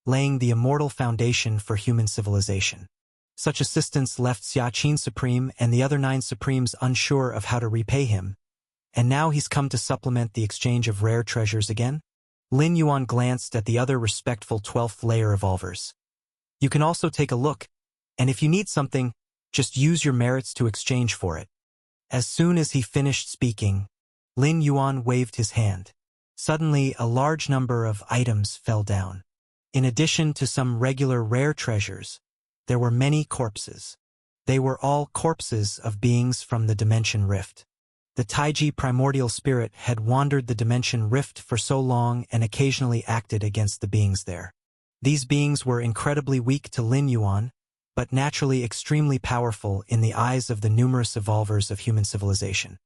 laying the immortal foundation for human civilization. Such assistance left Xia Qin Supreme and the other 9 Supremes unsure of how to repay him, and now he's come to supplement the exchange of rare treasures again? Lin Yuan glanced at the other respectful 12th-layer evolvers. You can also take a look, and if you need something, just use your merits to exchange for it. As soon as he finished speaking, Lin Yuan waved his hand. Suddenly, a large number of items fell down. In addition to some regular rare treasures, there were many corpses. They were all corpses of beings from the Dimension Rift. The Taiji primordial spirit had wandered the Dimension Rift for so long and occasionally acted against the beings there. These beings were incredibly weak to Lin Yuan, but naturally extremely powerful in the eyes of the numerous evolvers of human civilization.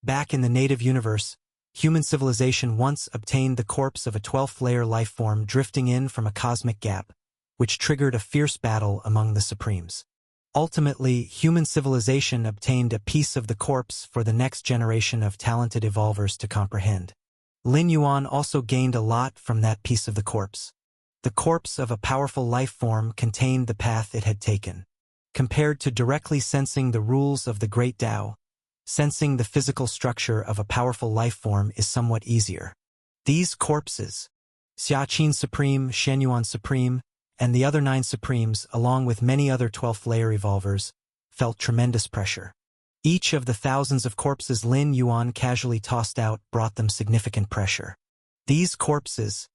Back in the native universe, human civilization once obtained the corpse of a 12th-layer lifeform drifting in from a cosmic gap, which triggered a fierce battle among the Supremes. Ultimately, human civilization obtained a piece of the corpse for the next generation of talented evolvers to comprehend. Lin Yuan also gained a lot from that piece of the corpse. The corpse of a powerful life form contained the path it had taken. Compared to directly sensing the rules of the Great Tao, sensing the physical structure of a powerful life form is somewhat easier. These corpses, Xia Qin Supreme, Shenyuan Supreme, and the other 9 Supremes, along with many other 12th-layer evolvers, felt tremendous pressure. Each of the thousands of corpses Lin Yuan casually tossed out brought them significant pressure. These corpses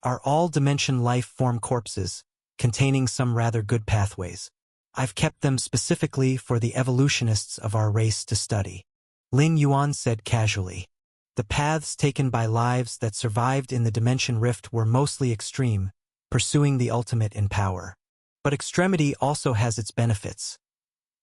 are all-dimension life-form corpses, containing some rather good pathways. I've kept them specifically for the evolutionists of our race to study. Lin Yuan said casually. The paths taken by lives that survived in the dimension rift were mostly extreme, pursuing the ultimate in power. But extremity also has its benefits.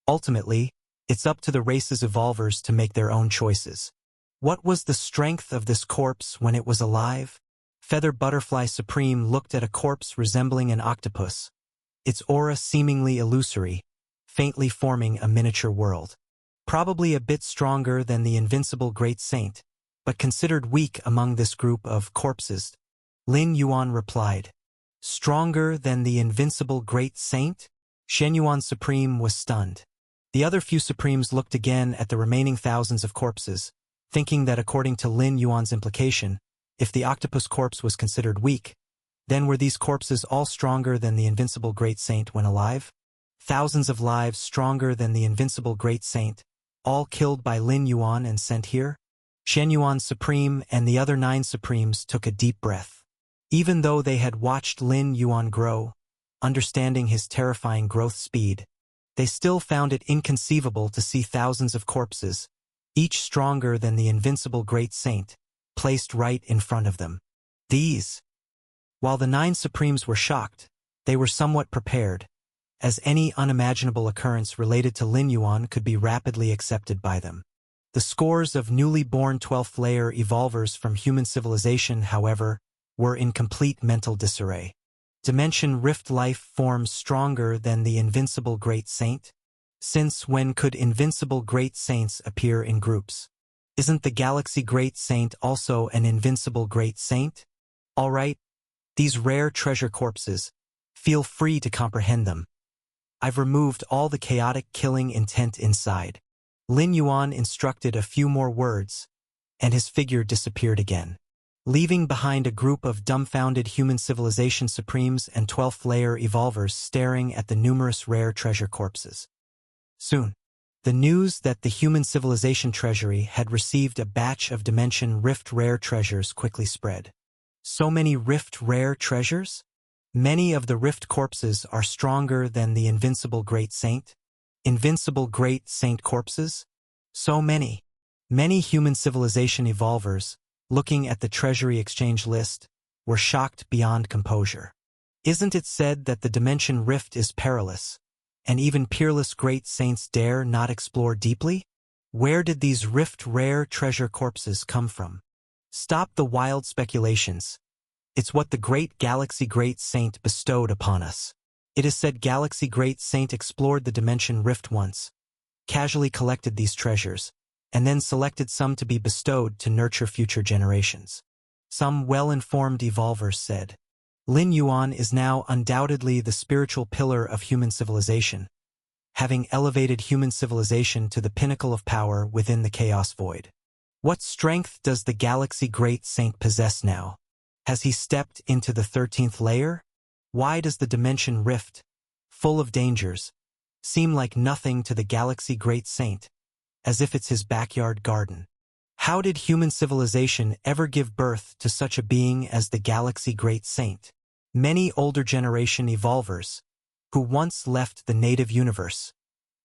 Ultimately, it's up to the race's evolvers to make their own choices. What was the strength of this corpse when it was alive? Feather Butterfly Supreme looked at a corpse resembling an octopus, its aura seemingly illusory, faintly forming a miniature world. Probably a bit stronger than the invincible Great Saint, but considered weak among this group of corpses. Lin Yuan replied. Stronger than the invincible Great Saint? Shen Yuan Supreme was stunned. The other few Supremes looked again at the remaining thousands of corpses, thinking that according to Lin Yuan's implication, if the octopus corpse was considered weak, then were these corpses all stronger than the invincible Great Saint when alive? Thousands of lives stronger than the invincible Great Saint, all killed by Lin Yuan and sent here? Shen Yuan Supreme and the other 9 Supremes took a deep breath. Even though they had watched Lin Yuan grow, understanding his terrifying growth speed, they still found it inconceivable to see thousands of corpses, each stronger than the invincible Great Saint, placed right in front of them. While the 9 Supremes were shocked, they were somewhat prepared, as any unimaginable occurrence related to Lin Yuan could be rapidly accepted by them. The scores of newly born 12th layer evolvers from human civilization, however, were in complete mental disarray. Dimension rift life forms stronger than the invincible Great Saint? Since when could invincible Great Saints appear in groups? Isn't the Galaxy Great Saint also an invincible Great Saint? All right, these rare treasure corpses, feel free to comprehend them. I've removed all the chaotic killing intent inside. Lin Yuan instructed a few more words, and his figure disappeared again, leaving behind a group of dumbfounded human civilization supremes and 12th layer evolvers staring at the numerous rare treasure corpses. Soon, the news that the human civilization treasury had received a batch of dimension rift rare treasures quickly spread. So many rift rare treasures? Many of the rift corpses are stronger than the invincible Great Saint. Invincible Great Saint corpses? So many. Many human civilization evolvers, looking at the treasury exchange list, were shocked beyond composure. Isn't it said that the dimension rift is perilous, and even peerless Great Saints dare not explore deeply? Where did these rift rare treasure corpses come from? Stop the wild speculations. It's what the great Galaxy Great Saint bestowed upon us. It is said Galaxy Great Saint explored the dimension rift once, casually collected these treasures, and then selected some to be bestowed to nurture future generations. Some well-informed evolvers said. Lin Yuan is now undoubtedly the spiritual pillar of human civilization, having elevated human civilization to the pinnacle of power within the chaos void. What strength does the Galaxy Great Saint possess now? Has he stepped into the 13th layer? Why does the dimension rift, full of dangers, seem like nothing to the Galaxy Great Saint, as if it's his backyard garden? How did human civilization ever give birth to such a being as the Galaxy Great Saint? Many older generation evolvers, who once left the native universe,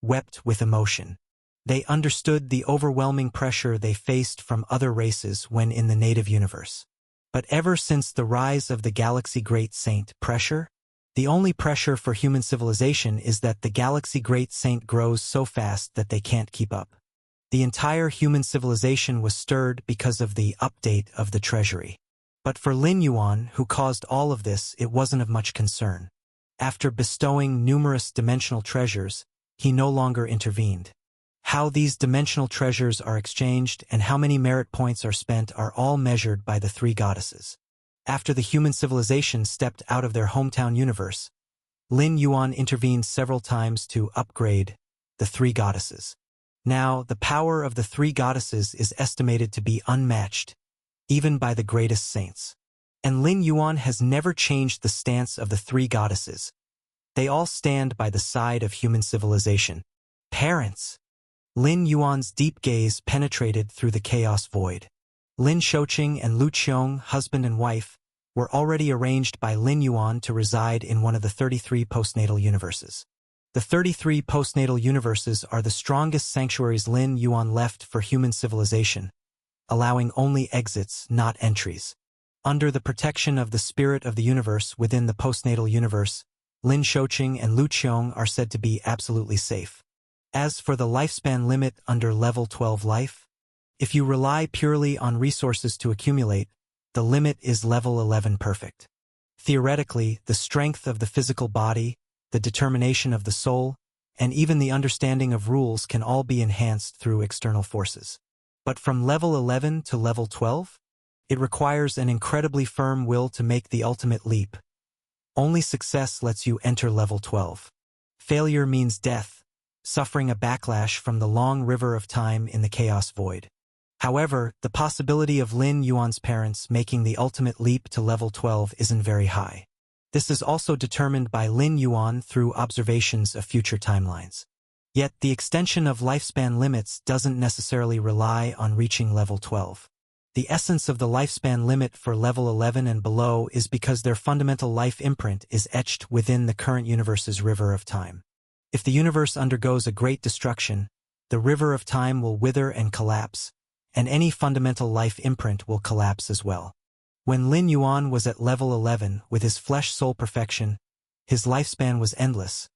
wept with emotion. They understood the overwhelming pressure they faced from other races when in the native universe. But ever since the rise of the Galaxy Great Saint, the only pressure for human civilization is that the Galaxy Great Saint grows so fast that they can't keep up. The entire human civilization was stirred because of the update of the treasury. But for Lin Yuan, who caused all of this, it wasn't of much concern. After bestowing numerous dimensional treasures, he no longer intervened. How these dimensional treasures are exchanged and how many merit points are spent are all measured by the 3 goddesses. After the human civilization stepped out of their hometown universe, Lin Yuan intervened several times to upgrade the 3 goddesses. Now, the power of the 3 goddesses is estimated to be unmatched, even by the greatest saints. And Lin Yuan has never changed the stance of the 3 goddesses. They all stand by the side of human civilization. Parents! Lin Yuan's deep gaze penetrated through the chaos void. Lin Shouqing and Lu Qiong, husband and wife, were already arranged by Lin Yuan to reside in one of the 33 postnatal universes. The 33 postnatal universes are the strongest sanctuaries Lin Yuan left for human civilization, allowing only exits, not entries. Under the protection of the spirit of the universe within the postnatal universe, Lin Shouqing and Lu Qiong are said to be absolutely safe. As for the lifespan limit under level 12 life, if you rely purely on resources to accumulate, the limit is level 11 perfect. Theoretically, the strength of the physical body, the determination of the soul, and even the understanding of rules can all be enhanced through external forces. But from level 11 to level 12? It requires an incredibly firm will to make the ultimate leap. Only success lets you enter level 12. Failure means death, suffering a backlash from the long river of time in the chaos void. However, the possibility of Lin Yuan's parents making the ultimate leap to level 12 isn't very high. This is also determined by Lin Yuan through observations of future timelines. Yet, the extension of lifespan limits doesn't necessarily rely on reaching level 12. The essence of the lifespan limit for level 11 and below is because their fundamental life imprint is etched within the current universe's river of time. If the universe undergoes a great destruction, the river of time will wither and collapse, and any fundamental life imprint will collapse as well. When Lin Yuan was at level 11 with his flesh-soul perfection, his lifespan was endless,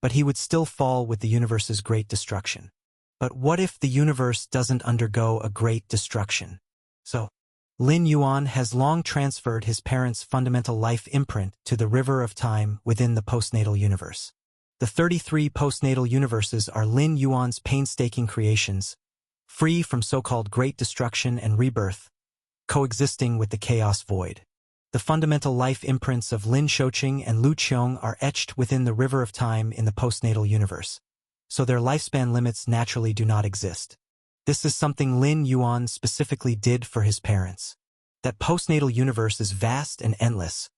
but he would still fall with the universe's great destruction. But what if the universe doesn't undergo a great destruction? So, Lin Yuan has long transferred his parents' fundamental life imprint to the river of time within the postnatal universe. The 33 postnatal universes are Lin Yuan's painstaking creations, free from so-called great destruction and rebirth, coexisting with the chaos void. The fundamental life imprints of Lin Shouqing and Lu Qiong are etched within the river of time in the postnatal universe, so their lifespan limits naturally do not exist. This is something Lin Yuan specifically did for his parents. That postnatal universe is vast and endless,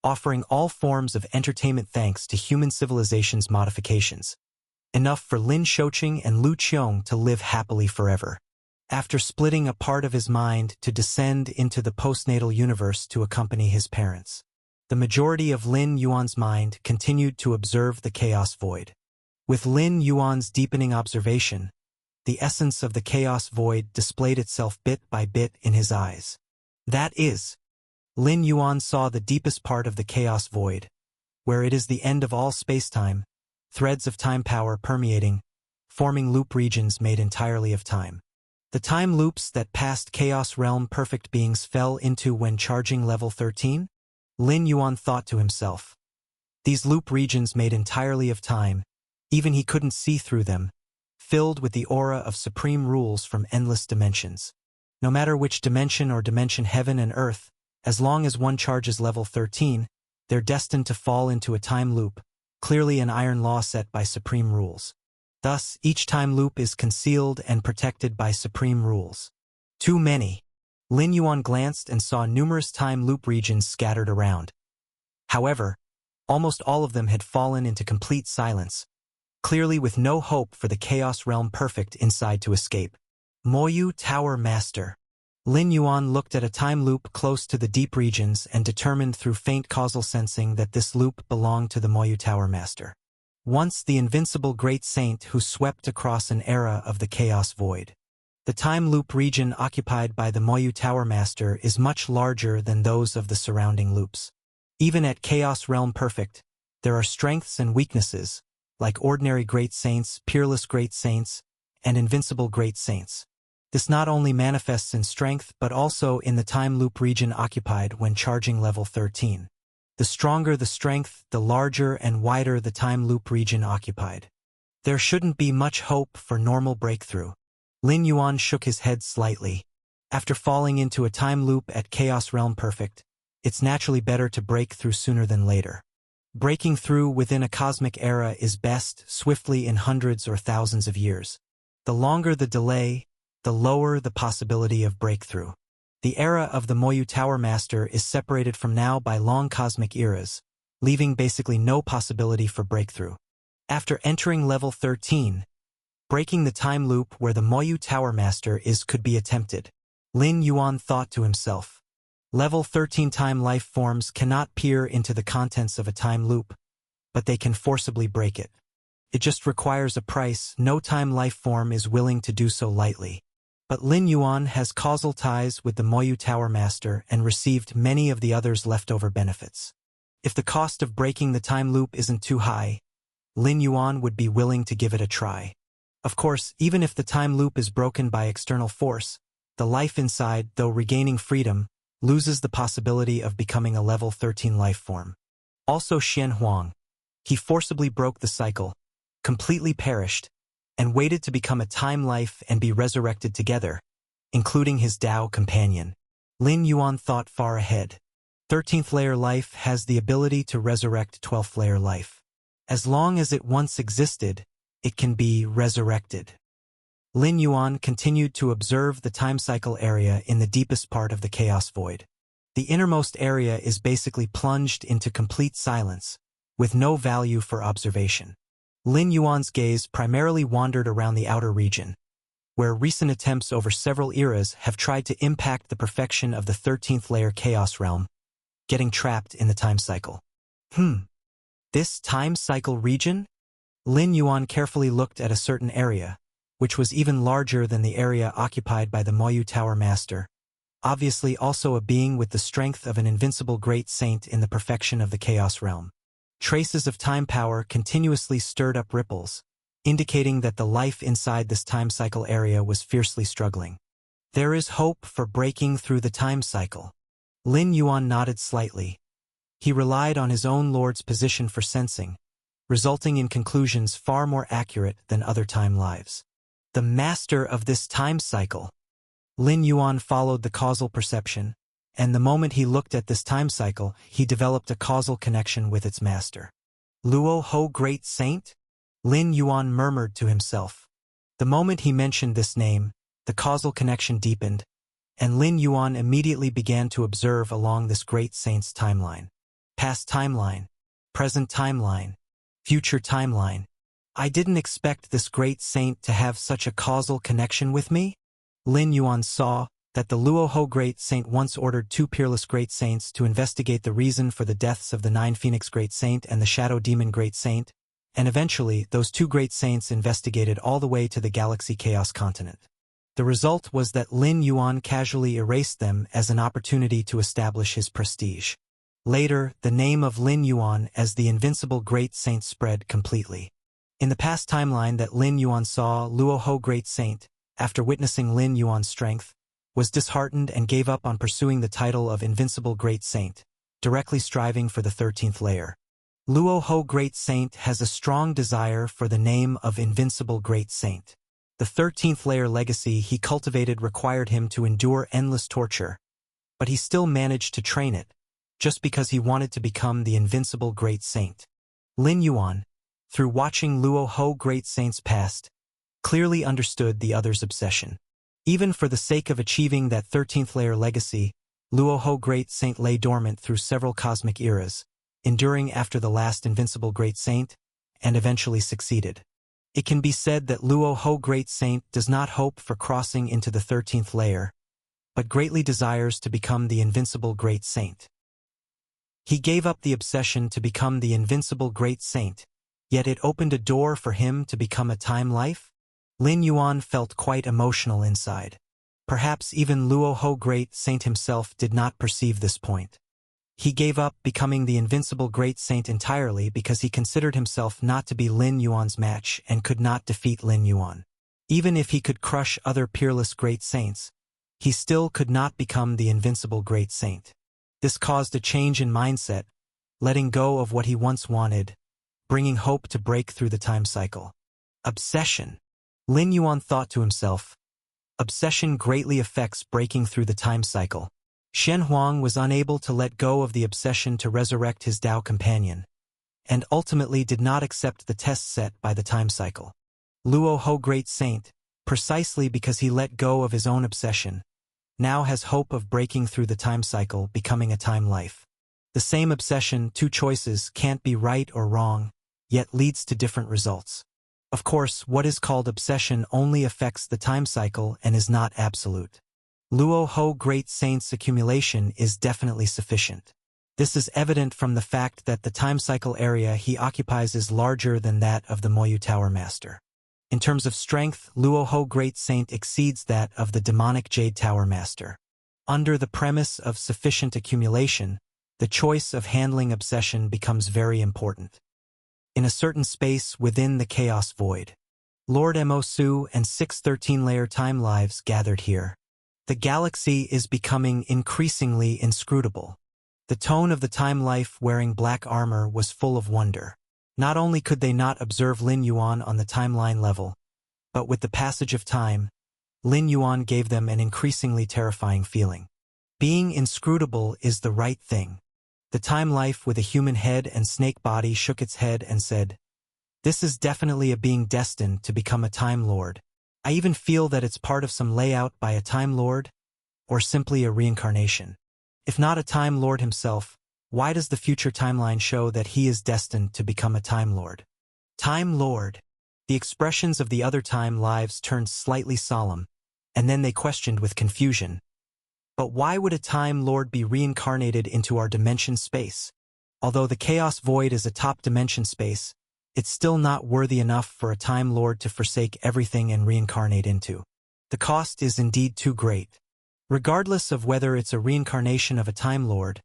offering all forms of entertainment thanks to human civilization's modifications. Enough for Lin Shouqing and Lu Qiong to live happily forever. After splitting a part of his mind to descend into the postnatal universe to accompany his parents, the majority of Lin Yuan's mind continued to observe the chaos void. With Lin Yuan's deepening observation, the essence of the chaos void displayed itself bit by bit in his eyes. That is, Lin Yuan saw the deepest part of the chaos void, where it is the end of all space-time, threads of time power permeating, forming loop regions made entirely of time. The time loops that past chaos realm perfect beings fell into when charging level 13? Lin Yuan thought to himself. These loop regions made entirely of time, even he couldn't see through them, filled with the aura of supreme rules from endless dimensions. No matter which dimension or dimension heaven and earth, as long as one charges level 13, they're destined to fall into a time loop, clearly an iron law set by supreme rules. Thus, each time loop is concealed and protected by supreme rules. Too many. Lin Yuan glanced and saw numerous time loop regions scattered around. However, almost all of them had fallen into complete silence, clearly with no hope for the Chaos Realm Perfect inside to escape. Moyu Tower Master. Lin Yuan looked at a time loop close to the deep regions and determined through faint causal sensing that this loop belonged to the Moyu Tower Master. Once the invincible great saint who swept across an era of the chaos void. The time loop region occupied by the Moyu Tower Master is much larger than those of the surrounding loops. Even at Chaos Realm Perfect, there are strengths and weaknesses, like ordinary great saints, peerless great saints, and invincible great saints. This not only manifests in strength but also in the time loop region occupied when charging level 13. The stronger the strength, the larger and wider the time loop region occupied. There shouldn't be much hope for normal breakthrough. Lin Yuan shook his head slightly. After falling into a time loop at Chaos Realm Perfect, it's naturally better to break through sooner than later. Breaking through within a cosmic era is best swiftly in hundreds or thousands of years. The longer the delay, the lower the possibility of breakthrough. The era of the Moyu Tower Master is separated from now by long cosmic eras, leaving basically no possibility for breakthrough. After entering level 13, Breaking the time loop where the Moyu Tower Master is could be attempted. Lin Yuan thought to himself. Level 13 time life forms cannot peer into the contents of a time loop, but they can forcibly break it. It just requires a price. No time life form is willing to do so lightly. But Lin Yuan has causal ties with the Moyu Tower Master and received many of the others' leftover benefits. If the cost of breaking the time loop isn't too high, Lin Yuan would be willing to give it a try. Of course, even if the time loop is broken by external force, the life inside, though regaining freedom, loses the possibility of becoming a level 13 life form. Also Xian Huang. He forcibly broke the cycle, completely perished, and waited to become a time life and be resurrected together, including his Tao companion. Lin Yuan thought far ahead. 13th layer life has the ability to resurrect 12th layer life. As long as it once existed, it can be resurrected. Lin Yuan continued to observe the time cycle area in the deepest part of the chaos void. The innermost area is basically plunged into complete silence, with no value for observation. Lin Yuan's gaze primarily wandered around the outer region, where recent attempts over several eras have tried to impact the perfection of the 13th layer chaos realm, getting trapped in the time cycle. This time cycle region? Lin Yuan carefully looked at a certain area, which was even larger than the area occupied by the Moyu Tower Master, obviously also a being with the strength of an invincible great saint in the perfection of the chaos realm. Traces of time power continuously stirred up ripples, indicating that the life inside this time cycle area was fiercely struggling. There is hope for breaking through the time cycle. Lin Yuan nodded slightly. He relied on his own lord's position for sensing, resulting in conclusions far more accurate than other time lives. The master of this time cycle. Lin Yuan followed the causal perception, and the moment he looked at this time cycle, he developed a causal connection with its master. Luo Ho Great Saint? Lin Yuan murmured to himself. The moment he mentioned this name, the causal connection deepened, and Lin Yuan immediately began to observe along this great saint's timeline. Past timeline, present timeline, future timeline. I didn't expect this great saint to have such a causal connection with me. Lin Yuan saw that the Luo Ho Great Saint once ordered 2 peerless great saints to investigate the reason for the deaths of the 9 Phoenix Great Saint and the Shadow Demon Great Saint, and eventually those 2 great saints investigated all the way to the Galaxy Chaos Continent. The result was that Lin Yuan casually erased them as an opportunity to establish his prestige. Later, the name of Lin Yuan as the Invincible Great Saint spread completely. In the past timeline that Lin Yuan saw, Luo Ho Great Saint, after witnessing Lin Yuan's strength, was disheartened and gave up on pursuing the title of Invincible Great Saint, directly striving for the 13th layer. Luo Ho Great Saint has a strong desire for the name of Invincible Great Saint. The 13th layer legacy he cultivated required him to endure endless torture, but he still managed to train it, just because he wanted to become the Invincible Great Saint. Lin Yuan, through watching Luo Ho Great Saint's past, clearly understood the other's obsession. Even for the sake of achieving that 13th layer legacy, Luo Ho Great Saint lay dormant through several cosmic eras, enduring after the last Invincible Great Saint, and eventually succeeded. It can be said that Luo Ho Great Saint does not hope for crossing into the 13th layer, but greatly desires to become the Invincible Great Saint. He gave up the obsession to become the Invincible Great Saint, yet it opened a door for him to become a time life? Lin Yuan felt quite emotional inside. Perhaps even Luo Ho Great Saint himself did not perceive this point. He gave up becoming the Invincible Great Saint entirely because he considered himself not to be Lin Yuan's match and could not defeat Lin Yuan. Even if he could crush other peerless great saints, he still could not become the Invincible Great Saint. This caused a change in mindset, letting go of what he once wanted, bringing hope to break through the time cycle. Obsession. Lin Yuan thought to himself, obsession greatly affects breaking through the time cycle. Shen Huang was unable to let go of the obsession to resurrect his Tao companion, and ultimately did not accept the test set by the time cycle. Luo Ho Great Saint, precisely because he let go of his own obsession, now has hope of breaking through the time cycle, becoming a time life. The same obsession, 2 choices, can't be right or wrong, yet leads to different results. Of course, what is called obsession only affects the time cycle and is not absolute. Luo Ho Great Saint's accumulation is definitely sufficient. This is evident from the fact that the time cycle area he occupies is larger than that of the Moyu Tower Master. In terms of strength, Luo Ho Great Saint exceeds that of the demonic Jade Tower Master. Under the premise of sufficient accumulation, the choice of handling obsession becomes very important. In a certain space within the Chaos Void, Lord Mo-Su and 6 13-layer time lives gathered here. The galaxy is becoming increasingly inscrutable. The tone of the time life wearing black armor was full of wonder. Not only could they not observe Lin Yuan on the timeline level, but with the passage of time, Lin Yuan gave them an increasingly terrifying feeling. Being inscrutable is the right thing. The time life with a human head and snake body shook its head and said, "This is definitely a being destined to become a Time Lord. I even feel that it's part of some layout by a Time Lord, or simply a reincarnation. If not a Time Lord himself, why does the future timeline show that he is destined to become a Time Lord?" Time Lord. The expressions of the other time lives turned slightly solemn, and then they questioned with confusion. But why would a Time Lord be reincarnated into our dimension space? Although the Chaos Void is a top dimension space, it's still not worthy enough for a Time Lord to forsake everything and reincarnate into. The cost is indeed too great. Regardless of whether it's a reincarnation of a Time Lord,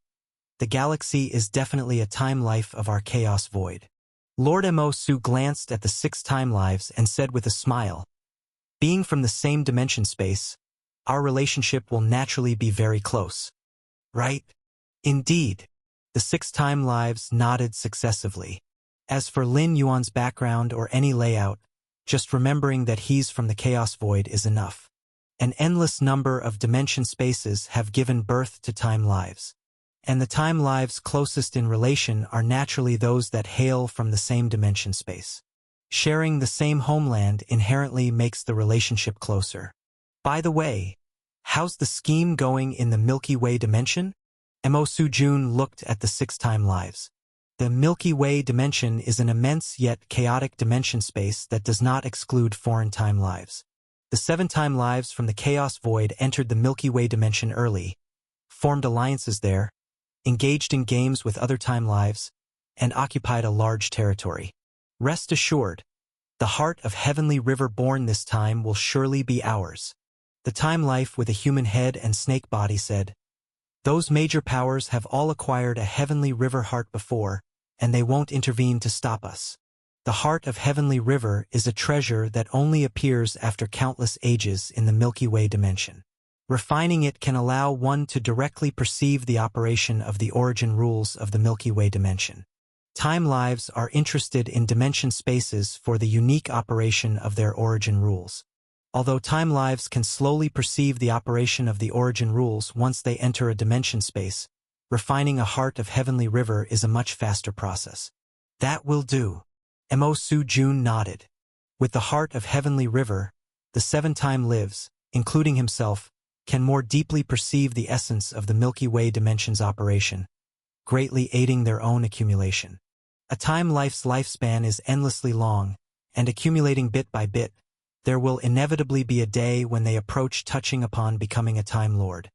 the galaxy is definitely a time life of our Chaos Void. Lord Mo-Su glanced at the 6 time lives and said with a smile, "Being from the same dimension space, our relationship will naturally be very close. Right?" Indeed. The 6 time lives nodded successively. As for Lin Yuan's background or any layout, just remembering that he's from the Chaos Void is enough. An endless number of dimension spaces have given birth to time lives. And the time lives closest in relation are naturally those that hail from the same dimension space. Sharing the same homeland inherently makes the relationship closer. By the way, how's the scheme going in the Milky Way dimension? Mo-Su Jun looked at the 6 time lives. The Milky Way dimension is an immense yet chaotic dimension space that does not exclude foreign time lives. The 7 time lives from the Chaos Void entered the Milky Way dimension early, formed alliances there, engaged in games with other time lives, and occupied a large territory. Rest assured, the heart of Heavenly River born this time will surely be ours. The time life with a human head and snake body said, "Those major powers have all acquired a Heavenly River heart before, and they won't intervene to stop us. The heart of Heavenly River is a treasure that only appears after countless ages in the Milky Way dimension. Refining it can allow one to directly perceive the operation of the origin rules of the Milky Way dimension. Time lives are interested in dimension spaces for the unique operation of their origin rules. Although time lives can slowly perceive the operation of the origin rules once they enter a dimension space, refining a heart of Heavenly River is a much faster process." "That will do." Mo-Su Jun nodded. With the heart of Heavenly River, the 7 time lives, including himself, can more deeply perceive the essence of the Milky Way dimension's operation, greatly aiding their own accumulation. A time life's lifespan is endlessly long, and accumulating bit by bit, there will inevitably be a day when they approach touching upon becoming a Time Lord.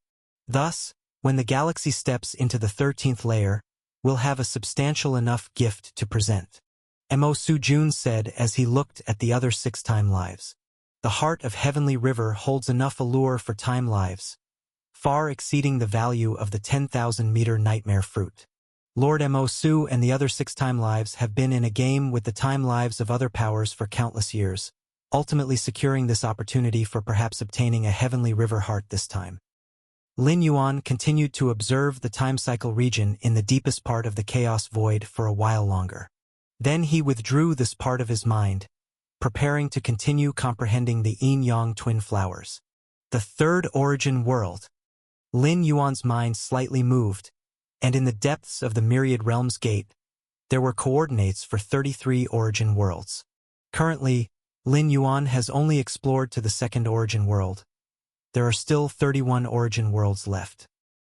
Thus, when the galaxy steps into the 13th layer, we'll have a substantial enough gift to present. Mo-Su Jun said as he looked at the other 6 time lives. The heart of Heavenly River holds enough allure for time lives, far exceeding the value of the 10,000-meter nightmare fruit. Lord Mo-Su and the other 6 time lives have been in a game with the time lives of other powers for countless years, ultimately securing this opportunity for perhaps obtaining a Heavenly River heart this time. Lin Yuan continued to observe the time cycle region in the deepest part of the Chaos Void for a while longer. Then he withdrew this part of his mind, preparing to continue comprehending the yin-yang twin flowers. The 3rd origin world. Lin Yuan's mind slightly moved, and in the depths of the Myriad Realms Gate, there were coordinates for 33 origin worlds. Currently, Lin Yuan has only explored to the 2nd origin world. There are still 31 origin worlds left.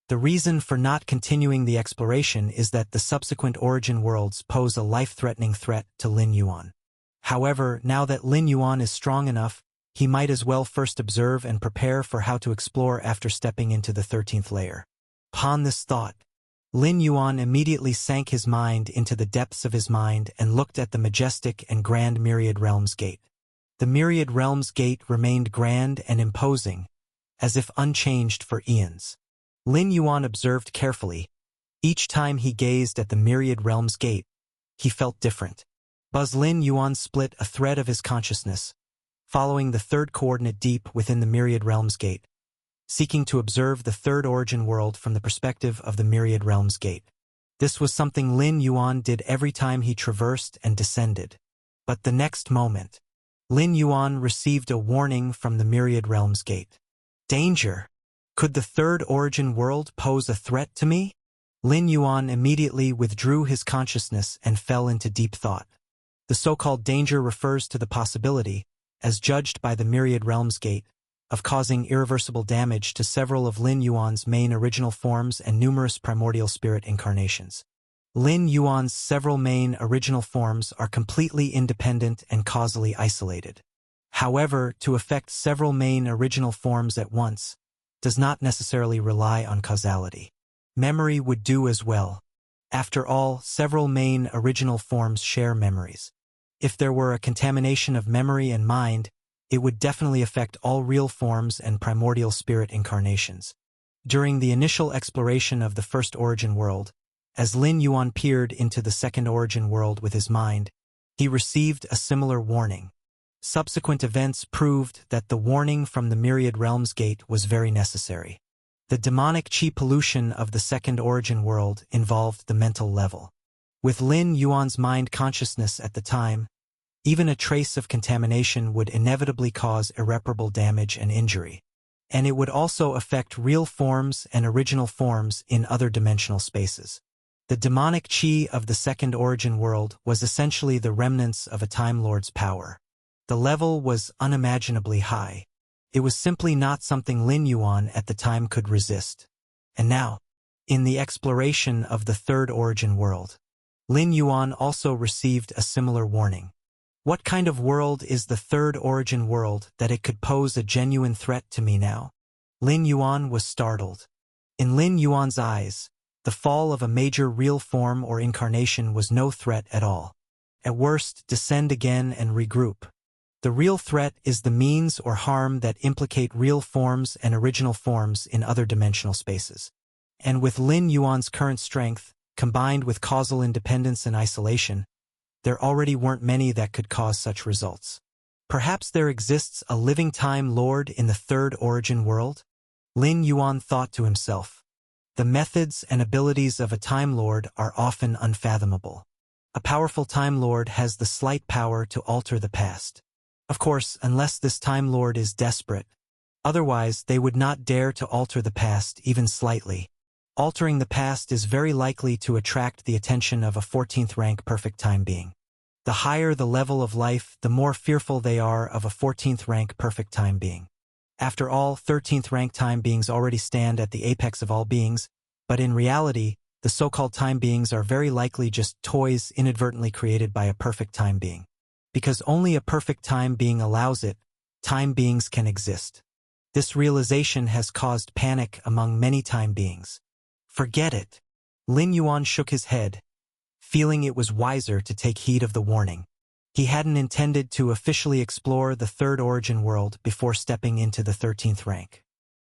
The reason for not continuing the exploration is that the subsequent origin worlds pose a life-threatening threat to Lin Yuan. However, now that Lin Yuan is strong enough, he might as well first observe and prepare for how to explore after stepping into the 13th layer. Upon this thought, Lin Yuan immediately sank his mind into the depths of his mind and looked at the majestic and grand Myriad Realms Gate. The Myriad Realms Gate remained grand and imposing, as if unchanged for eons. Lin Yuan observed carefully. Each time he gazed at the Myriad Realms Gate, he felt different. Lin Yuan split a thread of his consciousness, following the third coordinate deep within the Myriad Realms Gate, seeking to observe the third origin world from the perspective of the Myriad Realms Gate. This was something Lin Yuan did every time he traversed and descended. But the next moment, Lin Yuan received a warning from the Myriad Realms Gate. Danger! Could the third origin world pose a threat to me? Lin Yuan immediately withdrew his consciousness and fell into deep thought. The so-called danger refers to the possibility, as judged by the Myriad Realms Gate, of causing irreversible damage to several of Lin Yuan's main original forms and numerous primordial spirit incarnations. Lin Yuan's several main original forms are completely independent and causally isolated. However, to affect several main original forms at once does not necessarily rely on causality. Memory would do as well. After all, several main original forms share memories. If there were a contamination of memory and mind, it would definitely affect all real forms and primordial spirit incarnations. During the initial exploration of the first origin world, as Lin Yuan peered into the second origin world with his mind, he received a similar warning. Subsequent events proved that the warning from the Myriad Realms Gate was very necessary. The demonic chi pollution of the second origin world involved the mental level. With Lin Yuan's mind consciousness at the time, even a trace of contamination would inevitably cause irreparable damage and injury. And it would also affect real forms and original forms in other dimensional spaces. The demonic chi of the second origin world was essentially the remnants of a Time Lord's power. The level was unimaginably high. It was simply not something Lin Yuan at the time could resist. And now, in the exploration of the third origin world, Lin Yuan also received a similar warning. What kind of world is the third origin world that it could pose a genuine threat to me now? Lin Yuan was startled. In Lin Yuan's eyes, the fall of a major real form or incarnation was no threat at all. At worst, descend again and regroup. The real threat is the means or harm that implicate real forms and original forms in other dimensional spaces. And with Lin Yuan's current strength, combined with causal independence and isolation, there already weren't many that could cause such results. Perhaps there exists a living Time Lord in the third origin world? Lin Yuan thought to himself. The methods and abilities of a Time Lord are often unfathomable. A powerful Time Lord has the slight power to alter the past. Of course, unless this Time Lord is desperate. Otherwise, they would not dare to alter the past even slightly. Altering the past is very likely to attract the attention of a 14th rank perfect time being. The higher the level of life, the more fearful they are of a 14th rank perfect time being. After all, 13th rank time beings already stand at the apex of all beings, but in reality, the so-called time beings are very likely just toys inadvertently created by a perfect time being. Because only a perfect time being allows it, time beings can exist. This realization has caused panic among many time beings. Forget it. Lin Yuan shook his head, feeling it was wiser to take heed of the warning. He hadn't intended to officially explore the third origin world before stepping into the 13th rank.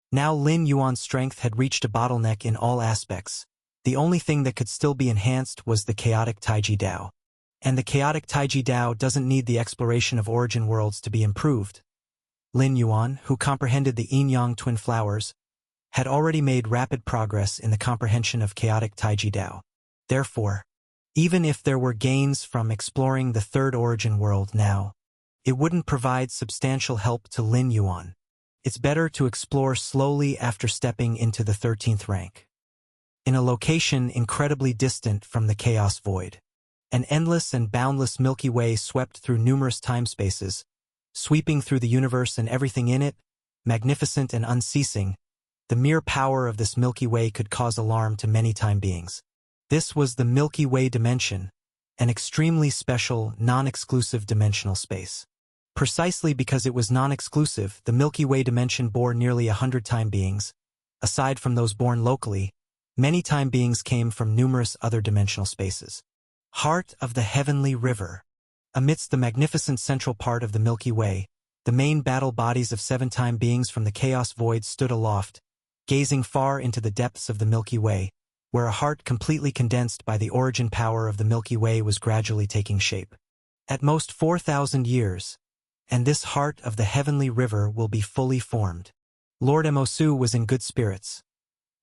Now Lin Yuan's strength had reached a bottleneck in all aspects. The only thing that could still be enhanced was the chaotic Taiji Dao. And the chaotic Taiji Dao doesn't need the exploration of origin worlds to be improved. Lin Yuan, who comprehended the yin-yang twin flowers, had already made rapid progress in the comprehension of chaotic Taiji Dao. Therefore, even if there were gains from exploring the third origin world now, it wouldn't provide substantial help to Lin Yuan. It's better to explore slowly after stepping into the 13th rank. In a location incredibly distant from the chaos void, an endless and boundless Milky Way swept through numerous time spaces, sweeping through the universe and everything in it, magnificent and unceasing. The mere power of this Milky Way could cause alarm to many time beings. This was the Milky Way dimension, an extremely special, non-exclusive dimensional space. Precisely because it was non-exclusive, the Milky Way dimension bore nearly 100 time beings. Aside from those born locally, many time beings came from numerous other dimensional spaces. Heart of the Heavenly River. Amidst the magnificent central part of the Milky Way, the main battle bodies of 7 time beings from the chaos void stood aloft, gazing far into the depths of the Milky Way, where a heart completely condensed by the origin power of the Milky Way was gradually taking shape. At most 4,000 years, and this heart of the heavenly river will be fully formed. Lord Emosu was in good spirits.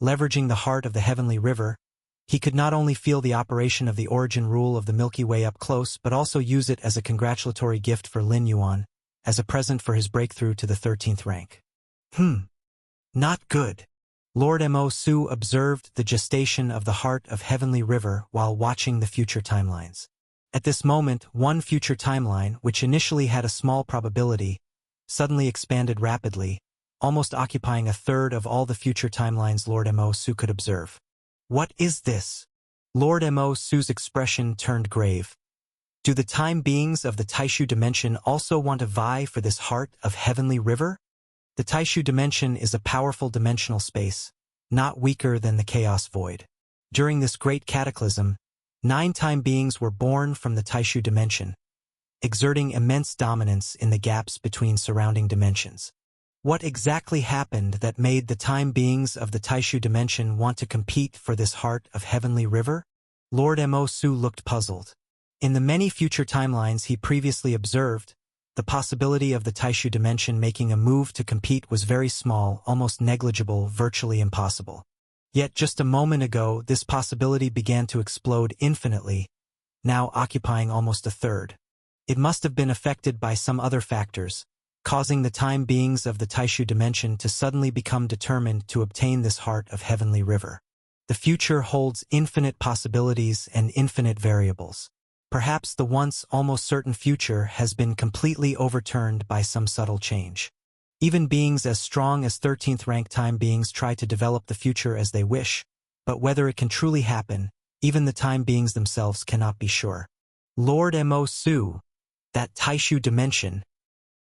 Leveraging the heart of the heavenly river, he could not only feel the operation of the origin rule of the Milky Way up close but also use it as a congratulatory gift for Lin Yuan, as a present for his breakthrough to the 13th rank. Not good. Lord Emosu observed the gestation of the heart of heavenly river while watching the future timelines. At this moment, one future timeline, which initially had a small probability, suddenly expanded rapidly, almost occupying a third of all the future timelines Lord Emosu could observe. What is this? Lord Emosu's expression turned grave. Do the time beings of the Taishu dimension also want to vie for this heart of heavenly river? The Taishu dimension is a powerful dimensional space, not weaker than the chaos void. During this great cataclysm, 9 time beings were born from the Taishu dimension, exerting immense dominance in the gaps between surrounding dimensions. What exactly happened that made the time beings of the Taishu dimension want to compete for this heart of heavenly river? Lord Emosu looked puzzled. In the many future timelines he previously observed, the possibility of the Taishu dimension making a move to compete was very small, almost negligible, virtually impossible. Yet just a moment ago this possibility began to explode infinitely, now occupying almost a third. It must have been affected by some other factors, causing the time beings of the Taishu dimension to suddenly become determined to obtain this heart of heavenly river. The future holds infinite possibilities and infinite variables. Perhaps the once almost certain future has been completely overturned by some subtle change. Even beings as strong as 13th rank time beings try to develop the future as they wish, but whether it can truly happen, even the time beings themselves cannot be sure. Lord Emosu, that Taishu dimension.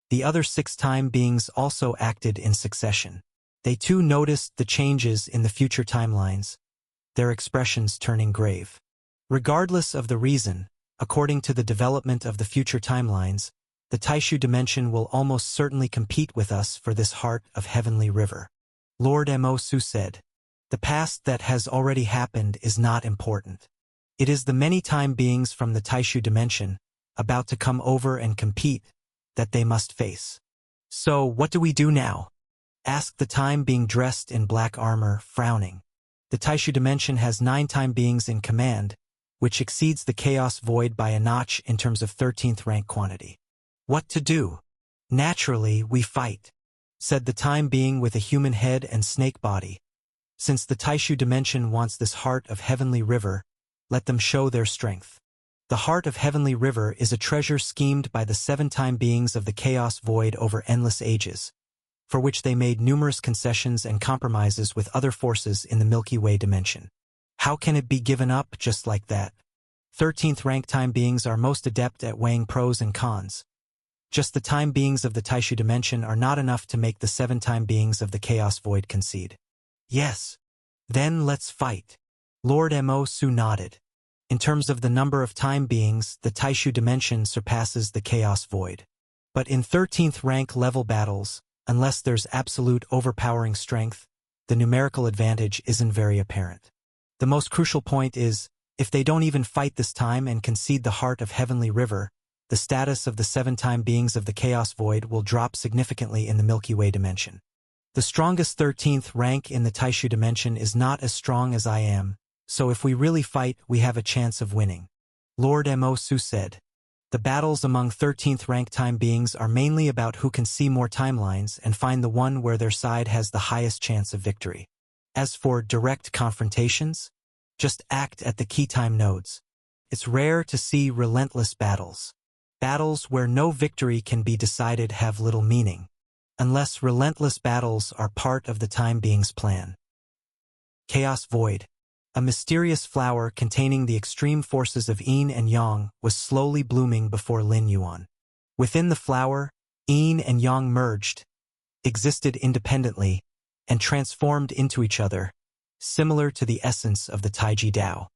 The other 6 time beings also acted in succession. They too noticed the changes in the future timelines, their expressions turning grave. Regardless of the reason, according to the development of the future timelines, the Taishu dimension will almost certainly compete with us for this heart of heavenly river. Lord Emosu said, the past that has already happened is not important. It is the many time beings from the Taishu dimension, about to come over and compete, that they must face. So what do we do now? Asked the time being dressed in black armor, frowning. The Taishu dimension has 9 time beings in command, which exceeds the chaos void by a notch in terms of 13th rank quantity. What to do? Naturally, we fight, said the time being with a human head and snake body. Since the Taishu dimension wants this heart of heavenly river, let them show their strength. The heart of heavenly river is a treasure schemed by the 7 time beings of the chaos void over endless ages, for which they made numerous concessions and compromises with other forces in the Milky Way dimension. How can it be given up just like that? 13th rank time beings are most adept at weighing pros and cons. Just the time beings of the Taishu dimension are not enough to make the 7 time beings of the chaos void concede. Yes. Then let's fight. Lord Emosu nodded. In terms of the number of time beings, the Taishu dimension surpasses the chaos void. But in 13th rank level battles, unless there's absolute overpowering strength, the numerical advantage isn't very apparent. The most crucial point is, if they don't even fight this time and concede the heart of heavenly river, the status of the 7 time beings of the chaos void will drop significantly in the Milky Way dimension. The strongest 13th rank in the Taishu dimension is not as strong as I am, so if we really fight, we have a chance of winning. Lord Emosu said. The battles among 13th rank time beings are mainly about who can see more timelines and find the one where their side has the highest chance of victory. As for direct confrontations, just act at the key time nodes. It's rare to see relentless battles. Battles where no victory can be decided have little meaning, unless relentless battles are part of the time being's plan. Chaos Void. A mysterious flower containing the extreme forces of yin and yang was slowly blooming before Lin Yuan. Within the flower, yin and yang merged, existed independently, and transformed into each other, similar to the essence of the Taiji Dao.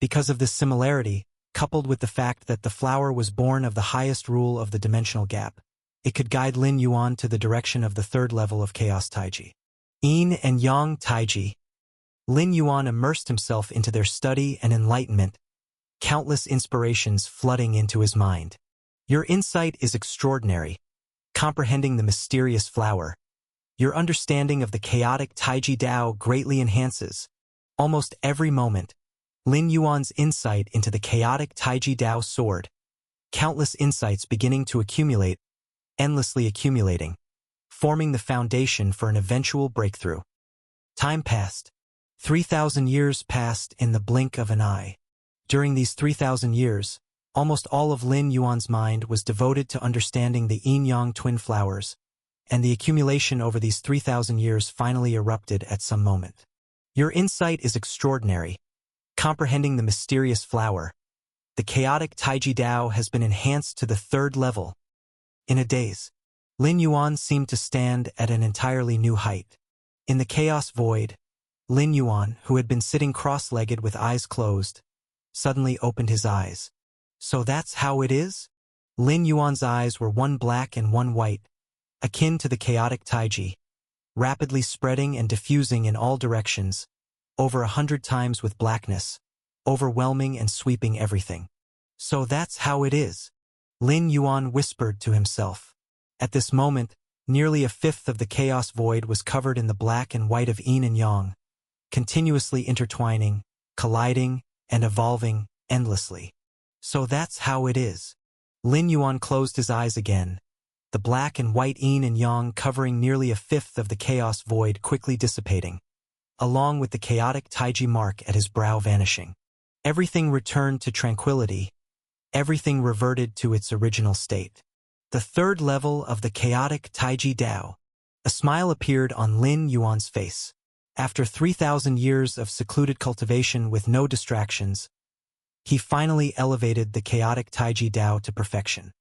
Because of this similarity, coupled with the fact that the flower was born of the highest rule of the dimensional gap, it could guide Lin Yuan to the direction of the third level of Chaos Taiji. Yin and Yang Taiji. Lin Yuan immersed himself into their study and enlightenment, countless inspirations flooding into his mind. Your insight is extraordinary, comprehending the mysterious flower. Your understanding of the chaotic Taiji Dao greatly enhances. Almost every moment, Lin Yuan's insight into the chaotic Taiji Dao soared, countless insights beginning to accumulate, endlessly accumulating, forming the foundation for an eventual breakthrough. Time passed. 3,000 years passed in the blink of an eye. During these 3,000 years, almost all of Lin Yuan's mind was devoted to understanding the yin-yang twin flowers, and the accumulation over these 3,000 years finally erupted at some moment. Your insight is extraordinary, comprehending the mysterious flower. The chaotic Taiji Dao has been enhanced to the third level. In a daze, Lin Yuan seemed to stand at an entirely new height. In the chaos void, Lin Yuan, who had been sitting cross-legged with eyes closed, suddenly opened his eyes. So that's how it is? Lin Yuan's eyes were one black and one white, akin to the chaotic Taiji, rapidly spreading and diffusing in all directions, over 100 times with blackness, overwhelming and sweeping everything. So that's how it is, Lin Yuan whispered to himself. At this moment, nearly a fifth of the chaos void was covered in the black and white of yin and yang, continuously intertwining, colliding, and evolving endlessly. So that's how it is. Lin Yuan closed his eyes again, the black and white yin and yang covering nearly a fifth of the chaos void quickly dissipating, along with the chaotic Taiji mark at his brow vanishing. Everything returned to tranquility. Everything reverted to its original state. The third level of the chaotic Taiji Dao. A smile appeared on Lin Yuan's face. After 3,000 years of secluded cultivation with no distractions, he finally elevated the chaotic Taiji Dao to perfection.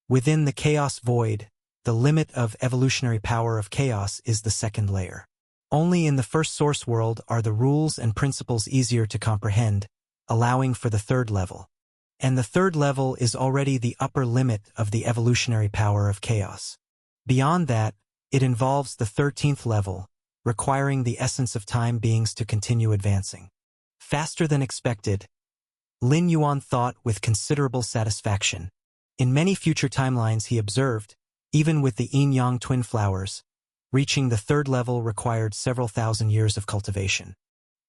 Within the chaos void, the limit of evolutionary power of chaos is the second layer. Only in the first source world are the rules and principles easier to comprehend, allowing for the third level. And the third level is already the upper limit of the evolutionary power of chaos. Beyond that, it involves the 13th level, requiring the essence of time beings to continue advancing. Faster than expected, Lin Yuan thought with considerable satisfaction. In many future timelines he observed, even with the yin-yang twin flowers, reaching the third level required several thousand years of cultivation.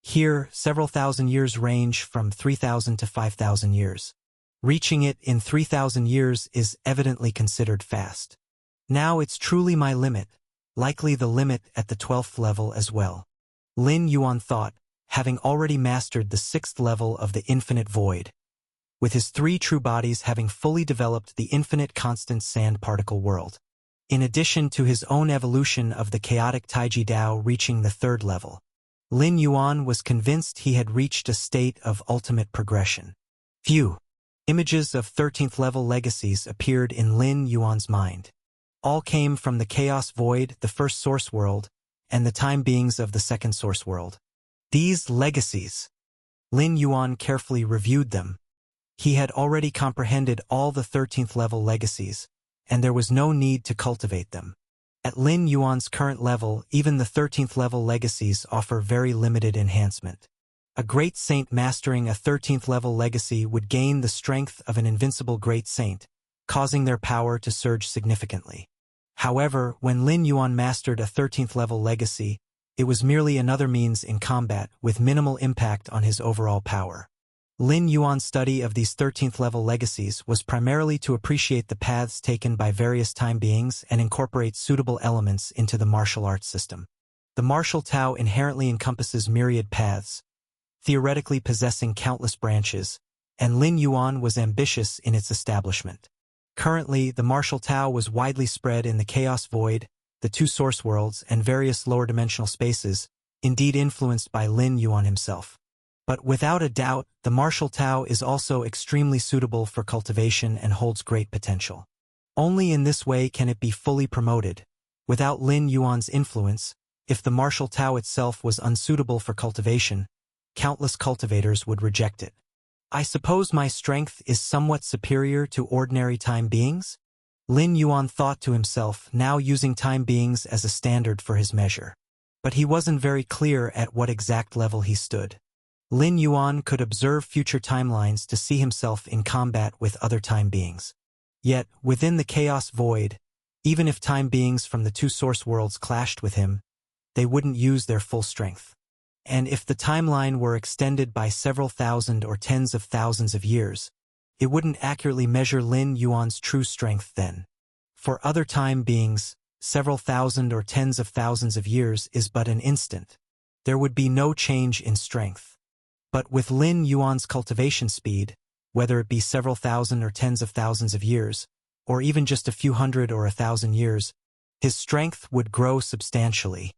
Here, several thousand years range from 3,000 to 5,000 years. Reaching it in 3,000 years is evidently considered fast. Now it's truly my limit, likely the limit at the 12th level as well. Lin Yuan thought, having already mastered the 6th level of the infinite void, with his 3 true bodies having fully developed the infinite constant sand particle world. In addition to his own evolution of the chaotic Taiji Dao reaching the 3rd level, Lin Yuan was convinced he had reached a state of ultimate progression. Few images of 13th level legacies appeared in Lin Yuan's mind. All came from the chaos void, the first source world, and the time beings of the second source world. These legacies, Lin Yuan carefully reviewed them. He had already comprehended all the 13th level legacies, and there was no need to cultivate them. At Lin Yuan's current level, even the 13th level legacies offer very limited enhancement. A great saint mastering a 13th level legacy would gain the strength of an invincible great saint, causing their power to surge significantly. However, when Lin Yuan mastered a 13th level legacy, it was merely another means in combat with minimal impact on his overall power. Lin Yuan's study of these 13th level legacies was primarily to appreciate the paths taken by various time beings and incorporate suitable elements into the martial arts system. The martial Tao inherently encompasses myriad paths, theoretically possessing countless branches, and Lin Yuan was ambitious in its establishment. Currently, the martial Tao was widely spread in the chaos void, the 2 source worlds, and various lower dimensional spaces, indeed influenced by Lin Yuan himself. But without a doubt, the martial Tao is also extremely suitable for cultivation and holds great potential. Only in this way can it be fully promoted. Without Lin Yuan's influence, if the martial Tao itself was unsuitable for cultivation, countless cultivators would reject it. I suppose my strength is somewhat superior to ordinary time beings? Lin Yuan thought to himself, now using time beings as a standard for his measure. But he wasn't very clear at what exact level he stood. Lin Yuan could observe future timelines to see himself in combat with other time beings. Yet, within the chaos void, even if time beings from the two source worlds clashed with him, they wouldn't use their full strength. And if the timeline were extended by several thousand or tens of thousands of years, it wouldn't accurately measure Lin Yuan's true strength then. For other time beings, several thousand or tens of thousands of years is but an instant. There would be no change in strength. But with Lin Yuan's cultivation speed, whether it be several thousand or tens of thousands of years, or even just a few hundred or 1,000 years, his strength would grow substantially.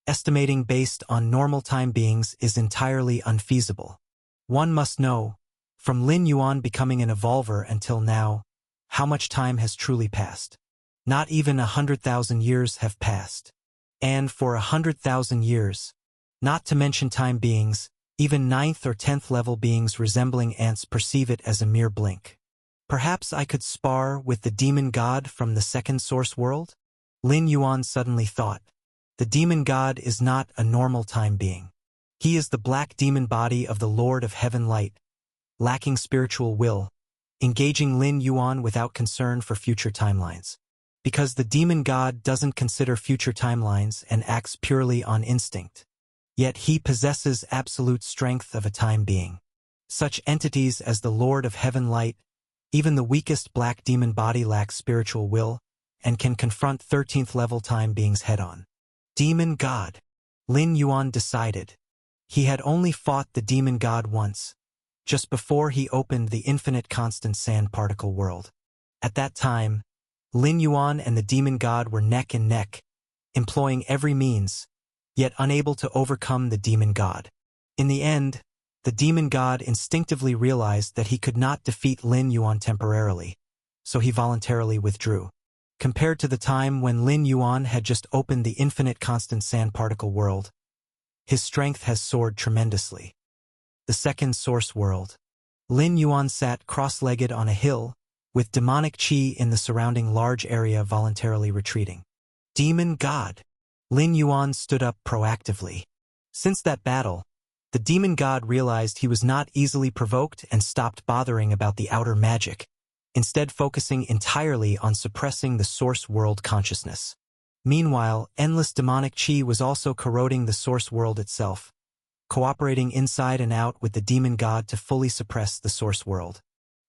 Estimating based on normal time beings is entirely unfeasible. One must know, from Lin Yuan becoming an evolver until now, how much time has truly passed. Not even 100,000 years have passed. And for 100,000 years, not to mention time beings, even 9th or 10th level beings resembling ants perceive it as a mere blink. Perhaps I could spar with the demon god from the second source world? Lin Yuan suddenly thought. The demon god is not a normal time being. He is the black demon body of the Lord of Heaven Light, lacking spiritual will, engaging Lin Yuan without concern for future timelines. Because the demon god doesn't consider future timelines and acts purely on instinct. Yet he possesses absolute strength of a time being. Such entities as the Lord of Heaven Light, even the weakest black demon body lacks spiritual will and can confront 13th level time beings head-on. Demon god. Lin Yuan decided. He had only fought the demon god once, just before he opened the infinite constant sand particle world. At that time, Lin Yuan and the demon god were neck and neck, employing every means, yet unable to overcome the demon god. In the end, the demon god instinctively realized that he could not defeat Lin Yuan temporarily, so he voluntarily withdrew. Compared to the time when Lin Yuan had just opened the infinite constant sand particle world, his strength has soared tremendously. The second source world. Lin Yuan sat cross-legged on a hill, with demonic chi in the surrounding large area voluntarily retreating. Demon god. Lin Yuan stood up proactively. Since that battle, the demon god realized he was not easily provoked and stopped bothering about the outer magic, instead focusing entirely on suppressing the source world consciousness. Meanwhile, endless demonic chi was also corroding the source world itself, cooperating inside and out with the demon god to fully suppress the source world.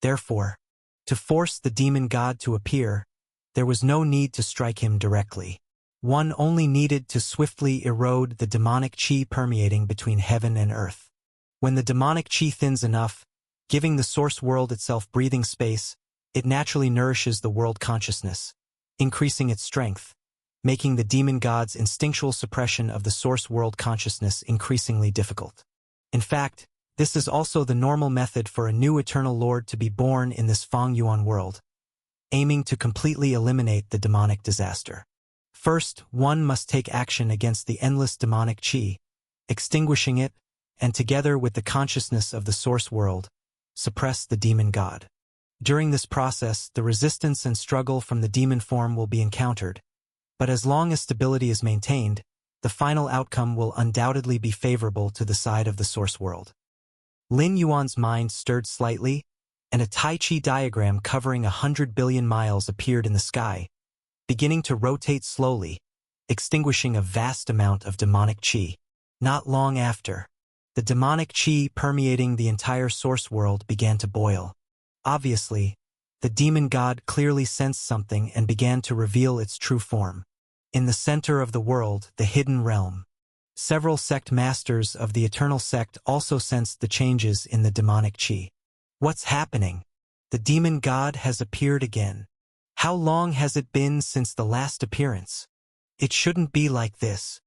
Therefore, to force the demon god to appear, there was no need to strike him directly. One only needed to swiftly erode the demonic chi permeating between heaven and earth. When the demonic chi thins enough, giving the source world itself breathing space, it naturally nourishes the world consciousness, increasing its strength, making the demon god's instinctual suppression of the source world consciousness increasingly difficult. In fact, this is also the normal method for a new eternal lord to be born in this Feng Yuan world, aiming to completely eliminate the demonic disaster. First, one must take action against the endless demonic chi, extinguishing it, and together with the consciousness of the source world, suppress the demon god. During this process, the resistance and struggle from the demon form will be encountered, but as long as stability is maintained, the final outcome will undoubtedly be favorable to the side of the source world. Lin Yuan's mind stirred slightly, and a Tai Chi diagram covering 100 billion miles appeared in the sky, beginning to rotate slowly, extinguishing a vast amount of demonic chi. Not long after, the demonic chi permeating the entire source world began to boil. Obviously, the demon god clearly sensed something and began to reveal its true form. In the center of the world, the hidden realm. Several sect masters of the Eternal Sect also sensed the changes in the demonic chi. What's happening? The demon god has appeared again. How long has it been since the last appearance? It shouldn't be like this.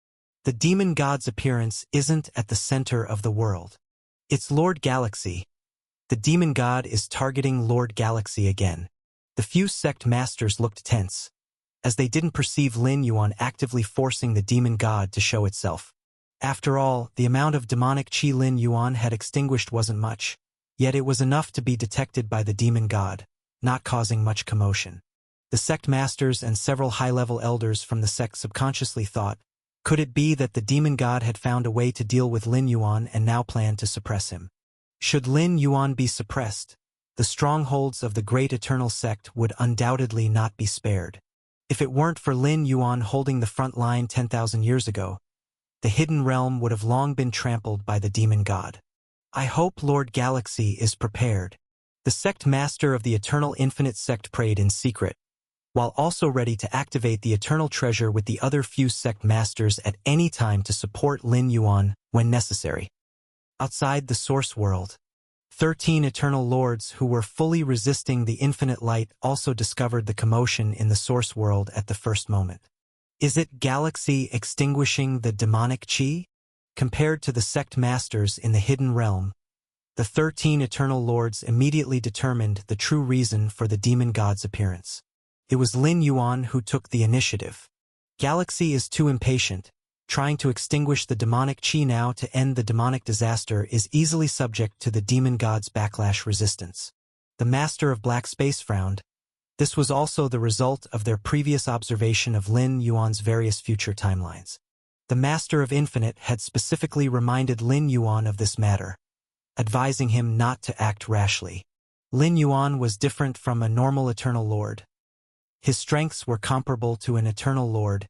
The demon god's appearance isn't at the center of the world. It's Lord Galaxy. The demon god is targeting Lord Galaxy again. The few sect masters looked tense, as they didn't perceive Lin Yuan actively forcing the demon god to show itself. After all, the amount of demonic chi Lin Yuan had extinguished wasn't much, yet it was enough to be detected by the demon god, not causing much commotion. The sect masters and several high-level elders from the sect subconsciously thought, could it be that the demon god had found a way to deal with Lin Yuan and now planned to suppress him? Should Lin Yuan be suppressed, the strongholds of the great eternal sect would undoubtedly not be spared. If it weren't for Lin Yuan holding the front line 10,000 years ago, the hidden realm would have long been trampled by the demon god. I hope Lord Galaxy is prepared. The sect master of the Eternal Infinite sect prayed in secret, while also ready to activate the eternal treasure with the other few sect masters at any time to support Lin Yuan when necessary. Outside the source world, 13 eternal lords who were fully resisting the infinite light also discovered the commotion in the source world at the first moment. Is it Galaxy extinguishing the demonic chi? Compared to the sect masters in the hidden realm, the 13 eternal lords immediately determined the true reason for the demon god's appearance. It was Lin Yuan who took the initiative. Galaxy is too impatient. Trying to extinguish the demonic chi now to end the demonic disaster is easily subject to the demon god's backlash resistance. The Master of Black Space frowned. This was also the result of their previous observation of Lin Yuan's various future timelines. The Master of Infinite had specifically reminded Lin Yuan of this matter, advising him not to act rashly. Lin Yuan was different from a normal Eternal Lord. His strengths were comparable to an Eternal Lord,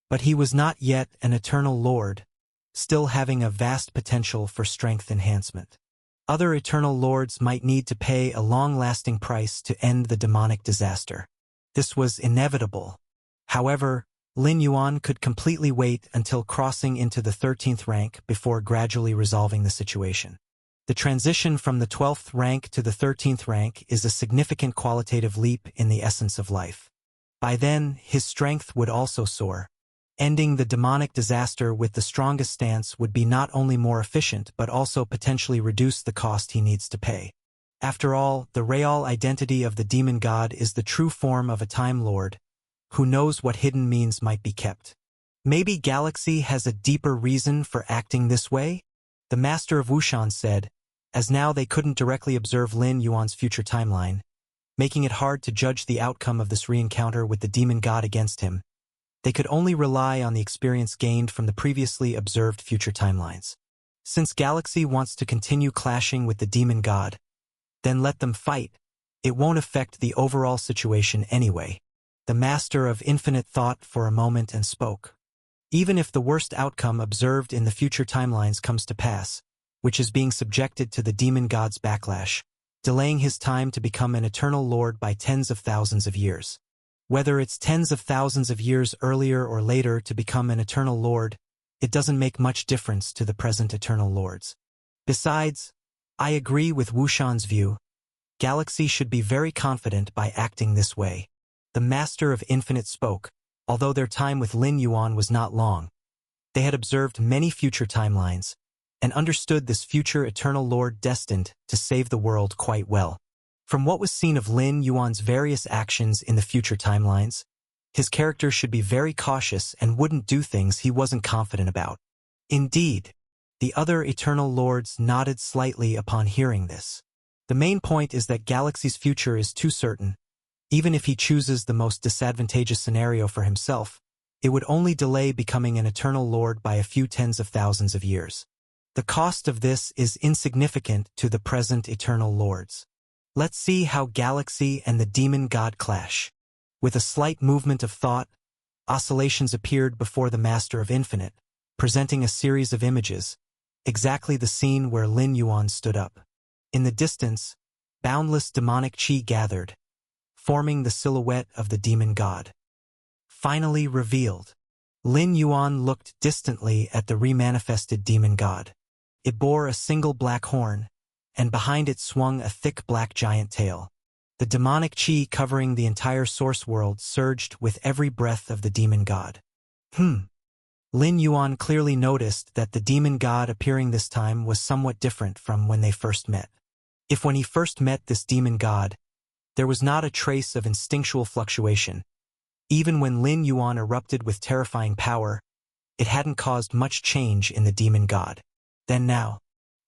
but he was not yet an Eternal Lord, still having a vast potential for strength enhancement. Other Eternal Lords might need to pay a long-lasting price to end the demonic disaster. This was inevitable. However, Lin Yuan could completely wait until crossing into the 13th rank before gradually resolving the situation. The transition from the 12th rank to the 13th rank is a significant qualitative leap in the essence of life. By then, his strength would also soar. Ending the demonic disaster with the strongest stance would be not only more efficient but also potentially reduce the cost he needs to pay. After all, the real identity of the demon god is the true form of a Time Lord, who knows what hidden means might be kept. Maybe Galaxy has a deeper reason for acting this way? The Master of Wushan said, as now they couldn't directly observe Lin Yuan's future timeline, making it hard to judge the outcome of this re-encounter with the demon god against him. They could only rely on the experience gained from the previously observed future timelines. Since Galaxy wants to continue clashing with the demon god, then let them fight. It won't affect the overall situation anyway. The Master of Infinite thought for a moment and spoke. Even if the worst outcome observed in the future timelines comes to pass, which is being subjected to the demon god's backlash, delaying his time to become an Eternal Lord by tens of thousands of years. Whether it's tens of thousands of years earlier or later to become an Eternal Lord, it doesn't make much difference to the present Eternal Lords. Besides, I agree with Wushan's view. Galaxy should be very confident by acting this way. The Master of Infinite spoke, although their time with Lin Yuan was not long. They had observed many future timelines, and understood this future Eternal Lord destined to save the world quite well. From what was seen of Lin Yuan's various actions in the future timelines, his character should be very cautious and wouldn't do things he wasn't confident about. Indeed, the other Eternal Lords nodded slightly upon hearing this. The main point is that Galaxy's future is too certain. Even if he chooses the most disadvantageous scenario for himself, it would only delay becoming an Eternal Lord by a few tens of thousands of years. The cost of this is insignificant to the present Eternal Lords. Let's see how Galaxy and the demon god clash. With a slight movement of thought, oscillations appeared before the Master of Infinite, presenting a series of images, exactly the scene where Lin Yuan stood up. In the distance, boundless demonic chi gathered, forming the silhouette of the demon god. Finally revealed, Lin Yuan looked distantly at the remanifested demon god. It bore a single black horn, and behind it swung a thick black giant tail. The demonic chi covering the entire source world surged with every breath of the demon god. Lin Yuan clearly noticed that the demon god appearing this time was somewhat different from when they first met. If when he first met this demon god, there was not a trace of instinctual fluctuation, even when Lin Yuan erupted with terrifying power, it hadn't caused much change in the demon god. Then now,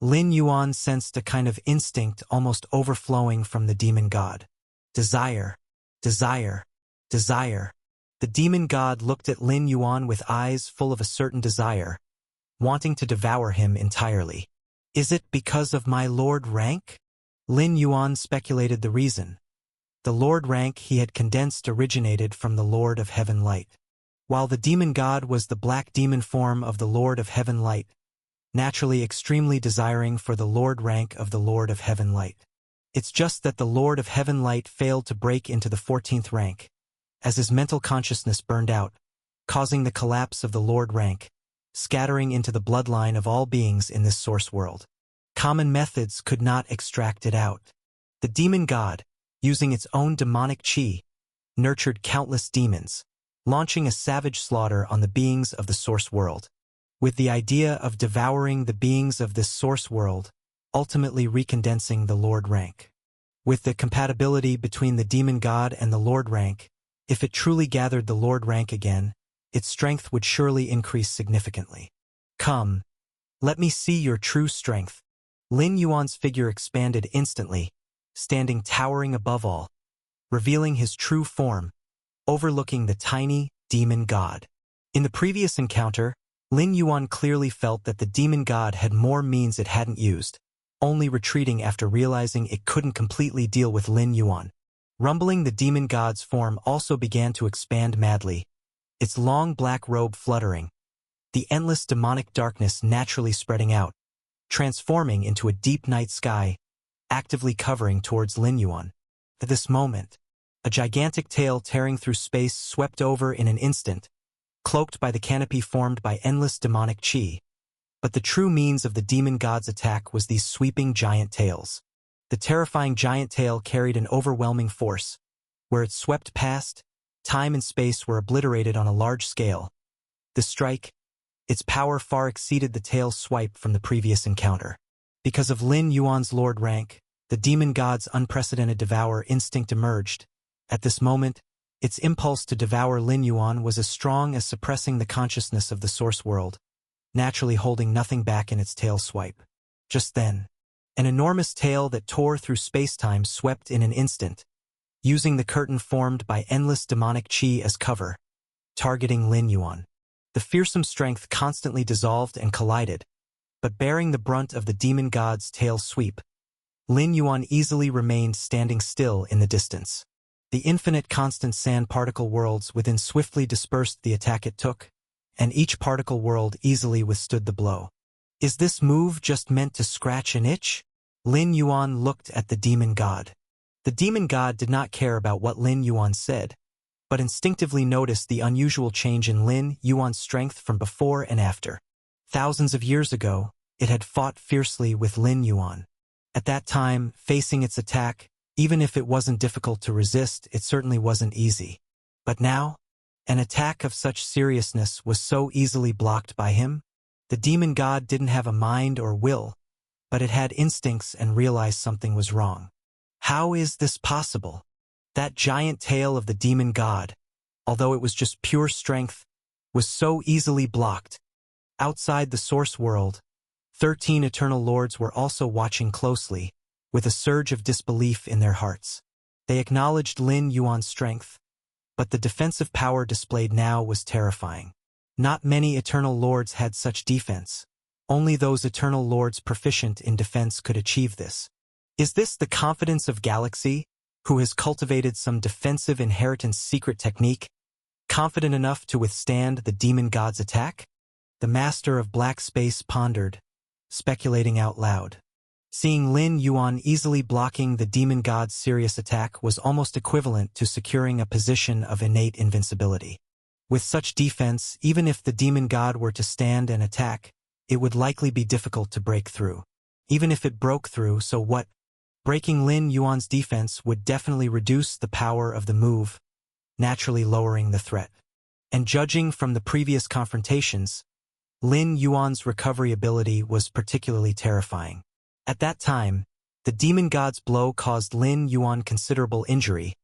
Lin Yuan sensed a kind of instinct almost overflowing from the demon god. Desire, desire, desire. The demon god looked at Lin Yuan with eyes full of a certain desire, wanting to devour him entirely. Is it because of my lord rank? Lin Yuan speculated the reason. The lord rank he had condensed originated from the Lord of Heaven Light. While the demon god was the black demon form of the Lord of Heaven Light, naturally extremely desiring for the lord rank of the Lord of Heaven Light. It's just that the Lord of Heaven Light failed to break into the 14th rank, as his mental consciousness burned out, causing the collapse of the Lord rank, scattering into the bloodline of all beings in this source world. Common methods could not extract it out. The demon god, using its own demonic chi, nurtured countless demons, launching a savage slaughter on the beings of the source world, with the idea of devouring the beings of this source world, ultimately recondensing the Lord rank. With the compatibility between the demon god and the Lord rank, if it truly gathered the Lord rank again, its strength would surely increase significantly. Come, let me see your true strength. Lin Yuan's figure expanded instantly, standing towering above all, revealing his true form, overlooking the tiny demon god. In the previous encounter, Lin Yuan clearly felt that the demon god had more means it hadn't used, only retreating after realizing it couldn't completely deal with Lin Yuan. Rumbling, the demon god's form also began to expand madly, its long black robe fluttering, the endless demonic darkness naturally spreading out, transforming into a deep night sky, actively covering towards Lin Yuan. At this moment, a gigantic tail tearing through space swept over in an instant, cloaked by the canopy formed by endless demonic chi. But the true means of the demon god's attack was these sweeping giant tails. The terrifying giant tail carried an overwhelming force. Where it swept past, time and space were obliterated on a large scale. The strike, its power far exceeded the tail's swipe from the previous encounter. Because of Lin Yuan's lord rank, the demon god's unprecedented devour instinct emerged. At this moment, its impulse to devour Lin Yuan was as strong as suppressing the consciousness of the source world, naturally holding nothing back in its tail swipe. Just then, an enormous tail that tore through space-time swept in an instant, using the curtain formed by endless demonic chi as cover, targeting Lin Yuan. The fearsome strength constantly dissolved and collided, but bearing the brunt of the demon god's tail sweep, Lin Yuan easily remained standing still in the distance. The infinite constant sand particle worlds within swiftly dispersed the attack it took, and each particle world easily withstood the blow. Is this move just meant to scratch an itch? Lin Yuan looked at the demon god. The demon god did not care about what Lin Yuan said, but instinctively noticed the unusual change in Lin Yuan's strength from before and after. Thousands of years ago, it had fought fiercely with Lin Yuan. At that time, facing its attack, even if it wasn't difficult to resist, it certainly wasn't easy. But now, an attack of such seriousness was so easily blocked by him. The demon god didn't have a mind or will, but it had instincts and realized something was wrong. How is this possible? That giant tail of the demon god, although it was just pure strength, was so easily blocked. Outside the source world, 13 eternal lords were also watching closely, with a surge of disbelief in their hearts. They acknowledged Lin Yuan's strength, but the defensive power displayed now was terrifying. Not many eternal lords had such defense. Only those eternal lords proficient in defense could achieve this. Is this the confidence of Galaxy, who has cultivated some defensive inheritance secret technique, confident enough to withstand the demon god's attack? The master of black space pondered, speculating out loud. Seeing Lin Yuan easily blocking the demon god's serious attack was almost equivalent to securing a position of innate invincibility. With such defense, even if the demon god were to stand and attack, it would likely be difficult to break through. Even if it broke through, so what? Breaking Lin Yuan's defense would definitely reduce the power of the move, naturally lowering the threat. and judging from the previous confrontations, Lin Yuan's recovery ability was particularly terrifying. At that time, the demon god's blow caused Lin Yuan considerable injury,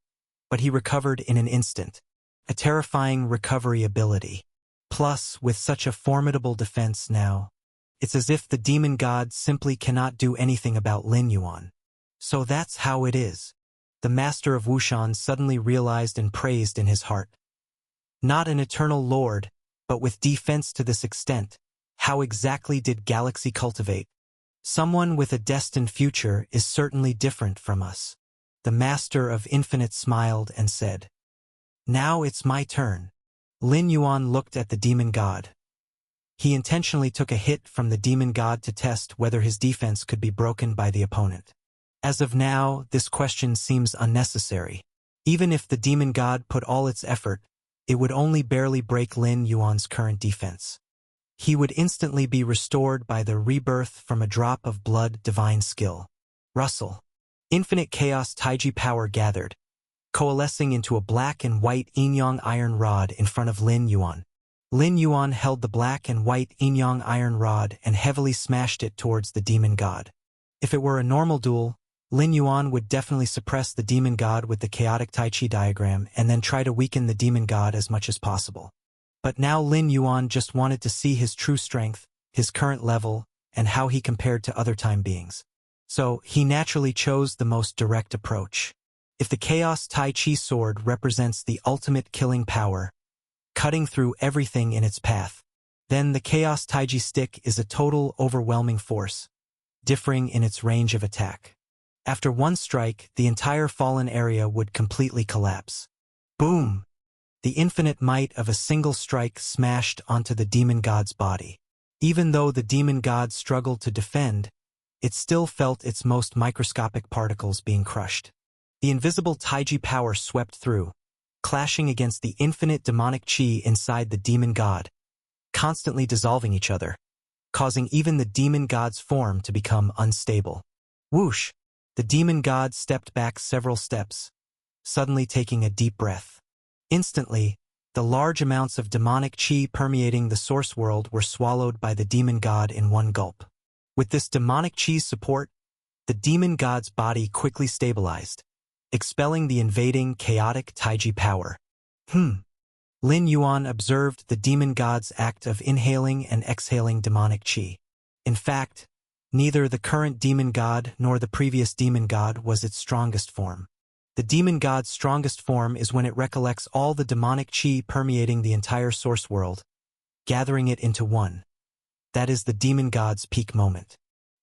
but he recovered in an instant. A terrifying recovery ability. Plus, with such a formidable defense now, it's as if the demon god simply cannot do anything about Lin Yuan. So that's how it is. The master of Wushan suddenly realized and praised in his heart. Not an eternal lord, but with defense to this extent, how exactly did Galaxy cultivate? Someone with a destined future is certainly different from us. The master of infinite smiled and said, "Now it's my turn." Lin Yuan looked at the demon god. He intentionally took a hit from the demon god to test whether his defense could be broken by the opponent. As of now, this question seems unnecessary. Even if the demon god put all its effort, it would only barely break Lin Yuan's current defense. He would instantly be restored by the rebirth from a drop of blood divine skill. Rustle. Infinite chaos Taiji power gathered, coalescing into a black and white yin-yang iron rod in front of Lin Yuan. Lin Yuan held the black and white yin-yang iron rod and heavily smashed it towards the demon god. If it were a normal duel, Lin Yuan would definitely suppress the demon god with the chaotic Tai Chi diagram and then try to weaken the demon god as much as possible. But now Lin Yuan just wanted to see his true strength, his current level, and how he compared to other time beings. So, he naturally chose the most direct approach. If the Chaos Tai Chi sword represents the ultimate killing power, cutting through everything in its path, then the Chaos Taiji stick is a total overwhelming force, differing in its range of attack. After one strike, the entire fallen area would completely collapse. Boom! The infinite might of a single strike smashed onto the demon god's body. Even though the demon god struggled to defend, it still felt its most microscopic particles being crushed. The invisible Taiji power swept through, clashing against the infinite demonic chi inside the demon god, constantly dissolving each other, causing even the demon god's form to become unstable. Whoosh! The demon god stepped back several steps, suddenly taking a deep breath. Instantly, the large amounts of demonic chi permeating the source world were swallowed by the demon god in one gulp. With this demonic chi's support, the demon god's body quickly stabilized, expelling the invading chaotic Taiji power. Lin Yuan observed the demon god's act of inhaling and exhaling demonic chi. In fact, neither the current demon god nor the previous demon god was its strongest form. The demon god's strongest form is when it recollects all the demonic chi permeating the entire source world, gathering it into one. That is the demon god's peak moment.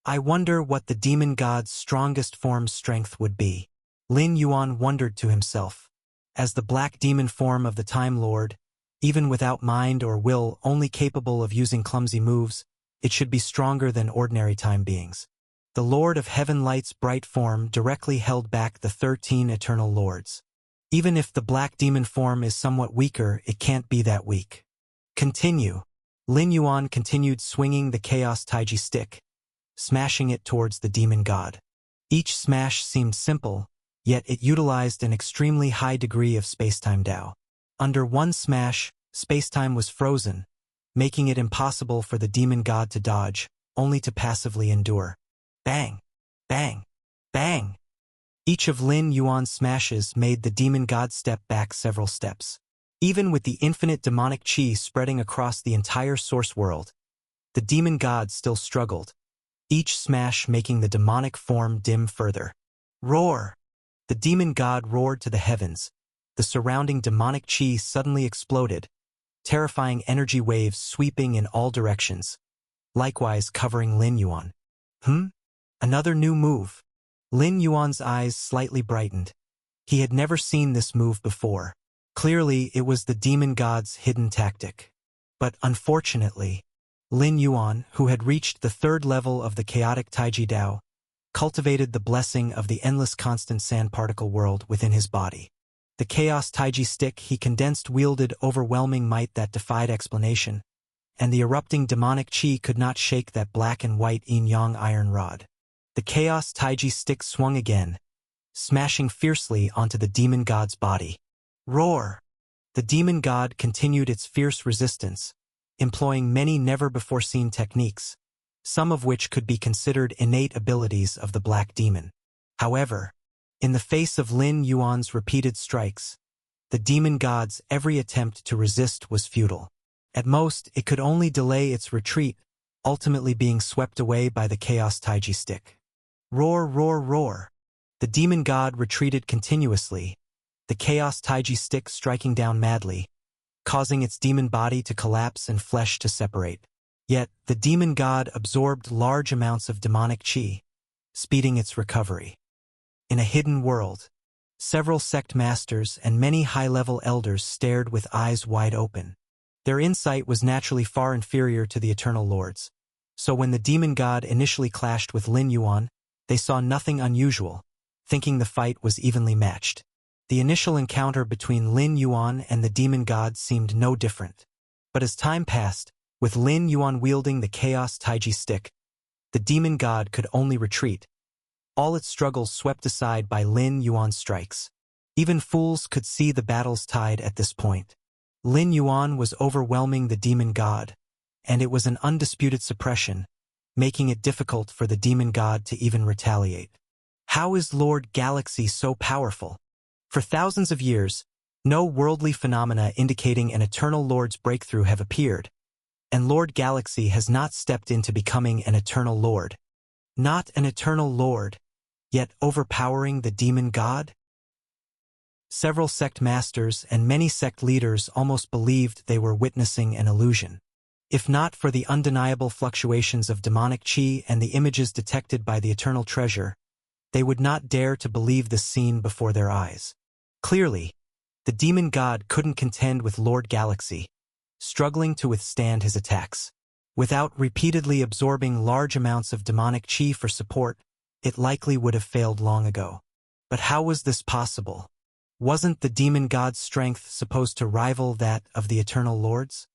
I wonder what the demon god's strongest form's strength would be. Lin Yuan wondered to himself. As the black demon form of the Time Lord, even without mind or will, only capable of using clumsy moves, it should be stronger than ordinary time beings. The Lord of Heaven Light's bright form directly held back the 13 eternal lords. Even if the black demon form is somewhat weaker, it can't be that weak. Continue. Lin Yuan continued swinging the Chaos Taiji stick, smashing it towards the demon god. Each smash seemed simple, yet it utilized an extremely high degree of space-time Tao. Under one smash, space-time was frozen, making it impossible for the demon god to dodge, only to passively endure. Bang! Bang! Bang! Each of Lin Yuan's smashes made the demon god step back several steps. Even with the infinite demonic chi spreading across the entire source world, the demon god still struggled, each smash making the demonic form dim further. Roar! The demon god roared to the heavens. The surrounding demonic chi suddenly exploded, terrifying energy waves sweeping in all directions, likewise covering Lin Yuan. Another new move. Lin Yuan's eyes slightly brightened. He had never seen this move before. Clearly, it was the demon god's hidden tactic. But unfortunately, Lin Yuan, who had reached the third level of the chaotic Taiji Dao, cultivated the blessing of the endless constant sand particle world within his body. The Chaos Taiji stick he condensed wielded overwhelming might that defied explanation, and the erupting demonic chi could not shake that black and white yin-yang iron rod. The Chaos Taiji stick swung again, smashing fiercely onto the demon god's body. Roar! the demon god continued its fierce resistance, employing many never-before-seen techniques, some of which could be considered innate abilities of the black demon. However, in the face of Lin Yuan's repeated strikes, the demon god's every attempt to resist was futile. At most, it could only delay its retreat, ultimately being swept away by the Chaos Taiji stick. Roar, roar, roar! The demon god retreated continuously, the Chaos Taiji stick striking down madly, causing its demon body to collapse and flesh to separate. Yet, the demon god absorbed large amounts of demonic qi, speeding its recovery. In a hidden world, several sect masters and many high-level elders stared with eyes wide open. Their insight was naturally far inferior to the Eternal Lord's, so when the demon god initially clashed with Lin Yuan, they saw nothing unusual, thinking the fight was evenly matched. The initial encounter between Lin Yuan and the demon god seemed no different. But as time passed, with Lin Yuan wielding the Chaos Taiji stick, the demon god could only retreat, all its struggles swept aside by Lin Yuan's strikes. Even fools could see the battle's tide at this point. Lin Yuan was overwhelming the demon god, and it was an undisputed suppression, making it difficult for the demon god to even retaliate. How is Lord Galaxy so powerful? For thousands of years, no worldly phenomena indicating an Eternal Lord's breakthrough have appeared, and Lord Galaxy has not stepped into becoming an Eternal Lord. Not an Eternal Lord, yet overpowering the demon god? Several sect masters and many sect leaders almost believed they were witnessing an illusion. If not for the undeniable fluctuations of demonic qi and the images detected by the Eternal Treasure, they would not dare to believe this scene before their eyes. Clearly, the demon god couldn't contend with Lord Galaxy, struggling to withstand his attacks. Without repeatedly absorbing large amounts of demonic qi for support, it likely would have failed long ago. But how was this possible? Wasn't the demon god's strength supposed to rival that of the Eternal Lord's?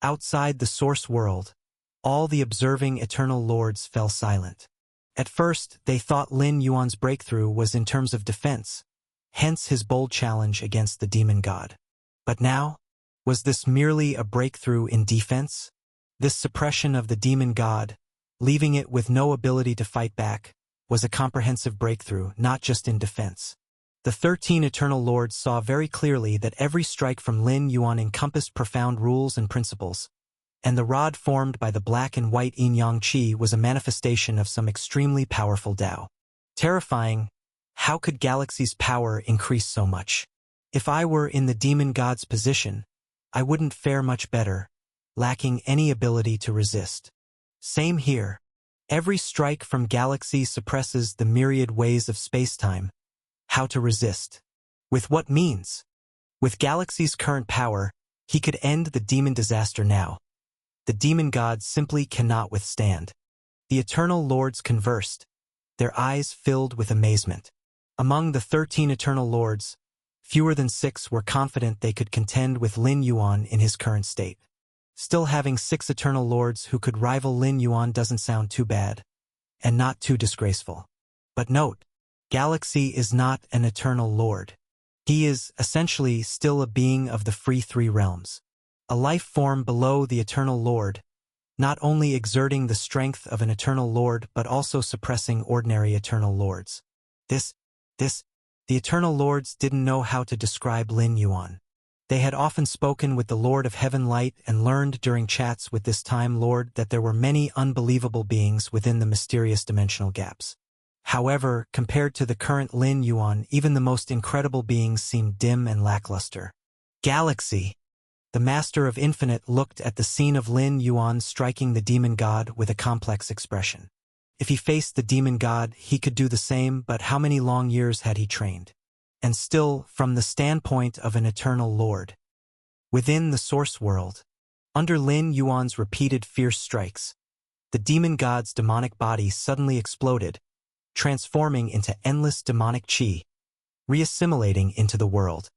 Outside the source world, all the observing Eternal Lords fell silent. At first, they thought Lin Yuan's breakthrough was in terms of defense, hence his bold challenge against the demon god. But now, was this merely a breakthrough in defense? This suppression of the demon god, leaving it with no ability to fight back, was a comprehensive breakthrough, not just in defense. The 13 Eternal Lords saw very clearly that every strike from Lin Yuan encompassed profound rules and principles, and the rod formed by the black and white yin-yang qi was a manifestation of some extremely powerful Tao. Terrifying, how could Galaxy's power increase so much? If I were in the demon god's position, I wouldn't fare much better, lacking any ability to resist. Same here. Every strike from Galaxy suppresses the myriad ways of space-time. How to resist? With what means? With Galaxy's current power, he could end the demon disaster now. The demon gods simply cannot withstand. The Eternal Lords conversed, their eyes filled with amazement. Among the 13 Eternal Lords, fewer than 6 were confident they could contend with Lin Yuan in his current state. Still, having 6 Eternal Lords who could rival Lin Yuan doesn't sound too bad, and not too disgraceful. But note, Galaxy is not an Eternal Lord. He is, essentially, still a being of the free 3 realms. A life form below the Eternal Lord, not only exerting the strength of an Eternal Lord but also suppressing ordinary Eternal Lords. The Eternal Lords didn't know how to describe Lin Yuan. They had often spoken with the Lord of Heaven Light and learned during chats with this Time Lord that there were many unbelievable beings within the mysterious dimensional gaps. However, compared to the current Lin Yuan, even the most incredible beings seemed dim and lackluster. Galaxy, the Master of Infinite, looked at the scene of Lin Yuan striking the demon god with a complex expression. If he faced the demon god, he could do the same, but how many long years had he trained? And still, from the standpoint of an Eternal Lord. Within the source world, under Lin Yuan's repeated fierce strikes, the demon god's demonic body suddenly exploded, transforming into endless demonic qi, reassimilating into the world.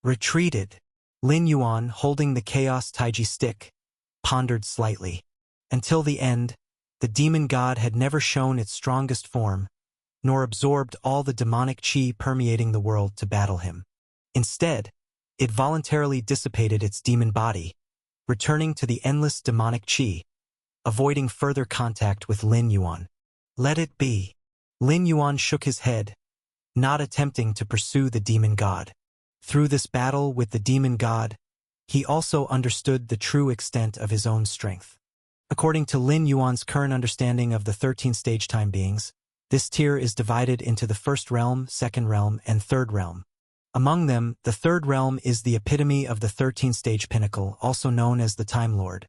Retreated. Lin Yuan, holding the Chaos Taiji stick, pondered slightly. Until the end, the demon god had never shown its strongest form, nor absorbed all the demonic qi permeating the world to battle him. Instead, It voluntarily dissipated its demon body, returning to the endless demonic qi, avoiding further contact with Lin Yuan. Let it be. Lin Yuan shook his head, not attempting to pursue the demon god. Through this battle with the demon god, he also understood the true extent of his own strength. According to Lin Yuan's current understanding of the 13-stage time beings, this tier is divided into the first realm, second realm, and third realm. Among them, the third realm is the epitome of the 13-stage pinnacle, also known as the Time Lord.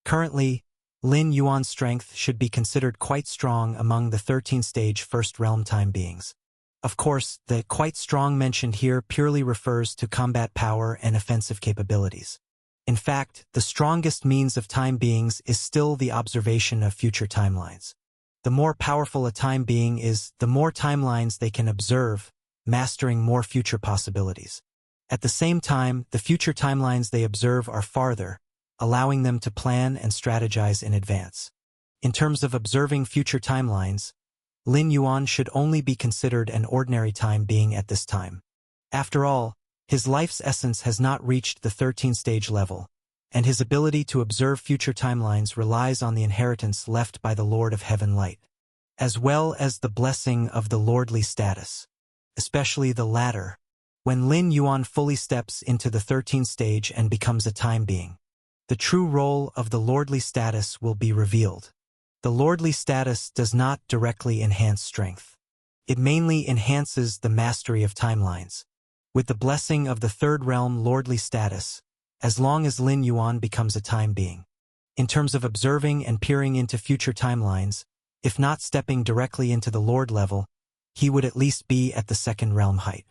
Currently, Lin Yuan's strength should be considered quite strong among the 13-stage first realm time beings. Of course, the quite strong mentioned here purely refers to combat power and offensive capabilities. In fact, the strongest means of time beings is still the observation of future timelines. The more powerful a time being is, the more timelines they can observe, mastering more future possibilities. At the same time, the future timelines they observe are farther, allowing them to plan and strategize in advance. In terms of observing future timelines, Lin Yuan should only be considered an ordinary time being at this time. After all, his life's essence has not reached the 13-stage level, and his ability to observe future timelines relies on the inheritance left by the Lord of Heaven Light, as well as the blessing of the lordly status, especially the latter, when Lin Yuan fully steps into the 13th stage and becomes a time being. The true role of the lordly status will be revealed. The lordly status does not directly enhance strength. It mainly enhances the mastery of timelines. With the blessing of the third realm lordly status, as long as Lin Yuan becomes a time being. In terms of observing and peering into future timelines, if not stepping directly into the lord level, he would at least be at the second realm height.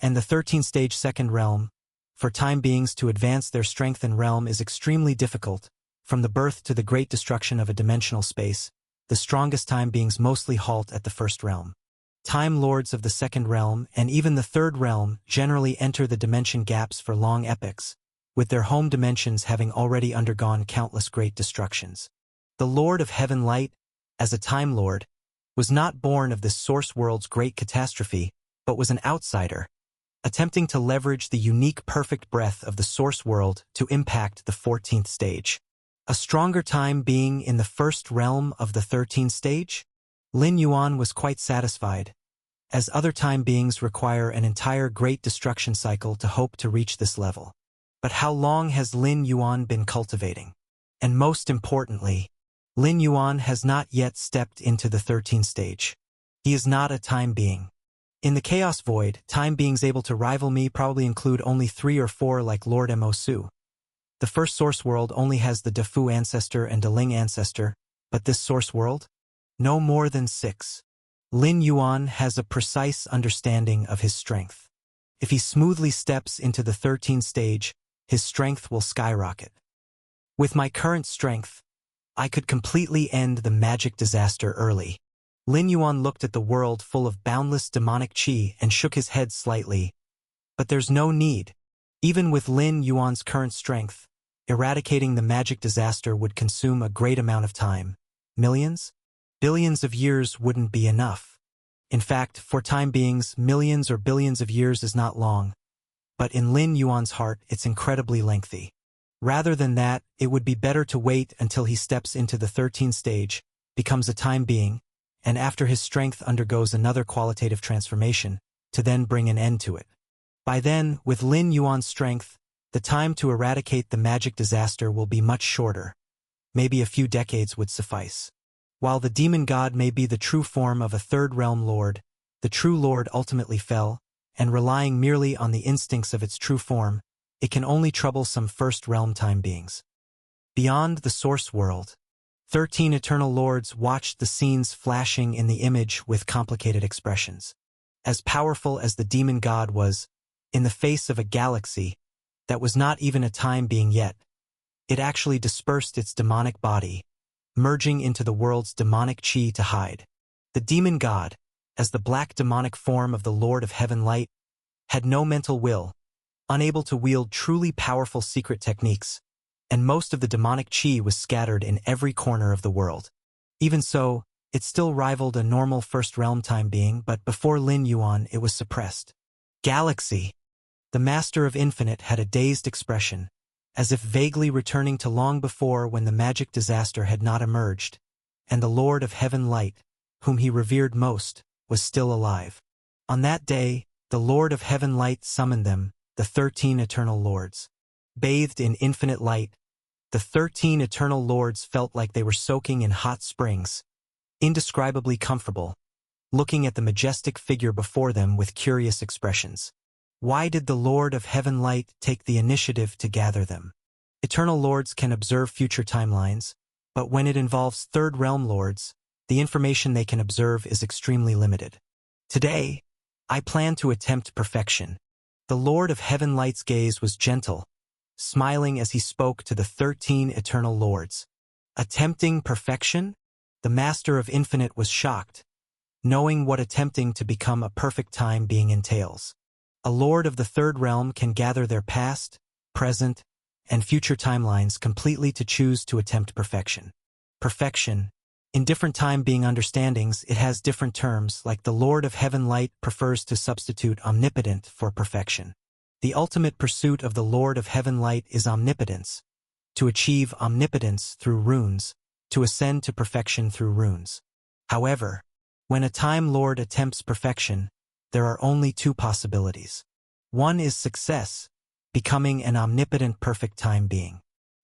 And the 13th-stage second realm, for time beings to advance their strength and realm is extremely difficult. From the birth to the great destruction of a dimensional space, the strongest time beings mostly halt at the first realm. Time lords of the second realm and even the third realm generally enter the dimension gaps for long epochs, with their home dimensions having already undergone countless great destructions. The Lord of Heaven Light, as a Time Lord, was not born of this source world's great catastrophe, but was an outsider, attempting to leverage the unique perfect breath of the source world to impact the 14th stage. A stronger time being in the first realm of the 13th stage? Lin Yuan was quite satisfied, as other time beings require an entire great destruction cycle to hope to reach this level. But how long has Lin Yuan been cultivating? And most importantly, Lin Yuan has not yet stepped into the 13th stage. He is not a time being. In the Chaos Void, time beings able to rival me probably include only 3 or 4 like Lord Mo. The first source world only has the Defu ancestor and Deling ancestor, but this source world? No more than 6. Lin Yuan has a precise understanding of his strength. If he smoothly steps into the 13th stage, his strength will skyrocket. With my current strength, I could completely end the magic disaster early. Lin Yuan looked at the world full of boundless demonic qi and shook his head slightly. But there's no need. Even with Lin Yuan's current strength, eradicating the magic disaster would consume a great amount of time. Millions? Billions of years wouldn't be enough. In fact, for time beings, millions or billions of years is not long. But in Lin Yuan's heart, it's incredibly lengthy. Rather than that, it would be better to wait until he steps into the 13th stage, becomes a time being, and after his strength undergoes another qualitative transformation, to then bring an end to it. By then, with Lin Yuan's strength, the time to eradicate the magic disaster will be much shorter. Maybe a few decades would suffice. While the demon god may be the true form of a third realm lord, the true lord ultimately fell, and relying merely on the instincts of its true form, it can only trouble some first realm time beings. Beyond the source world, 13 eternal lords watched the scenes flashing in the image with complicated expressions. As powerful as the demon god was, in the face of a galaxy that was not even a time being yet, it actually dispersed its demonic body, merging into the world's demonic qi to hide. The demon god, as the black demonic form of the Lord of Heaven Light, had no mental will, unable to wield truly powerful secret techniques, and most of the demonic qi was scattered in every corner of the world. Even so, it still rivaled a normal first realm time being, but before Lin Yuan it was suppressed. Galaxy! The Master of Infinite had a dazed expression, as if vaguely returning to long before when the magic disaster had not emerged, and the Lord of Heaven Light, whom he revered most, was still alive. On that day, the Lord of Heaven Light summoned them, the 13 Eternal Lords. Bathed in infinite light, the 13 Eternal Lords felt like they were soaking in hot springs, indescribably comfortable, looking at the majestic figure before them with curious expressions. Why did the Lord of Heaven Light take the initiative to gather them? Eternal Lords can observe future timelines, but when it involves Third Realm Lords, the information they can observe is extremely limited. Today, I plan to attempt perfection. The Lord of Heaven Light's gaze was gentle, smiling as he spoke to the 13 Eternal Lords. Attempting perfection? The Master of Infinite was shocked, knowing what attempting to become a perfect time being entails. A Lord of the Third Realm can gather their past, present, and future timelines completely to choose to attempt perfection. Perfection. In different time being understandings, it has different terms, like the Lord of Heaven Light prefers to substitute omnipotent for perfection. The ultimate pursuit of the Lord of Heaven Light is omnipotence. To achieve omnipotence through runes, to ascend to perfection through runes. However, when a Time Lord attempts perfection, there are only two possibilities. One is success, becoming an omnipotent perfect time being.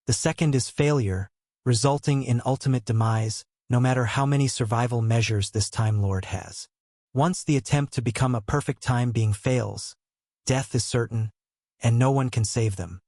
The second is failure, resulting in ultimate demise, no matter how many survival measures this Time Lord has. Once the attempt to become a perfect time being fails, death is certain, and no one can save them.